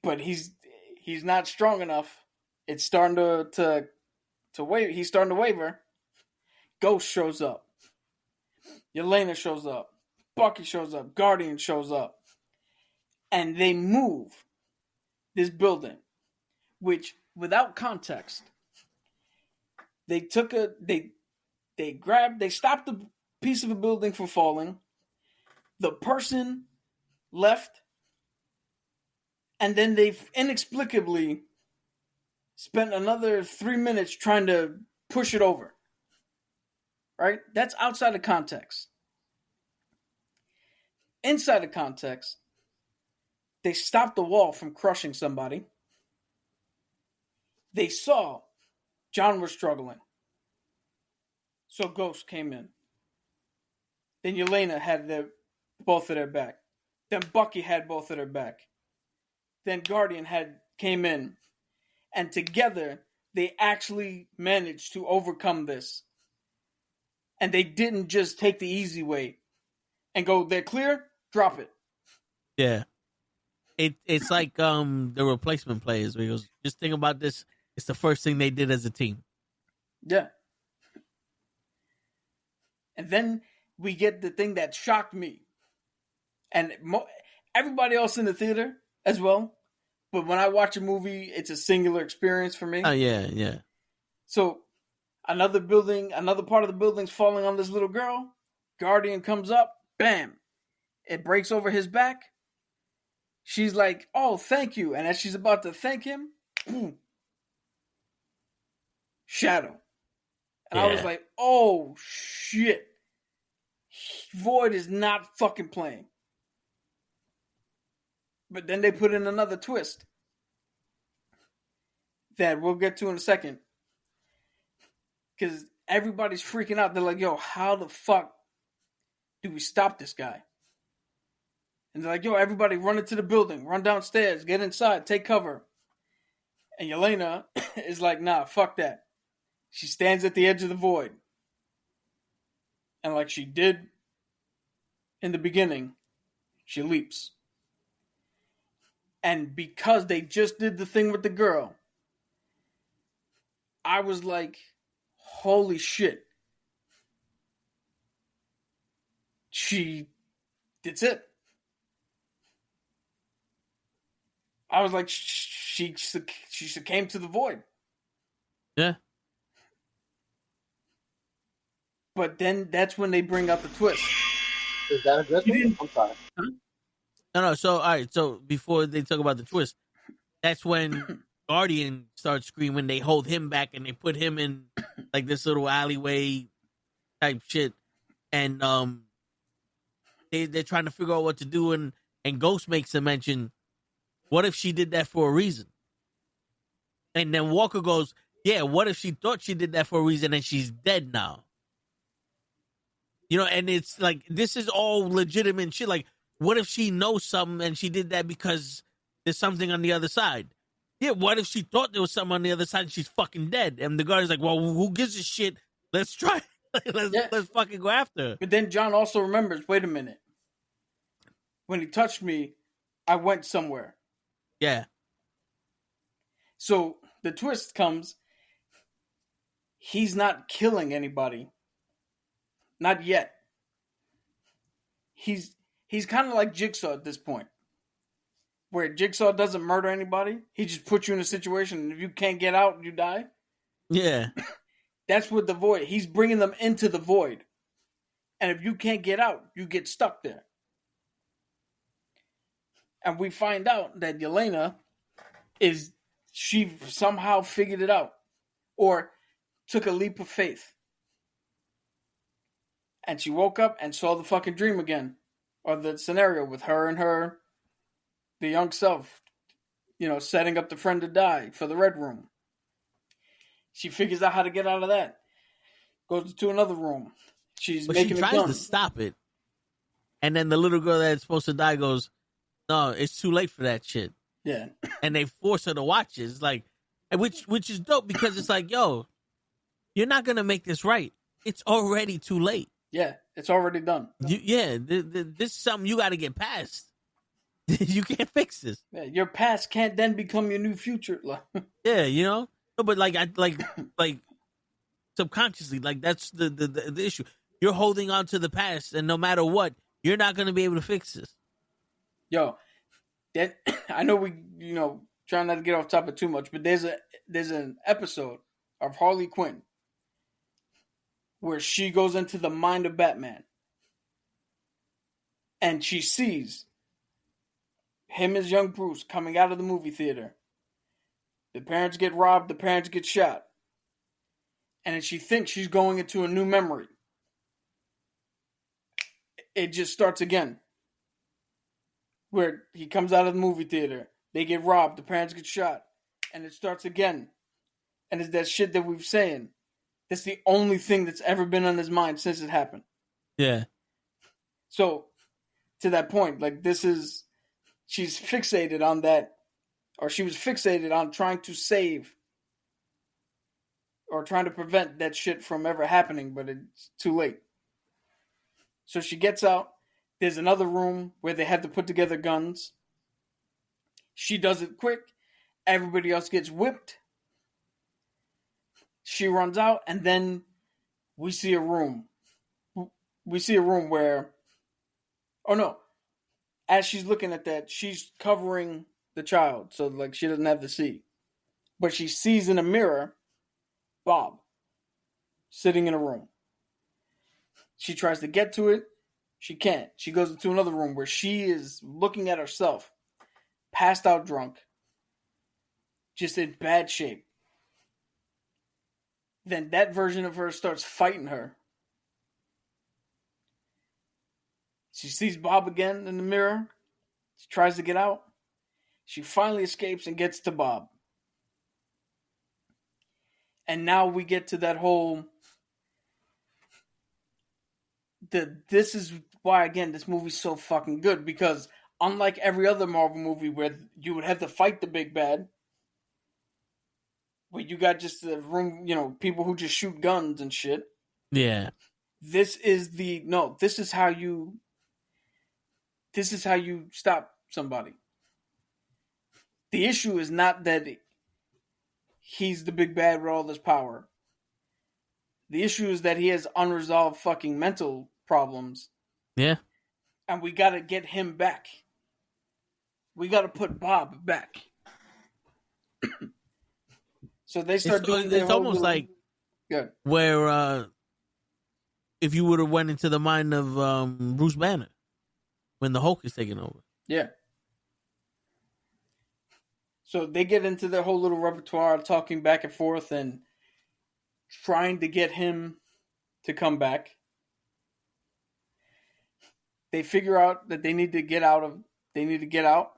But he's not strong enough. It's starting to waver. He's starting to waver. Ghost shows up. Yelena shows up. Bucky shows up. Guardian shows up. And they move this building, which, without context, they stopped the piece of a building from falling. The person left, and then they inexplicably spent another 3 minutes trying to push it over. Right? That's outside of context. Inside of context, they stopped the wall from crushing somebody. They saw John was struggling. So Ghost came in. Then Yelena had both of their back. Then Bucky had both of their back. Then Guardian came in. And together, they actually managed to overcome this. And they didn't just take the easy way and go, they're clear, drop it. Yeah. It's like the replacement players. Where he goes, just think about this. It's the first thing they did as a team. Yeah. And then we get the thing that shocked me. And everybody else in the theater as well. But when I watch a movie, it's a singular experience for me. Oh, yeah, yeah. So another part of the building's falling on this little girl. Guardian comes up. Bam. It breaks over his back. She's like, oh, thank you. And as she's about to thank him, boom, shadow. And I was like, oh, shit. Void is not fucking playing. But then they put in another twist that we'll get to in a second. Because everybody's freaking out. They're like, yo, how the fuck do we stop this guy? And they're like, yo, everybody run into the building. Run downstairs. Get inside. Take cover. And Yelena is like, nah, fuck that. She stands at the edge of the void. And like she did in the beginning, she leaps. And because they just did the thing with the girl, I was like, holy shit. That's it. I was like, she succumbed to the void. Yeah. But then that's when they bring out the twist. Is that a good thing? I'm sorry. Huh? No. So, all right. So, before they talk about the twist, that's when Guardian starts screaming. They hold him back and they put him in like this little alleyway type shit. And they're trying to figure out what to do. And Ghost makes a mention, what if she did that for a reason? And then Walker goes, yeah, what if she thought she did that for a reason and she's dead now? You know, and it's like, this is all legitimate shit. Like, what if she knows something and she did that because there's something on the other side? Yeah, what if she thought there was something on the other side and she's fucking dead? And the guard's like, well, who gives a shit? Let's try. Let's fucking go after her. But then John also remembers, wait a minute. When he touched me, I went somewhere. Yeah. So the twist comes, he's not killing anybody. Not yet. He's kind of like Jigsaw at this point. Where Jigsaw doesn't murder anybody. He just puts you in a situation, and if you can't get out, you die. Yeah. That's what the void. He's bringing them into the void. And if you can't get out, you get stuck there. And we find out that Yelena she somehow figured it out. Or took a leap of faith. And she woke up and saw the fucking dream again. Or the scenario with her and the young self, setting up the friend to die for the Red Room. She figures out how to get out of that. Goes to another room. She tries to stop it. And then the little girl that's supposed to die goes, no, it's too late for that shit. Yeah. And they force her to watch it. It's like, which is dope because it's like, yo, you're not going to make this right. It's already too late. Yeah, it's already done. This is something you got to get past. You can't fix this. Yeah, your past can't then become your new future. Yeah, No, but like subconsciously, like that's the issue. You're holding on to the past, and no matter what, you're not going to be able to fix this. Yo, that I know we trying not to get off topic too much, but there's an episode of Harley Quinn where she goes into the mind of Batman. And she sees him as young Bruce coming out of the movie theater. The parents get robbed, the parents get shot. And then she thinks she's going into a new memory. It just starts again. Where he comes out of the movie theater, they get robbed, the parents get shot. And it starts again. And it's that shit that we've saying. That's the only thing that's ever been on his mind since it happened. Yeah. So, to that point, like she's fixated on that, or she was fixated on trying to save or trying to prevent that shit from ever happening, but it's too late. So she gets out. There's another room where they have to put together guns. She does it quick. Everybody else gets whipped. She runs out, and then we see a room. We see a room where... Oh, no. As she's looking at that, she's covering the child, so like she doesn't have to see. But she sees in a mirror Bob sitting in a room. She tries to get to it. She can't. She goes into another room where she is looking at herself, passed out drunk, just in bad shape. Then that version of her starts fighting her. She sees Bob again in the mirror. She tries to get out. She finally escapes and gets to Bob. And now we get to that whole... This is why, again, this movie's so fucking good. Because unlike every other Marvel movie where you would have to fight the big bad, where you got just the room, people who just shoot guns and shit. Yeah. This is how you stop somebody. The issue is not that he's the big bad with all this power. The issue is that he has unresolved fucking mental problems. Yeah. And we gotta get him back. We gotta put Bob back. So they start doing it's almost like where if you would have went into the mind of Bruce Banner when the Hulk is taking over. Yeah. So they get into their whole little repertoire, talking back and forth and trying to get him to come back. They figure out that they need to get out.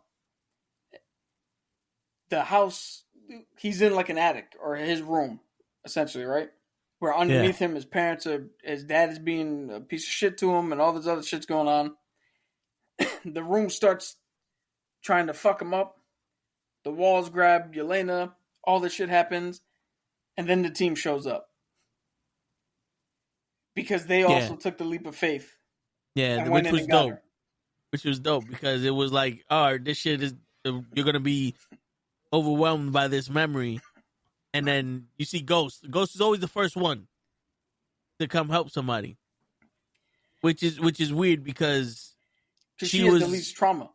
The house, he's in like an attic or his room, essentially, right? Where underneath him, his dad is being a piece of shit to him and all this other shit's going on. The room starts trying to fuck him up. The walls grab Yelena. All this shit happens. And then the team shows up. Because they also took the leap of faith. Yeah, which was dope. Which was dope because it was like, this shit is, you're going to be overwhelmed by this memory. And then you see Ghost. Ghost is always the first one to come help somebody. Which is weird because she has the least trauma.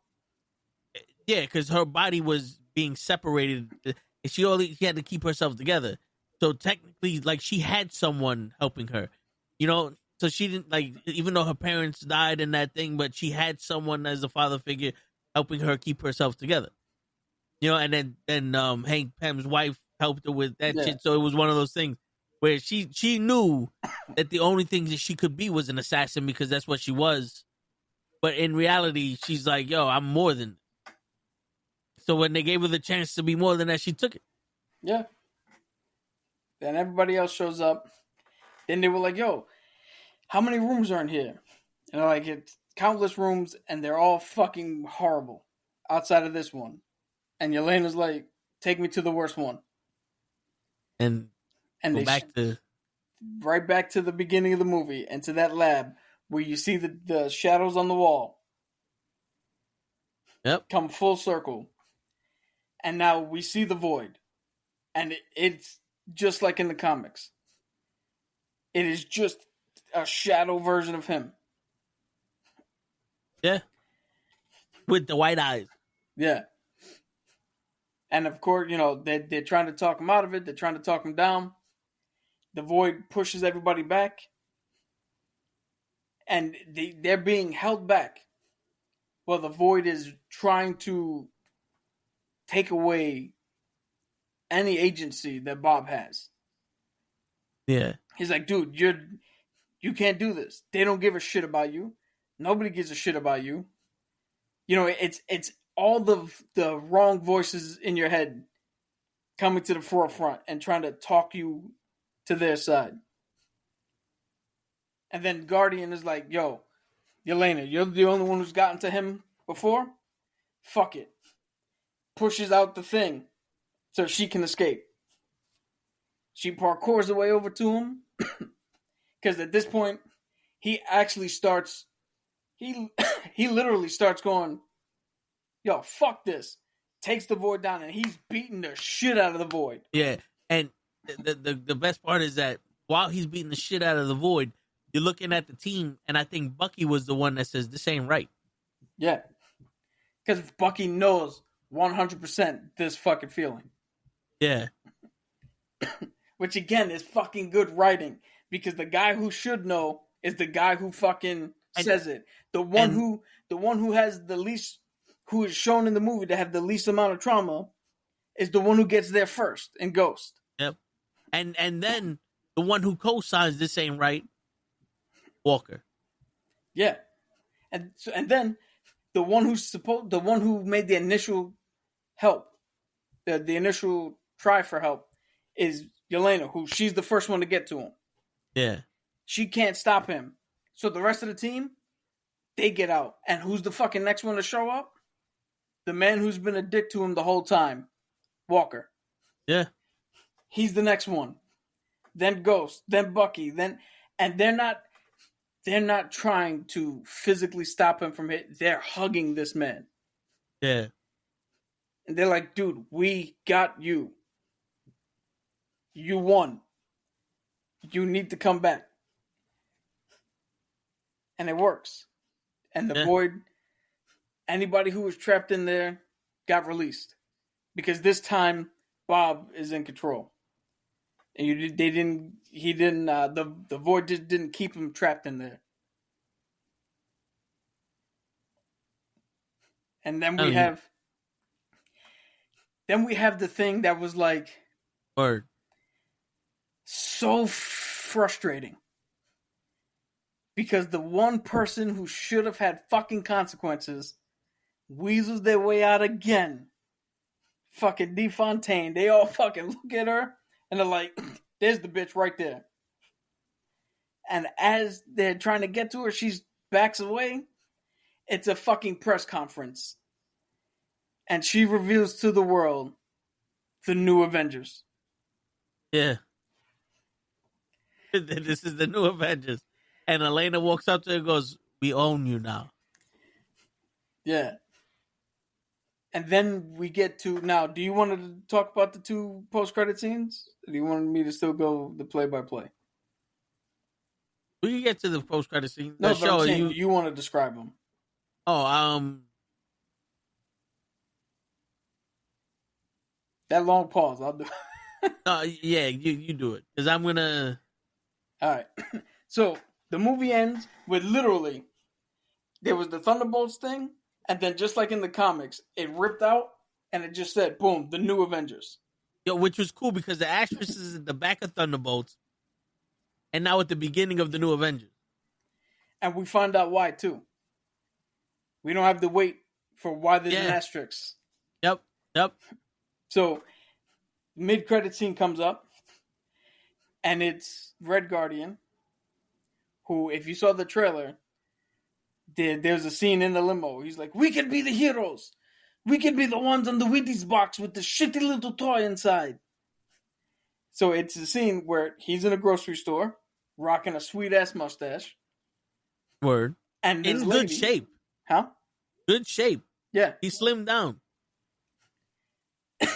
Yeah, because her body was being separated. She had to keep herself together. So technically, like, she had someone helping her. So she didn't, like, even though her parents died in that thing, but she had someone as a father figure helping her keep herself together. And then Hank Pym's wife helped her with that shit. So it was one of those things where she knew that the only thing that she could be was an assassin because that's what she was. But in reality, she's like, yo, I'm more than. So when they gave her the chance to be more than that, she took it. Yeah. Then everybody else shows up. Then they were like, yo, how many rooms are in here? And they're like, it's countless rooms, and they're all fucking horrible outside of this one. And Yelena's like, take me to the worst one. And go right back to the beginning of the movie and to that lab where you see the shadows on the wall. Yep. Come full circle. And now we see the Void. And it's just like in the comics. It is just a shadow version of him. Yeah. With the white eyes. Yeah. And of course, they're trying to talk him out of it. They're trying to talk him down. The Void pushes everybody back. And they're being held back. Well, the Void is trying to take away any agency that Bob has. Yeah. He's like, dude, you can't do this. They don't give a shit about you. Nobody gives a shit about you. It's all the wrong voices in your head coming to the forefront and trying to talk you to their side. And then Guardian is like, yo, Yelena, you're the only one who's gotten to him before? Fuck it. Pushes out the thing so she can escape. She parkours her way over to him. Because at this point, he actually starts... He literally starts going, yo, fuck this. Takes the Void down, and he's beating the shit out of the Void. Yeah, and the best part is that while he's beating the shit out of the Void, you're looking at the team, and I think Bucky was the one that says, this ain't right. Yeah. Because Bucky knows 100% this fucking feeling. Yeah. Which, again, is fucking good writing. Because the guy who should know is the guy who fucking says it. The one who has the least, who is shown in the movie to have the least amount of trauma, is the one who gets there first in Ghost. Yep. And then the one who co-signs this ain't right, Walker. Yeah, and then the one who made the initial help, the initial try for help, is Yelena, who she's the first one to get to him. Yeah, she can't stop him, so the rest of the team, they get out, and who's the fucking next one to show up? The man who's been a dick to him the whole time, Walker. Yeah, he's the next one. Then Ghost, then Bucky, and they're not trying to physically stop him from it. They're hugging this man. Yeah. And they're like, dude, we got you. You won. You need to come back. And it works. And the Void, anybody who was trapped in there got released. Because this time, Bob is in control. And the Void just didn't keep him trapped in there. And then we have the thing that was like so frustrating. Because the one person who should have had fucking consequences weasels their way out again. Fucking DeFontaine. They all fucking look at her and they're like, there's the bitch right there. And as they're trying to get to her, she backs away. It's a fucking press conference. And she reveals to the world the new Avengers. Yeah. This is the new Avengers. And Elena walks up to her and goes, we own you now. Yeah. And then we get to, now, do you want to talk about the two post-credit scenes? Or do you want me to still go the play-by-play? We can get to the post-credit scene. No, but I'm saying, you want to describe them. Oh, that long pause, I'll do. Yeah, you do it. Because I'm going to... All right. So, the movie ends with literally, there was the Thunderbolts thing, and then just like in the comics, it ripped out, and it just said, boom, the new Avengers. Yo, which was cool because the asterisk is at the back of Thunderbolts, and now at the beginning of the new Avengers. And we find out why, too. We don't have to wait for why there's an asterisk. Yep. So, mid-credit scene comes up, and it's Red Guardian, who, if you saw the trailer, there's a scene in the limo. He's like, we could be the heroes. We could be the ones on the Wheaties box with the shitty little toy inside. So it's a scene where he's in a grocery store, rocking a sweet-ass mustache. Word. And in good shape. Huh? Good shape. Yeah. He slimmed down.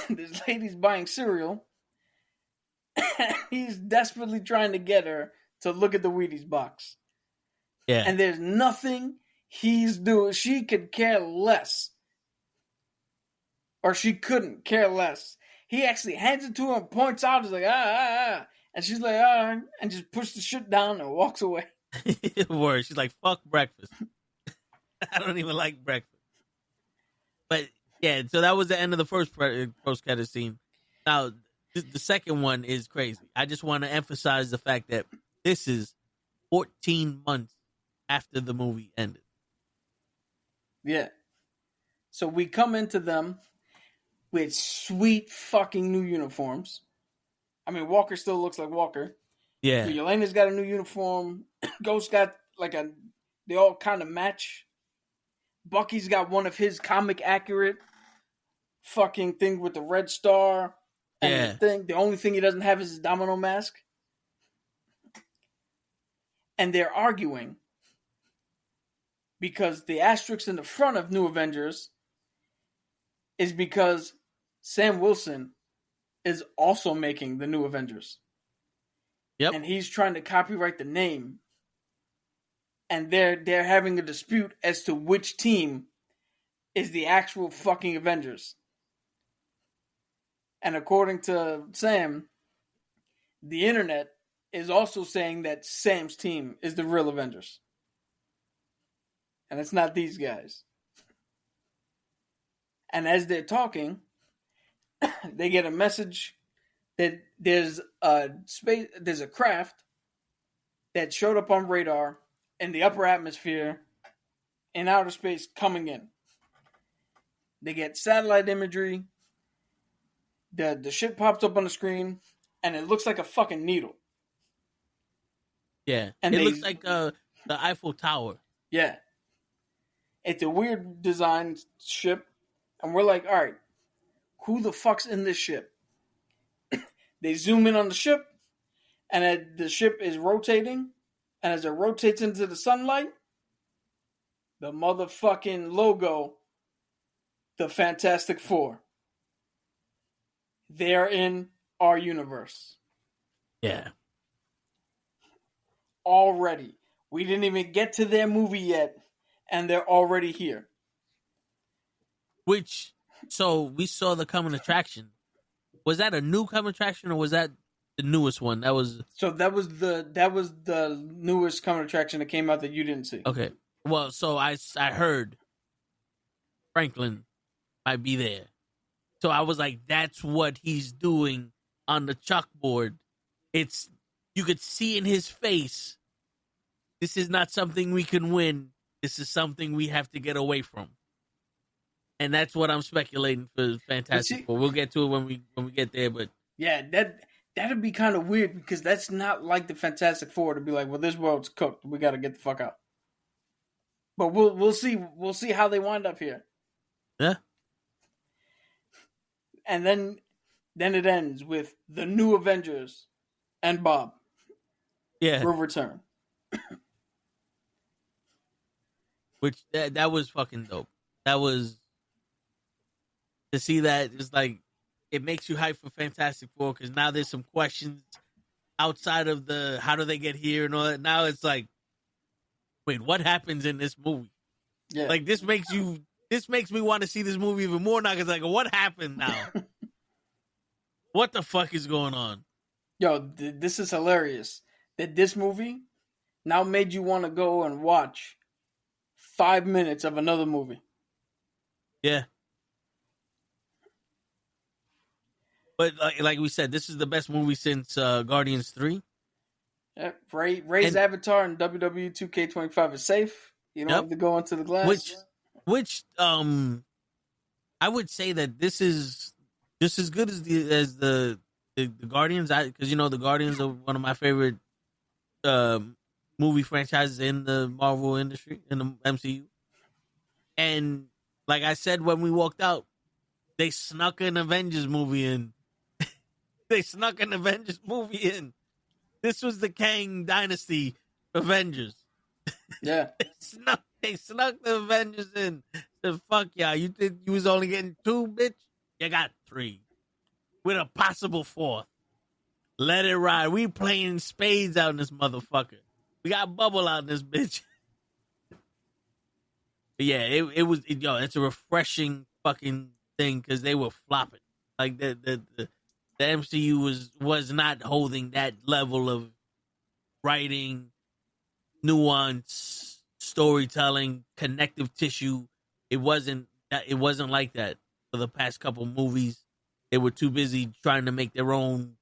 This lady's buying cereal. He's desperately trying to get her to look at the Wheaties box. Yeah. And there's nothing he's doing. She could care less. Or she couldn't care less. He actually hands it to her and points out. He's like, ah. And she's like, ah. And just pushes the shit down and walks away. Word. She's like, fuck breakfast. I don't even like breakfast. But, yeah, so that was the end of the first post-credit scene. Now, the second one is crazy. I just want to emphasize the fact that this is 14 months after the movie ended. Yeah. So we come into them with sweet fucking new uniforms. I mean, Walker still looks like Walker. Yeah. Yelena's got a new uniform. Ghost got they all kind of match. Bucky's got one of his comic accurate fucking thing with the red star. And the only thing he doesn't have is his domino mask. And they're arguing because the asterisk in the front of New Avengers is because Sam Wilson is also making the New Avengers. Yep. And he's trying to copyright the name. And they're having a dispute as to which team is the actual fucking Avengers. And according to Sam, the internet is also saying that Sam's team is the real Avengers. And it's not these guys. And as they're talking, they get a message that there's a craft that showed up on radar in the upper atmosphere in outer space coming in. They get satellite imagery. The shit pops up on the screen, and it looks like a fucking needle. Yeah, and it looks like the Eiffel Tower. Yeah. It's a weird design ship, and we're like, all right, who the fuck's in this ship? They zoom in on the ship, and the ship is rotating, and as it rotates into the sunlight, the motherfucking logo, the Fantastic Four. They're in our universe. Yeah. Already. We didn't even get to their movie yet, and they're already here. So we saw the coming attraction. Was that a new coming attraction, or was that the newest one? That was the newest coming attraction that came out that you didn't see. Okay. Well, so I heard Franklin might be there. So I was like, that's what he's doing on the chalkboard. You could see in his face, this is not something we can win. This is something we have to get away from. And that's what I'm speculating for Fantastic Four. We'll get to it when we get there, but yeah, that'd be kind of weird because that's not like the Fantastic Four to be like, well, this world's cooked. We got to get the fuck out. But we'll see how they wind up here. Yeah. And then it ends with the new Avengers and Bob. Yeah. Will return. Which that was fucking dope. That was to see that. It's like it makes you hype for Fantastic Four because now there's some questions outside of the how do they get here and all that. Now it's like, wait, what happens in this movie? Yeah. Like this makes me want to see this movie even more now because like, what happened now? What the fuck is going on? Yo, this is hilarious. That this movie now made you want to go and watch 5 minutes of another movie. Yeah. But like we said, this is the best movie since Guardians 3. Yep. Ray's avatar in WWE 2K25 is safe. You don't have to go into the glass. Which I would say that this is just as good as the Guardians. Because the Guardians are one of my favorite movie franchises in the Marvel industry, in the MCU. And like I said when we walked out, they snuck an Avengers movie in. This was the Kang Dynasty Avengers. Yeah. They snuck the Avengers in. Said, fuck y'all. You think you was only getting 2, bitch? You got 3. With a possible 4th. Let it ride. We playing spades out in this motherfucker. We got bubble out in this bitch. But yeah, it's a refreshing fucking thing because they were flopping. Like the MCU was not holding that level of writing, nuance, storytelling, connective tissue. It wasn't like that for the past couple movies. They were too busy trying to make their own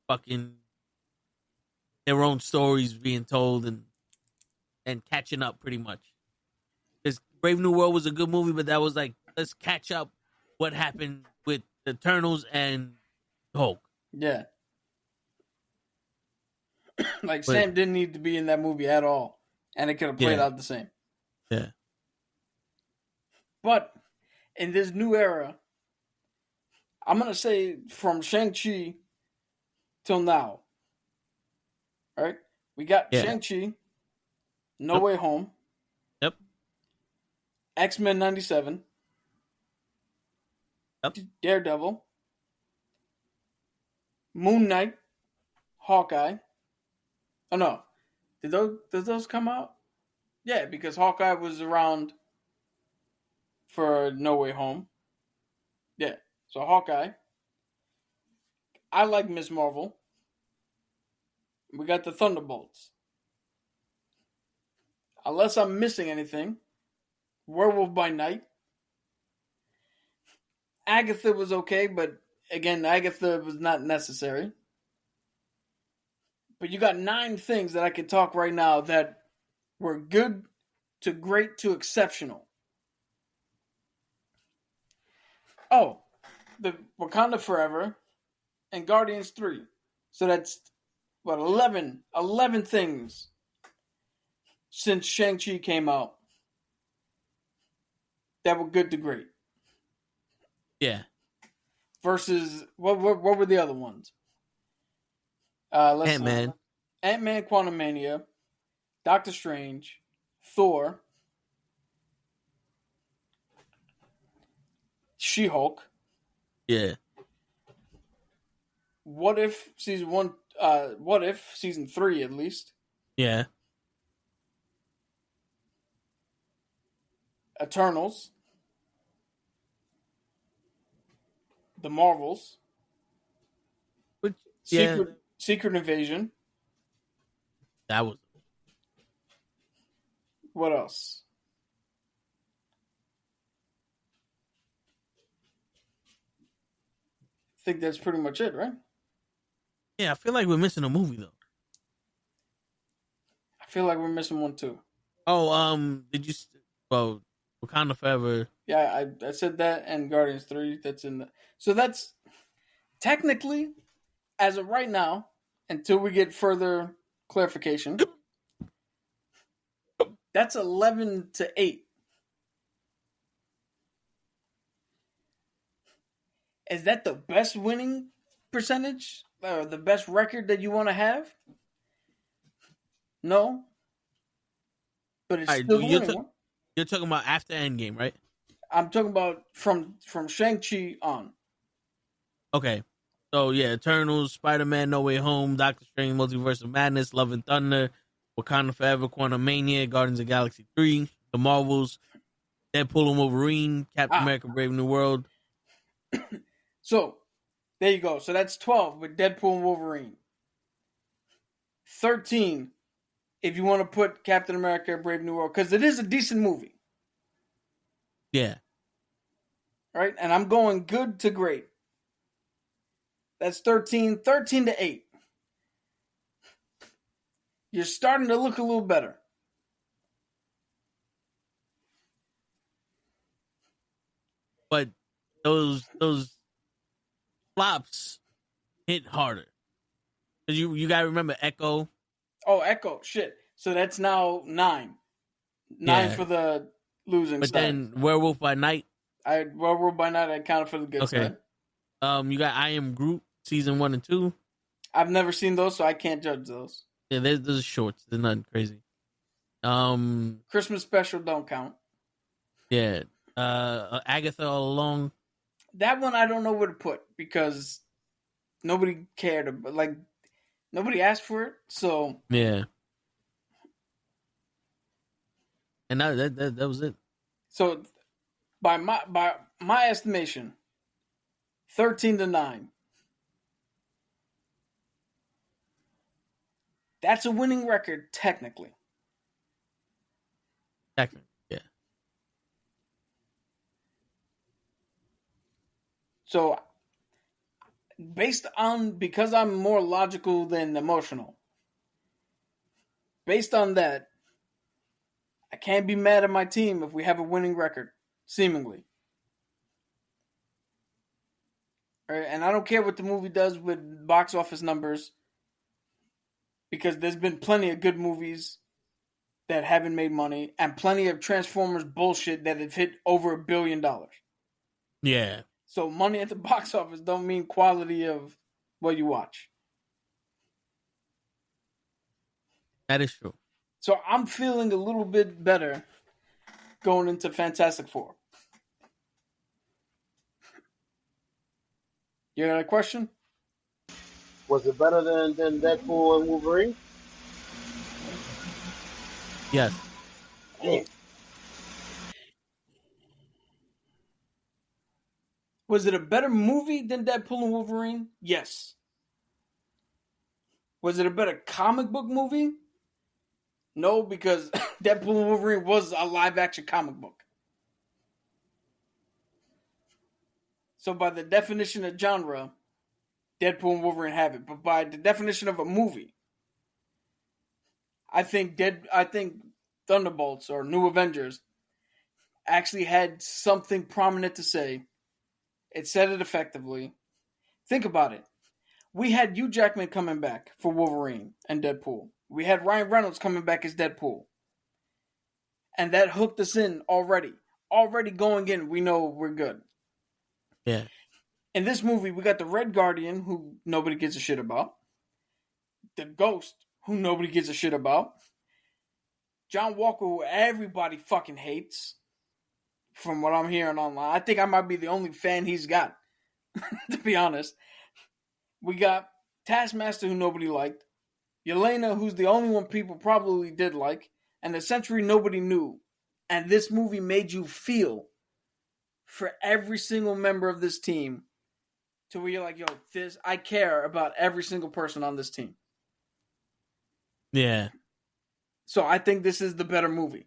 stories being told and catching up pretty much. Because Brave New World was a good movie, but that was like, let's catch up what happened with the Eternals and Hulk. Yeah. Sam didn't need to be in that movie at all. And it could have played out the same. Yeah. But in this new era, I'm going to say from Shang-Chi till now. All right? We got Shang-Chi, No Way Home. Yep. X-Men 97. Yep. Daredevil. Moon Knight. Hawkeye. Oh, no. Did those come out? Yeah, because Hawkeye was around for No Way Home. Yeah, so Hawkeye. I like Miss Marvel. We got the Thunderbolts. Unless I'm missing anything. Werewolf by Night. Agatha was okay, but again, Agatha was not necessary. But you got 9 things that I could talk right now that were good to great to exceptional. Oh, the Wakanda Forever and Guardians 3. So that's, 11 things since Shang-Chi came out that were good to great. Yeah. Versus, what were the other ones? Ant-Man. Ant-Man Quantumania, Doctor Strange, Thor, She-Hulk. Yeah. What If season 1? What If season 3 at least? Yeah. Eternals, The Marvels, Which, yeah. Secret Invasion. That was. What else? I think that's pretty much it, right? Yeah, I feel like we're missing a movie though. I feel like we're missing one too. Oh, did you? Well, Wakanda Forever. Yeah, I said that, and Guardians 3. That's in the. So that's technically, as of right now, until we get further clarification, that's 11-8. Is that the best winning percentage or the best record that you want to have? No, but it's still the winning one. You're talking about after Endgame, right? I'm talking about from Shang-Chi on. Okay. So, yeah, Eternals, Spider-Man, No Way Home, Doctor Strange, Multiverse of Madness, Love and Thunder, Wakanda Forever, Quantumania, Guardians of the Galaxy 3, The Marvels, Deadpool and Wolverine, Captain America, Brave New World. So, there you go. So that's 12 with Deadpool and Wolverine. 13 if you want to put Captain America, Brave New World, because it is a decent movie. Yeah. Right? And I'm going good to great. That's 13-8. You're starting to look a little better. But those flops hit harder. Because you got to remember Echo. Oh, Echo. Shit. So that's now 9. 9 for the losing but side. Then Werewolf by Night. Werewolf by Night, I counted for the good side. You got I Am Groot, season 1 and 2. I've never seen those, so I can't judge those. Yeah, those are shorts. They're nothing crazy. Christmas special don't count. Yeah. Agatha All Along. That one I don't know where to put because nobody cared. Like, nobody asked for it, so... Yeah. And that was it. So, by my estimation, 13-9. That's a winning record, technically. Technically, yeah. So, because I'm more logical than emotional, based on that, I can't be mad at my team if we have a winning record, seemingly. All right, and I don't care what the movie does with box office numbers, because there's been plenty of good movies that haven't made money, and plenty of Transformers bullshit that have hit over $1 billion. Yeah. So money at the box office don't mean quality of what you watch. That is true. So I'm feeling a little bit better going into Fantastic Four. You got a question? Was it better than Deadpool and Wolverine? Yes. Damn. Was it a better movie than Deadpool and Wolverine? Yes. Was it a better comic book movie? No, because Deadpool and Wolverine was a live-action comic book. So by the definition of genre, Deadpool and Wolverine have it. But by the definition of a movie, I think Thunderbolts or New Avengers actually had something prominent to say. It said it effectively. Think about it. We had Hugh Jackman coming back for Wolverine and Deadpool. We had Ryan Reynolds coming back as Deadpool. And that hooked us in already. Already going in, we know we're good. Yeah. In this movie, we got the Red Guardian, who nobody gives a shit about. The Ghost, who nobody gives a shit about. John Walker, who everybody fucking hates. From what I'm hearing online. I think I might be the only fan he's got. To be honest. We got Taskmaster, who nobody liked. Yelena, who's the only one people probably did like. And the Sentry nobody knew. And this movie made you feel for every single member of this team to where you're like, yo, I care about every single person on this team. Yeah. So I think this is the better movie.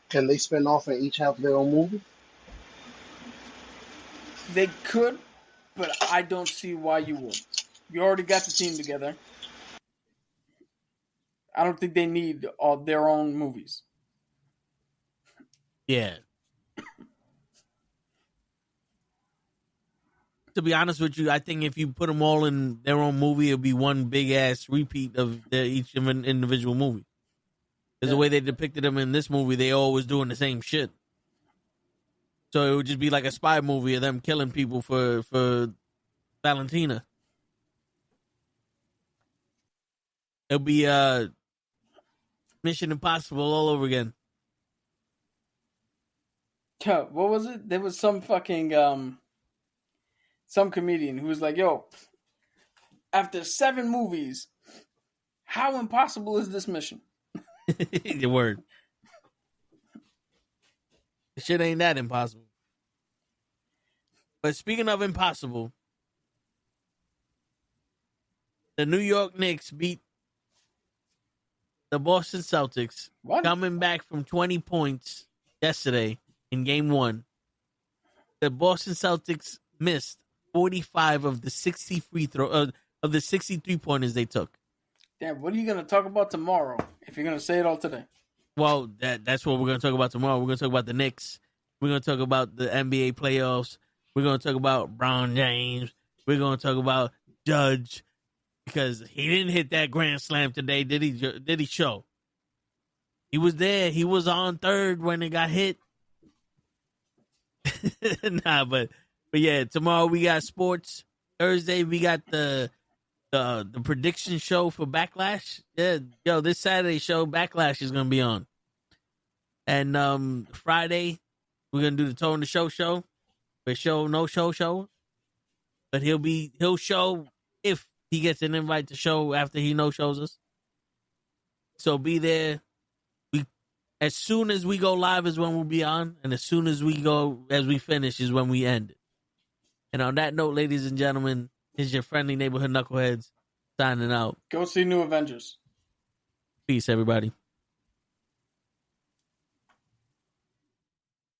Can they spin off and each have their own movie? They could, but I don't see why you would. You already got the team together. I don't think they need all their own movies. Yeah. To be honest with you, I think if you put them all in their own movie, it'll be one big ass repeat of each of an individual movie. Because the way they depicted them in this movie, they always doing the same shit. So it would just be like a spy movie of them killing people for Valentina. It'll be Mission Impossible all over again. Yo, what was it? There was some fucking some comedian who was like, yo, after 7 movies, how impossible is this mission? Your word. The shit ain't that impossible. But speaking of impossible, the New York Knicks beat the Boston Celtics, coming back from 20 points yesterday in Game 1. The Boston Celtics missed 45 of the 60 of the 63 pointers they took. Damn, what are you going to talk about tomorrow if you're going to say it all today? Well, that's what we're going to talk about tomorrow. We're going to talk about the Knicks. We're going to talk about the NBA playoffs. We're going to talk about Brown James. We're going to talk about Judge, because he didn't hit that grand slam today, did he? Did he show? He was there. He was on third when it got hit. Nah, but yeah, tomorrow we got sports. Thursday we got the prediction show for Backlash. Yeah, yo, this Saturday show Backlash is gonna be on. And Friday we're gonna do the Toe in the Show for show no show. But he'll show if he gets an invite to show after he no shows us. So be there. As soon as we go live is when we'll be on, and as soon as we finish is when we end it. And on that note, ladies and gentlemen, is your friendly neighborhood knuckleheads signing out. Go see New Avengers. Peace, everybody.